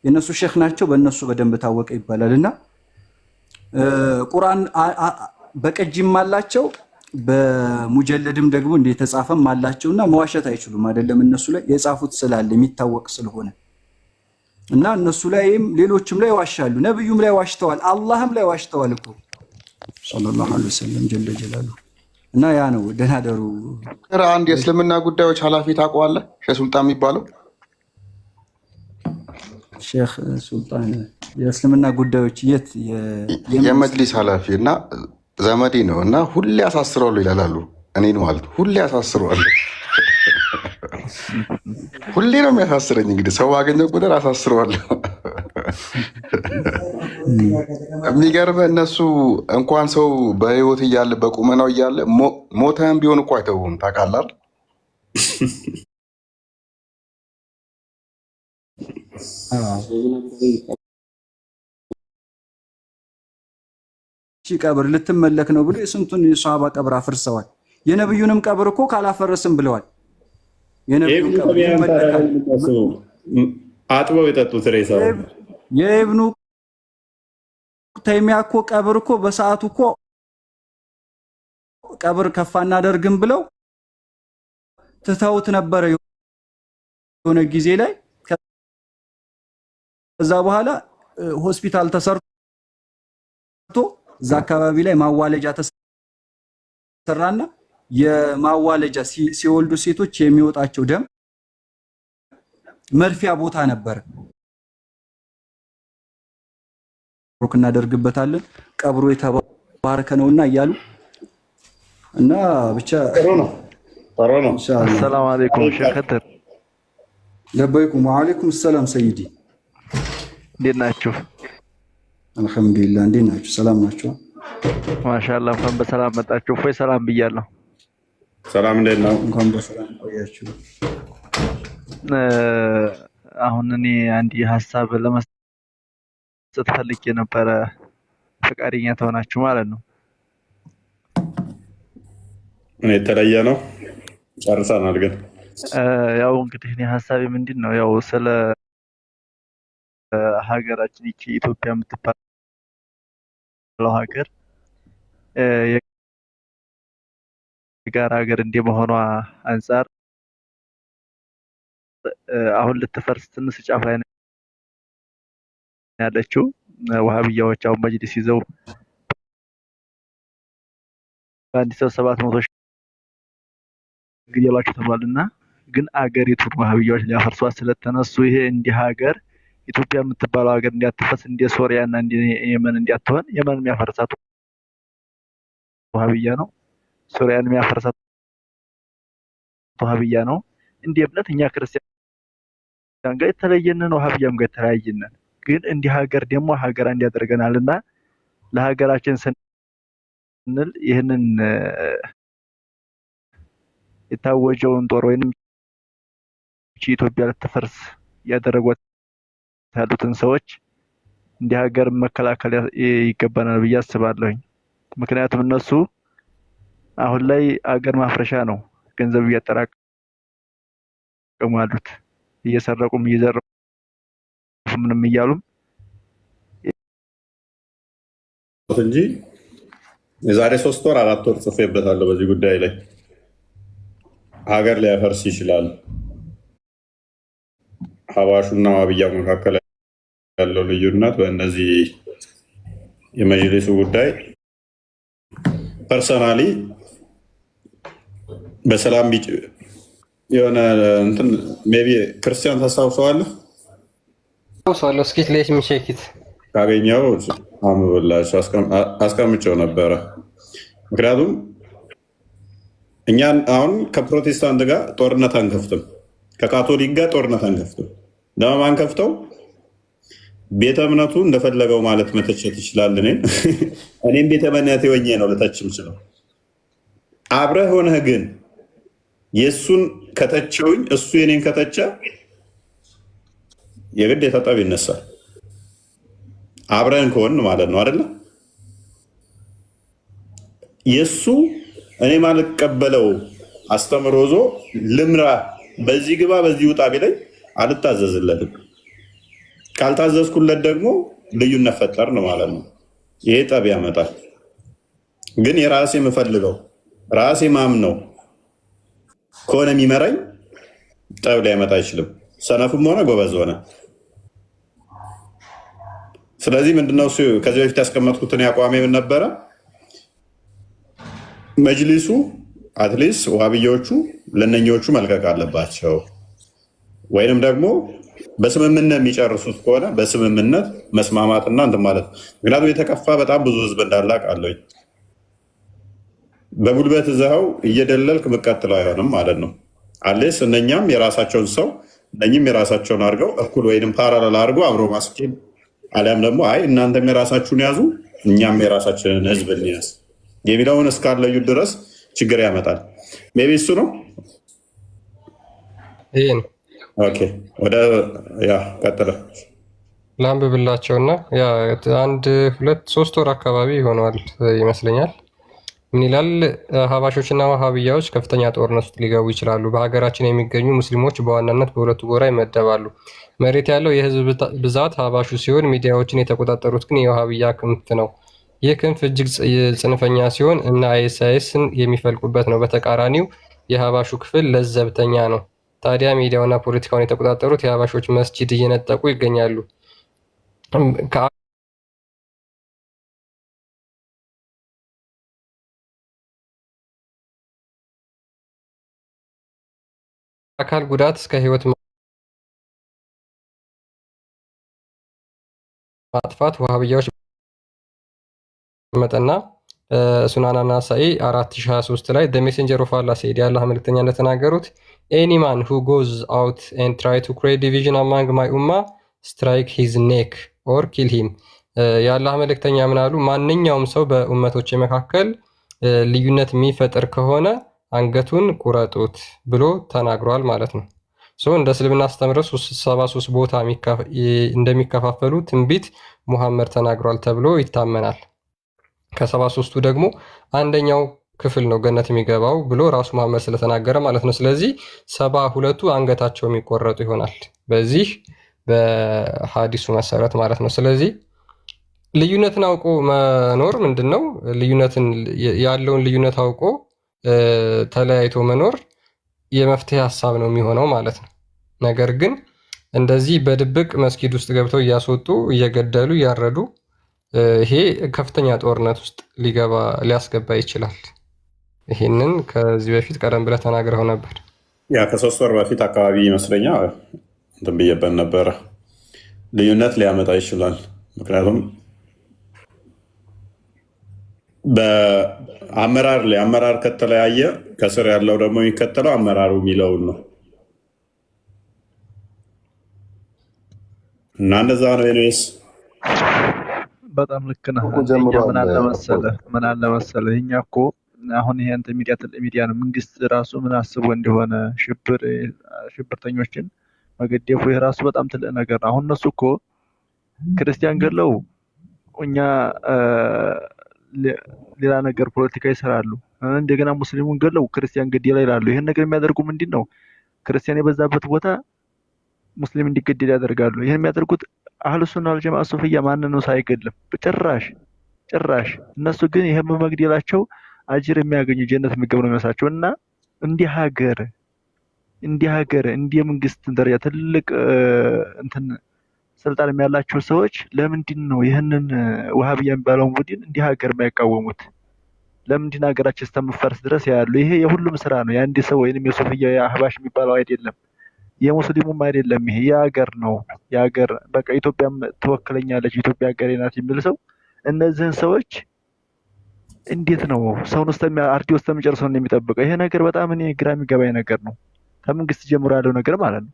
የነሱ ሼክ ናቸው፣ በእነሱ በደንብ ታወቀ ይባላል። እና ቁርአን በቅጂም አላቸው በሙጀለድም ደግሞ እንደ የተጻፈም አላቸውና መዋሸት አይችሉም። አይደለም እነሱ ላይ የጻፉት ስላለ የሚታወቅ ስለሆነ እና እነሱ ላይም ሌሎችም ላይ ዋሻሉ። ነብዩም ላይ ዋሽተዋል፣ አላህም ላይ ዋሽተዋል እኮ ሰለላሁ ዐለይሂ ወሰለም ጀለ ጀላሉ። እና ያ ነው ደህና ደሩ። አንድ የእስልምና ጉዳዮች ኃላፊ ታውቀዋለህ? ሼህ ሱልጣን የሚባለው ሼህ ሱልጣን የእስልምና ጉዳዮች የት የመጅሊስ ኃላፊ እና ዘመዴ ነው እና ሁሌ አሳስረዋለሁ ይላሉ። እኔን ማለት ሁሌ አሳስረዋለሁ። ሁሌ ነው የሚያሳስረኝ። እንግዲህ ሰው ባገኘው ቁጥር አሳስረዋለሁ። የሚገርምህ እነሱ እንኳን ሰው በህይወት እያለ በቁመናው እያለ ሞተህም ቢሆን እኮ አይተውም። ታውቃለህ? ቀብር ልትመለክ ነው ብሎ የስንቱን የሷሃባ ቀብር አፍርሰዋል። የነብዩንም ቀብር እኮ ካላፈረስም ብለዋል። የነብዩን ቀብር ይመለካል አጥበው የጠጡት ሬሳው የኢብኑ ተይሚያ እኮ ቀብር እኮ በሰዓቱ እኮ ቀብር ከፍ አናደርግም ብለው ትተውት ነበረ የሆነ ጊዜ ላይ። ከዛ በኋላ ሆስፒታል ተሰርቶ እዛ አካባቢ ላይ ማዋለጃ ተሰራና የማዋለጃ ሲወልዱ ሴቶች የሚወጣቸው ደም መርፊያ ቦታ ነበር። ሩክ እናደርግበታለን ቀብሩ የተባረከ ነውና እያሉ እና ብቻ ጥሩ ነው። ሰላም አለይኩም ሼህ ከድር። ለበይኩም ወአለይኩም ሰላም ሰይዲ። እንዴት ናችሁ? አልሐምዱሊላህ። እንዴት ናችሁ? ሰላም ናችሁ? ማሻአላህ። እንኳን በሰላም መጣችሁ። እፎይ ሰላም ብያለሁ። ሰላም እንዴት ነው? እንኳን በሰላም ቆያችሁ። አሁን እኔ አንድ ሀሳብ ለመስጠት ፈልጌ ነበረ፣ ፈቃደኛ ተሆናችሁ ማለት ነው። እኔ የተለየ ነው ጨርሰናል። ግን ያው እንግዲህ እኔ ሀሳቤ ምንድን ነው ያው ስለ ሀገራችን ይቺ ኢትዮጵያ የምትባለው ሀገር የጋራ ሀገር እንደመሆኗ አንጻር አሁን ልትፈርስ ትንሽ ጫፍ ላይ ነው ያለችው። ወሃቢያዎች አሁን መጅሊስ ይዘው በአንድ ሰው 700 ሺህ ግደሏቸው ተባልና ግን አገሪቱን ወሃቢያዎች ሊያፈርሷት ስለተነሱ ይሄ እንዲህ ሀገር ኢትዮጵያ የምትባለው ሀገር እንዲያትፈስ እንደ ሶሪያና እንደ የመን እንዲያትሆን የመን የሚያፈርሳት ወሃቢያ ነው፣ ሶሪያን የሚያፈርሳት ወሃቢያ ነው። እንደ እምነት እኛ ክርስቲያን ጋር የተለየንን ወሃቢያም ጋር የተለያየንን፣ ግን እንዲህ ሀገር ደግሞ ሀገር እንዲያደርገናልና ለሀገራችን ስንል ይህንን የታወጀውን ጦር ወይንም ኢትዮጵያ ልትፈርስ ያደረጓት ያሉትን ሰዎች እንዲህ ሀገር መከላከል ይገባናል ብዬ አስባለሁኝ። ምክንያቱም እነሱ አሁን ላይ ሀገር ማፍረሻ ነው ገንዘብ እያጠራቀሙ ያሉት፣ እየሰረቁም እየዘረፉ ምንም እያሉም እንጂ የዛሬ 3 ወር 4 ወር ጽፌበታለሁ በዚህ ጉዳይ ላይ ሀገር ሊያፈርስ ይችላል። ሀባሹና ዋብያ መካከል ያለው ልዩነት በእነዚህ የመጅሊሱ ጉዳይ ፐርሰናሊ በሰላም ቢጭ የሆነ እንትን ሜቢ ክርስቲያን ታስታውሰዋለህ? ታስታውሰዋለሁ። እስኪ ለሽ ሚሸኪት ካገኘው አምብላችሁ አስቀምጨው ነበረ። ምክንያቱም እኛን አሁን ከፕሮቴስታንት ጋር ጦርነት አንከፍትም፣ ከካቶሊክ ጋር ጦርነት አንከፍትም። ለማን ከፍተው ቤተ እምነቱ እንደፈለገው ማለት መተቸት ይችላል። እኔም ቤተ እምነቴ ሆኜ ነው ልተችም ችለው። አብረህ ሆነህ ግን የእሱን ከተቸውኝ እሱ የኔን ከተቸ የግድ የተጠብ ይነሳል። አብረን ከሆን ማለት ነው አይደለ? የእሱ እኔ ማልቀበለው አስተምሮ ዞ ልምራ በዚህ ግባ በዚህ ውጣ ቢለኝ አልታዘዝለትም። ካልታዘዝኩለት ደግሞ ልዩነት ፈጠርን ማለት ነው። ይሄ ጠብ ያመጣል። ግን የራሴ የምፈልገው ራሴ ማምነው ከሆነ የሚመራኝ ጠብ ሊያመጣ አይችልም፣ ሰነፍም ሆነ ጎበዝ ሆነ። ስለዚህ ምንድነው እሱ ከዚህ በፊት ያስቀመጥኩትን ያቋሜ ምን ነበረ? መጅሊሱ አትሊስት ዋሃብያዎቹ ለነኞቹ መልቀቅ አለባቸው፣ ወይንም ደግሞ በስምምነት የሚጨርሱት ከሆነ በስምምነት መስማማትና እንትን ማለት ነው። ምክንያቱም የተከፋ በጣም ብዙ ህዝብ እንዳለ አውቃለሁ። በጉልበት እዛው እየደለልክ የምትቀጥለው አይሆንም ማለት ነው። አሌስ እነኛም የራሳቸውን ሰው እነኝም የራሳቸውን አድርገው እኩል ወይም ፓራላል አድርጎ አብሮ ማስኬድ፣ አሊያም ደግሞ አይ እናንተም የራሳችሁን ያዙ እኛም የራሳችንን ህዝብ እንያዝ የሚለውን እስካለዩ ድረስ ችግር ያመጣል። ሜይ ቢ እሱ ነው። ይሄ ነው። ኦኬ ወደ ያ ቀጥለ ላንብብላቸውና ያ 1 2 3 ወር አካባቢ ይሆነዋል ይመስለኛል። ምን ይላል? ሀባሾችና ዋሃብያዎች ከፍተኛ ጦርነት ውስጥ ሊገቡ ይችላሉ። በሀገራችን የሚገኙ ሙስሊሞች በዋናነት በሁለቱ ጎራ ይመደባሉ። መሬት ያለው የህዝብ ብዛት ሀባሹ ሲሆን ሚዲያዎችን የተቆጣጠሩት ግን የዋሃብያ ክንፍ ነው። ይህ ክንፍ እጅግ ጽንፈኛ ሲሆን እና አይኤስአይኤስን የሚፈልቁበት ነው። በተቃራኒው የሀባሹ ክፍል ለዘብተኛ ነው። ታዲያ ሚዲያውና ፖለቲካውን የተቆጣጠሩት የሀባሾች መስጂድ እየነጠቁ ይገኛሉ። አካል ጉዳት እስከ ህይወት ማጥፋት ዋሃብያዎች መጠና ሱናና ናሳኢ 4023 ላይ the messenger of Allah said የአላህ መልእክተኛ እንደተናገሩት any man who goes out and try to create division among my ummah strike his neck or kill him የአላህ መልእክተኛ ምን አሉ? ማንኛውም ሰው በኡመቶች መካከል ልዩነት የሚፈጥር ከሆነ አንገቱን ቁረጡት ብሎ ተናግሯል ማለት ነው። እንደ እስልምና አስተምሮ 73 ቦታ እንደሚከፋፈሉ ትንቢት ሙሐመድ ተናግሯል ተብሎ ይታመናል። ከ73ቱ ደግሞ አንደኛው ክፍል ነው ገነት የሚገባው ብሎ ራሱ መሐመድ ስለተናገረ ማለት ነው። ስለዚህ 72ቱ አንገታቸው የሚቆረጡ ይሆናል በዚህ በሐዲሱ መሰረት ማለት ነው። ስለዚህ ልዩነትን አውቆ መኖር ምንድነው? ያለውን ልዩነት አውቆ ተለያይቶ መኖር የመፍትሄ ሐሳብ ነው የሚሆነው ማለት ነው። ነገር ግን እንደዚህ በድብቅ መስጊድ ውስጥ ገብተው እያስወጡ እየገደሉ እያረዱ ይሄ ከፍተኛ ጦርነት ውስጥ ሊያስገባ ይችላል። ይሄንን ከዚህ በፊት ቀደም ብለህ ተናግረው ነበር። ያ ከ3 ወር በፊት አካባቢ ይመስለኛል እንትን ብዬበት ነበረ። ልዩነት ሊያመጣ ይችላል። ምክንያቱም በአመራር ላይ አመራር ከተለያየ ከስር ያለው ደግሞ የሚከተለው አመራሩ የሚለውን ነው እና እንደዛ ነው። ኔስ በጣም ልክ ነህ። ምን አለ መሰለህ እኛ እኮ አሁን ይሄ እንትን ሚዲያ ነው። መንግስት ራሱ ምን አስቦ እንደሆነ ሽብርተኞችን መገደፉ ይሄ ራሱ በጣም ትልቅ ነገር ነው። አሁን እነሱ እኮ ክርስቲያን ገለው እኛ ሌላ ነገር ፖለቲካ ይሰራሉ። እንደገና ሙስሊሙን ገለው ክርስቲያን ገደለ ይላሉ። ይሄን ነገር የሚያደርጉ ምንድን ነው? ክርስቲያን የበዛበት ቦታ ሙስሊም እንዲገደል ያደርጋሉ። ይሄን የሚያደርጉት አህሉ ሱና ወል ጀማዓ ሱፍያ ማንንም ሳይገድልም ጭራሽ እነሱ ግን ይሄን በመግደላቸው አጅር የሚያገኙ ጀነት የሚገቡ ነው የሚመስላቸው። እና እንዲህ ሀገር እንዲህ መንግስት ደረጃ ትልቅ እንትን ስልጣን ያላቸው ሰዎች ለምንድን ነው ይህንን ወሃቢያ የሚባለውን ቡድን እንዲህ ሀገር የማይቃወሙት? ለምንድን ሀገራችን እስከምትፈርስ ድረስ ያሉ? ይሄ የሁሉም ስራ ነው። የአንድ ሰው ወይንም የሱፍያ የአህባሽ የሚባለው አይደለም፣ የሙስሊሙም አይደለም። ይሄ የሀገር ነው። የሀገር በቃ ኢትዮጵያም ትወክለኛለች፣ ኢትዮጵያ ሀገሬ ናት የሚል ሰው እነዚህን ሰዎች እንዴት ነው ሰውን አርዲ ውስጥ የሚጨርሰው የሚጠብቀው? ይሄ ነገር በጣም እኔ ግራ የሚገባኝ ነገር ነው። ከመንግስት ጀምሮ ያለው ነገር ማለት ነው።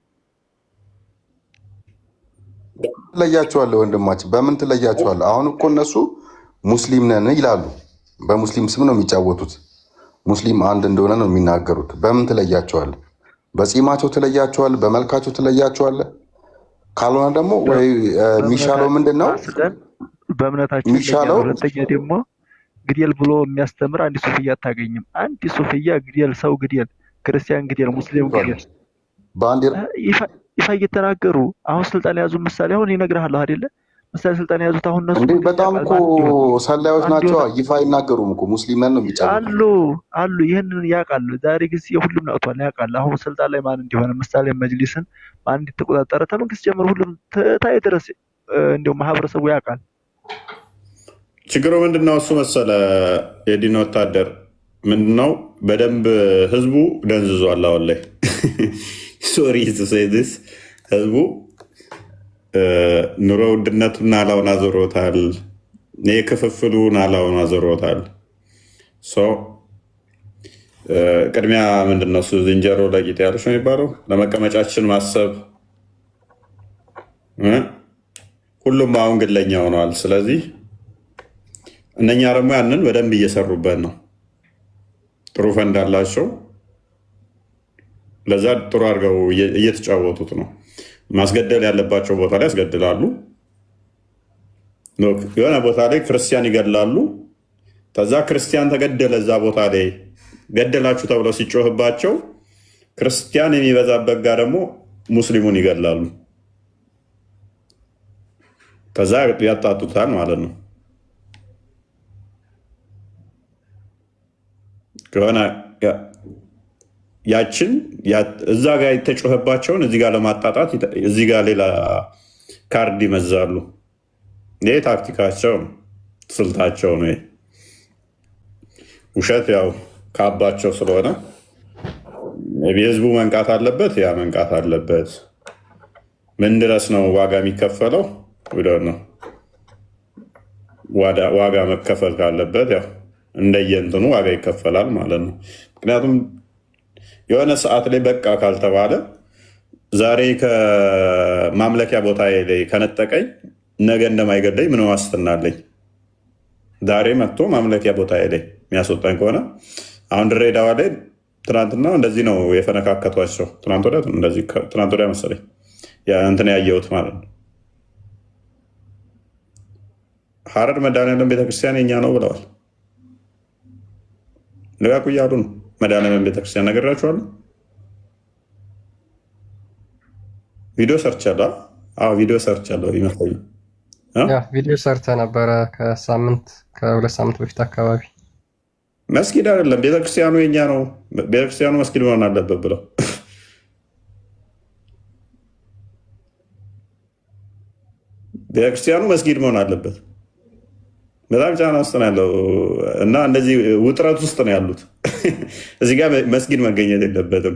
ትለያቸዋለህ ወንድማችን፣ በምን ትለያቸዋለህ? አሁን እኮ እነሱ ሙስሊም ነን ይላሉ። በሙስሊም ስም ነው የሚጫወቱት። ሙስሊም አንድ እንደሆነ ነው የሚናገሩት። በምን ትለያቸዋለህ? በጺማቸው ትለያቸዋለህ? በመልካቸው ትለያቸዋለህ? ካልሆነ ደግሞ ወይ የሚሻለው ምንድን ነው? በእምነታቸው የሚሻለው። ሁለተኛ ደግሞ ግደል ብሎ የሚያስተምር አንድ ሱፍያ አታገኝም። አንድ ሱፍያ ግደል፣ ሰው ግደል፣ ክርስቲያን ግደል፣ ሙስሊም ግደል ይፋ እየተናገሩ አሁን ስልጣን የያዙ ምሳሌ አሁን ይነግርሃለሁ አይደለ? ምሳሌ ስልጣን የያዙት አሁን እነሱ እንዴ በጣም እኮ ሰላዮች ናቸው። ይፋ አይናገሩም እኮ ሙስሊም ነን ነው የሚጫወቱ አሉ። ይህንን ያውቃሉ። ዛሬ ጊዜ ሁሉም ነቅቷል፣ ያውቃል። አሁን ስልጣን ላይ ማን እንዲሆነ ምሳሌ መጅሊስን ማን እንዲተቆጣጠረ ተመንግስት ጀምሮ ሁሉም ታይ ድረስ እንደው ማህበረሰቡ ያውቃል። ችግሩ ምንድነው? እሱ መሰለ የዲን ወታደር ምንድነው? በደንብ ህዝቡ ደንዝዟል። አሁን ላይ ሶሪ ስ ህዝቡ ኑሮ ውድነቱ ናላውን አዞሮታል። የክፍፍሉ ናላውን አዞሮታል። ቅድሚያ ምንድነው እሱ ዝንጀሮ ለቂጥ ያለች ነው የሚባለው። ለመቀመጫችን ማሰብ ሁሉም አሁን ግለኛ ሆነዋል። ስለዚህ እነኛ ደግሞ ያንን በደንብ እየሰሩበት ነው። ጥሩ ፈንድ አላቸው። ለዛ ጥሩ አድርገው እየተጫወቱት ነው። ማስገደል ያለባቸው ቦታ ላይ ያስገድላሉ። የሆነ ቦታ ላይ ክርስቲያን ይገድላሉ። ከዛ ክርስቲያን ተገደለ፣ እዛ ቦታ ላይ ገደላችሁ ተብለው ሲጮህባቸው ክርስቲያን የሚበዛበት ጋር ደግሞ ሙስሊሙን ይገድላሉ። ከዛ ያጣጡታል ማለት ነው። ከሆነ ያችን እዛ ጋር የተጮህባቸውን እዚህ ጋር ለማጣጣት እዚህ ጋር ሌላ ካርድ ይመዛሉ። ይህ ታክቲካቸው ነው፣ ስልታቸው ነው። ውሸት ያው ካባቸው ስለሆነ ህዝቡ መንቃት አለበት። ያ መንቃት አለበት። ምን ድረስ ነው ዋጋ የሚከፈለው? ነው ዋጋ መከፈል ካለበት ያው እንደየእንትኑ ዋጋ ይከፈላል ማለት ነው። ምክንያቱም የሆነ ሰዓት ላይ በቃ ካልተባለ ዛሬ ከማምለኪያ ቦታ ላይ ከነጠቀኝ ነገ እንደማይገደኝ ምን ዋስትና አለኝ? ዛሬ መጥቶ ማምለኪያ ቦታ ላይ የሚያስወጣኝ ከሆነ አሁን ድሬዳዋ ላይ ትናንትና እንደዚህ ነው የፈነካከቷቸው። ትናንት ወዲያ መሰለኝ እንትን ያየሁት ማለት ነው። ሀረር መድኃኔዓለም ቤተክርስቲያን የኛ ነው ብለዋል። ልጋቁ እያሉ ነው። መድኃኔዓለም ቤተክርስቲያን ነግራችኋለሁ። ቪዲዮ ሰርቻለሁ። ቪዲዮ ሰርቻለሁ ይመስለኛል። ቪዲዮ ሰርተ ነበረ ከሁለት ሳምንት በፊት አካባቢ። መስጊድ አይደለም ቤተክርስቲያኑ የኛ ነው፣ ቤተክርስቲያኑ መስጊድ መሆን አለበት ብለው ቤተክርስቲያኑ መስጊድ መሆን አለበት። በጣም ጫና ውስጥ ነው ያለው እና እንደዚህ ውጥረት ውስጥ ነው ያሉት። እዚህ ጋር መስጊድ መገኘት የለበትም፣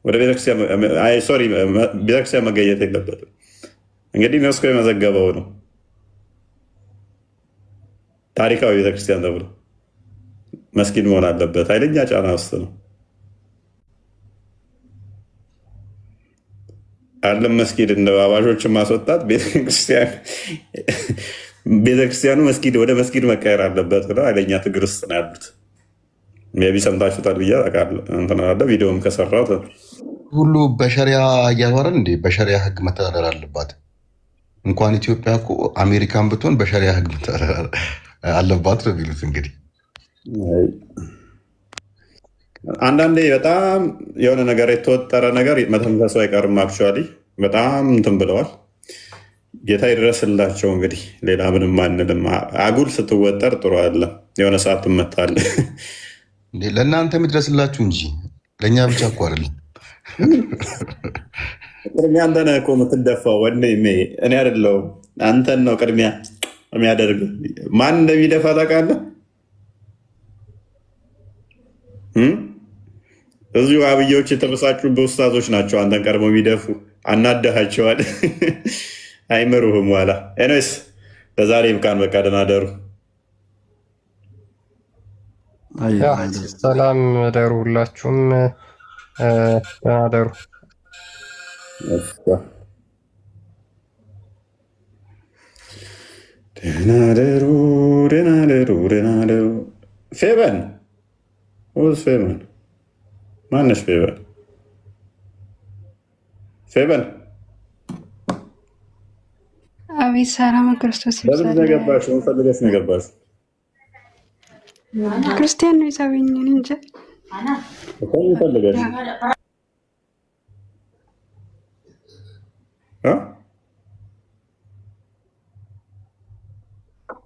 ወደ ቤተክርስቲያን መገኘት የለበትም። እንግዲህ ዩኔስኮ የመዘገበው ነው ታሪካዊ ቤተክርስቲያን ተብሎ መስጊድ መሆን አለበት። ኃይለኛ ጫና ውስጥ ነው አለም መስጊድ እንደ አባሾችን ማስወጣት ቤተክርስቲያኑ መስጊድ ወደ መስጊድ መቀየር አለበት ብለው ኃይለኛ ትግል ውስጥ ነው ያሉት። ቢ ሰምታችሁታል ብዬ አውቃለሁ። ቪዲዮም ከሰራሁት ሁሉ በሸሪያ እያወራን እንዴ በሸሪያ ህግ መተዳደር አለባት። እንኳን ኢትዮጵያ እኮ አሜሪካን ብትሆን በሸሪያ ህግ መተዳደር አለባት ነው የሚሉት። እንግዲህ አንዳንዴ በጣም የሆነ ነገር የተወጠረ ነገር መተንፈሱ አይቀርም። አክቹዋሊ በጣም እንትን ብለዋል። ጌታ ይድረስላቸው። እንግዲህ ሌላ ምንም አንልም። አጉል ስትወጠር ጥሩ አለ፣ የሆነ ሰዓት ትመታለህ። ለእናንተ የሚድረስላችሁ እንጂ ለእኛ ብቻ እኮ አይደለም። ቅድሚያ አንተ ነህ እኮ የምትደፋው ወንድሜ፣ እኔ አይደለሁም። አንተን ነው ቅድሚያ የሚያደርግ። ማን እንደሚደፋ ታውቃለህ? እዚሁ አብዮች የተበሳጩ በውስታዞች ናቸው አንተን ቀድሞ የሚደፉ። አናደሃቸዋል፣ አይምሩህም ኋላ። ኤኒዌይስ ለዛሬ ይብቃን። በቃ ደህና ደሩ። ሰላም ደሩ፣ ሁላችሁም ደህና ደሩ። ደህና ደሩ፣ ደህና ደሩ፣ ደህና ደሩ። ፌበን ፌበን ማነሽ? ፌበን አቤት። ሰላም ክርስቶስ ይብዛል። ለምን ገባሽ? ምን ፈልገሽ ነው የገባሽ? ክርስቲያን ነው ይሳበኝ እንጂ ፈልገሽ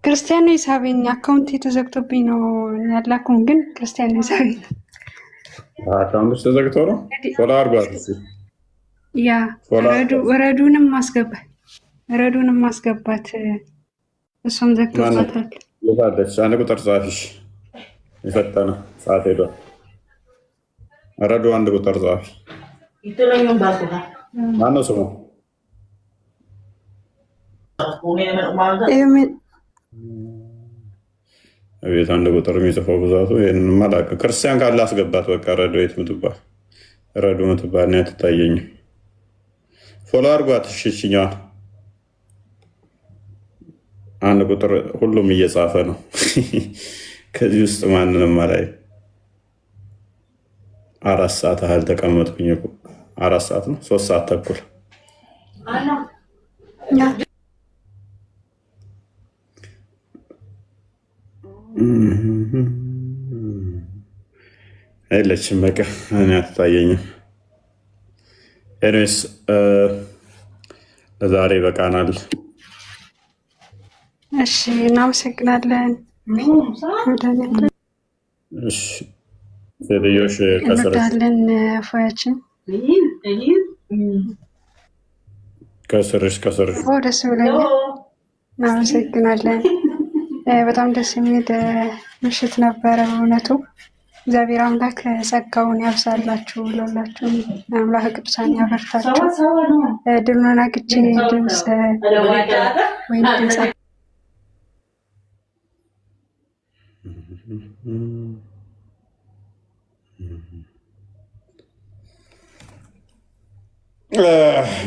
ክርስቲያን ነው የሳበኝ። አካውንት የተዘግቶብኝ ነው ያላኩም፣ ግን ክርስቲያን ነው የሳበኝ። አካውንት ተዘግቶ ነው ፎሎ አድርጓት። ያ ረዱንም ማስገባት እሷም ዘግቶባታል። የታለች? አንድ ቁጥር ጻፊሽ የፈጠነ ሰዓት ሄዷል። ረዱ አንድ ቁጥር ጻፊ። ማነው ስሙ? ቤት አንድ ቁጥር የሚጽፈው ብዛቱ ይህንን ማላቀ ክርስቲያን ካለ አስገባት። በቃ ረዱ የት ምትባል ረዱ ምትባል ነው ትታየኝም። ፎሎ አድርጓት። እሽችኛዋን አንድ ቁጥር ሁሉም እየጻፈ ነው። ከዚህ ውስጥ ማንንም አላይ። 4 ሰዓት ያህል ተቀመጥኩኝ። 4 ሰዓት ነው 3 ሰዓት ተኩል የለችም። በቃ እኔ አትታየኝም። ኤኒዌይስ ለዛሬ በቃናል። እሺ፣ እናመሰግናለን። ሴትዮሽ እንወዳለን። ፎያችን ከስርሽ ደስ ብሎኛል። እናመሰግናለን። በጣም ደስ የሚል ምሽት ነበረ በእውነቱ። እግዚአብሔር አምላክ ጸጋውን ያብዛላችሁ፣ ለሁላችሁም አምላክ ቅዱሳን ያበርታችሁ። ድሉን አግቼ ድምፅ ወይም ድምፅ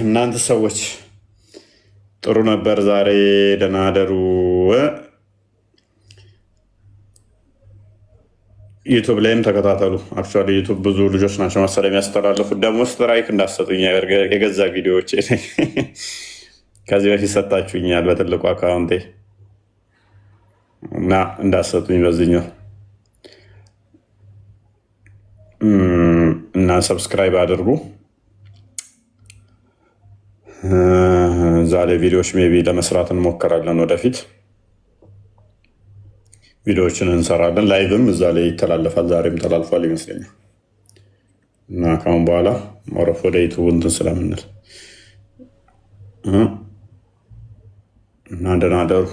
እናንተ ሰዎች ጥሩ ነበር ዛሬ። ደህና አደሩ። ዩቱብ ላይም ተከታተሉ። አክቹዋሊ ዩቱብ ብዙ ልጆች ናቸው መሰለኝ የሚያስተላልፉት። ደግሞ ስትራይክ እንዳሰጡኝ የገዛ ቪዲዮዎች ከዚህ በፊት ሰጣችሁኛል በትልቁ አካውንቴ እና እንዳሰጡኝ በዚህኛው እና ሰብስክራይብ አድርጉ። ዛሬ ቪዲዮዎች ሜቢ ለመስራት እንሞክራለን። ወደፊት ቪዲዮዎችን እንሰራለን። ላይቭም እዛ ላይ ይተላለፋል። ዛሬም ተላልፏል ይመስለኛል እና ካሁን በኋላ ሞረፍ ወደ ዩቱብ እንትን ስለምንል እና ደህና አደሩ።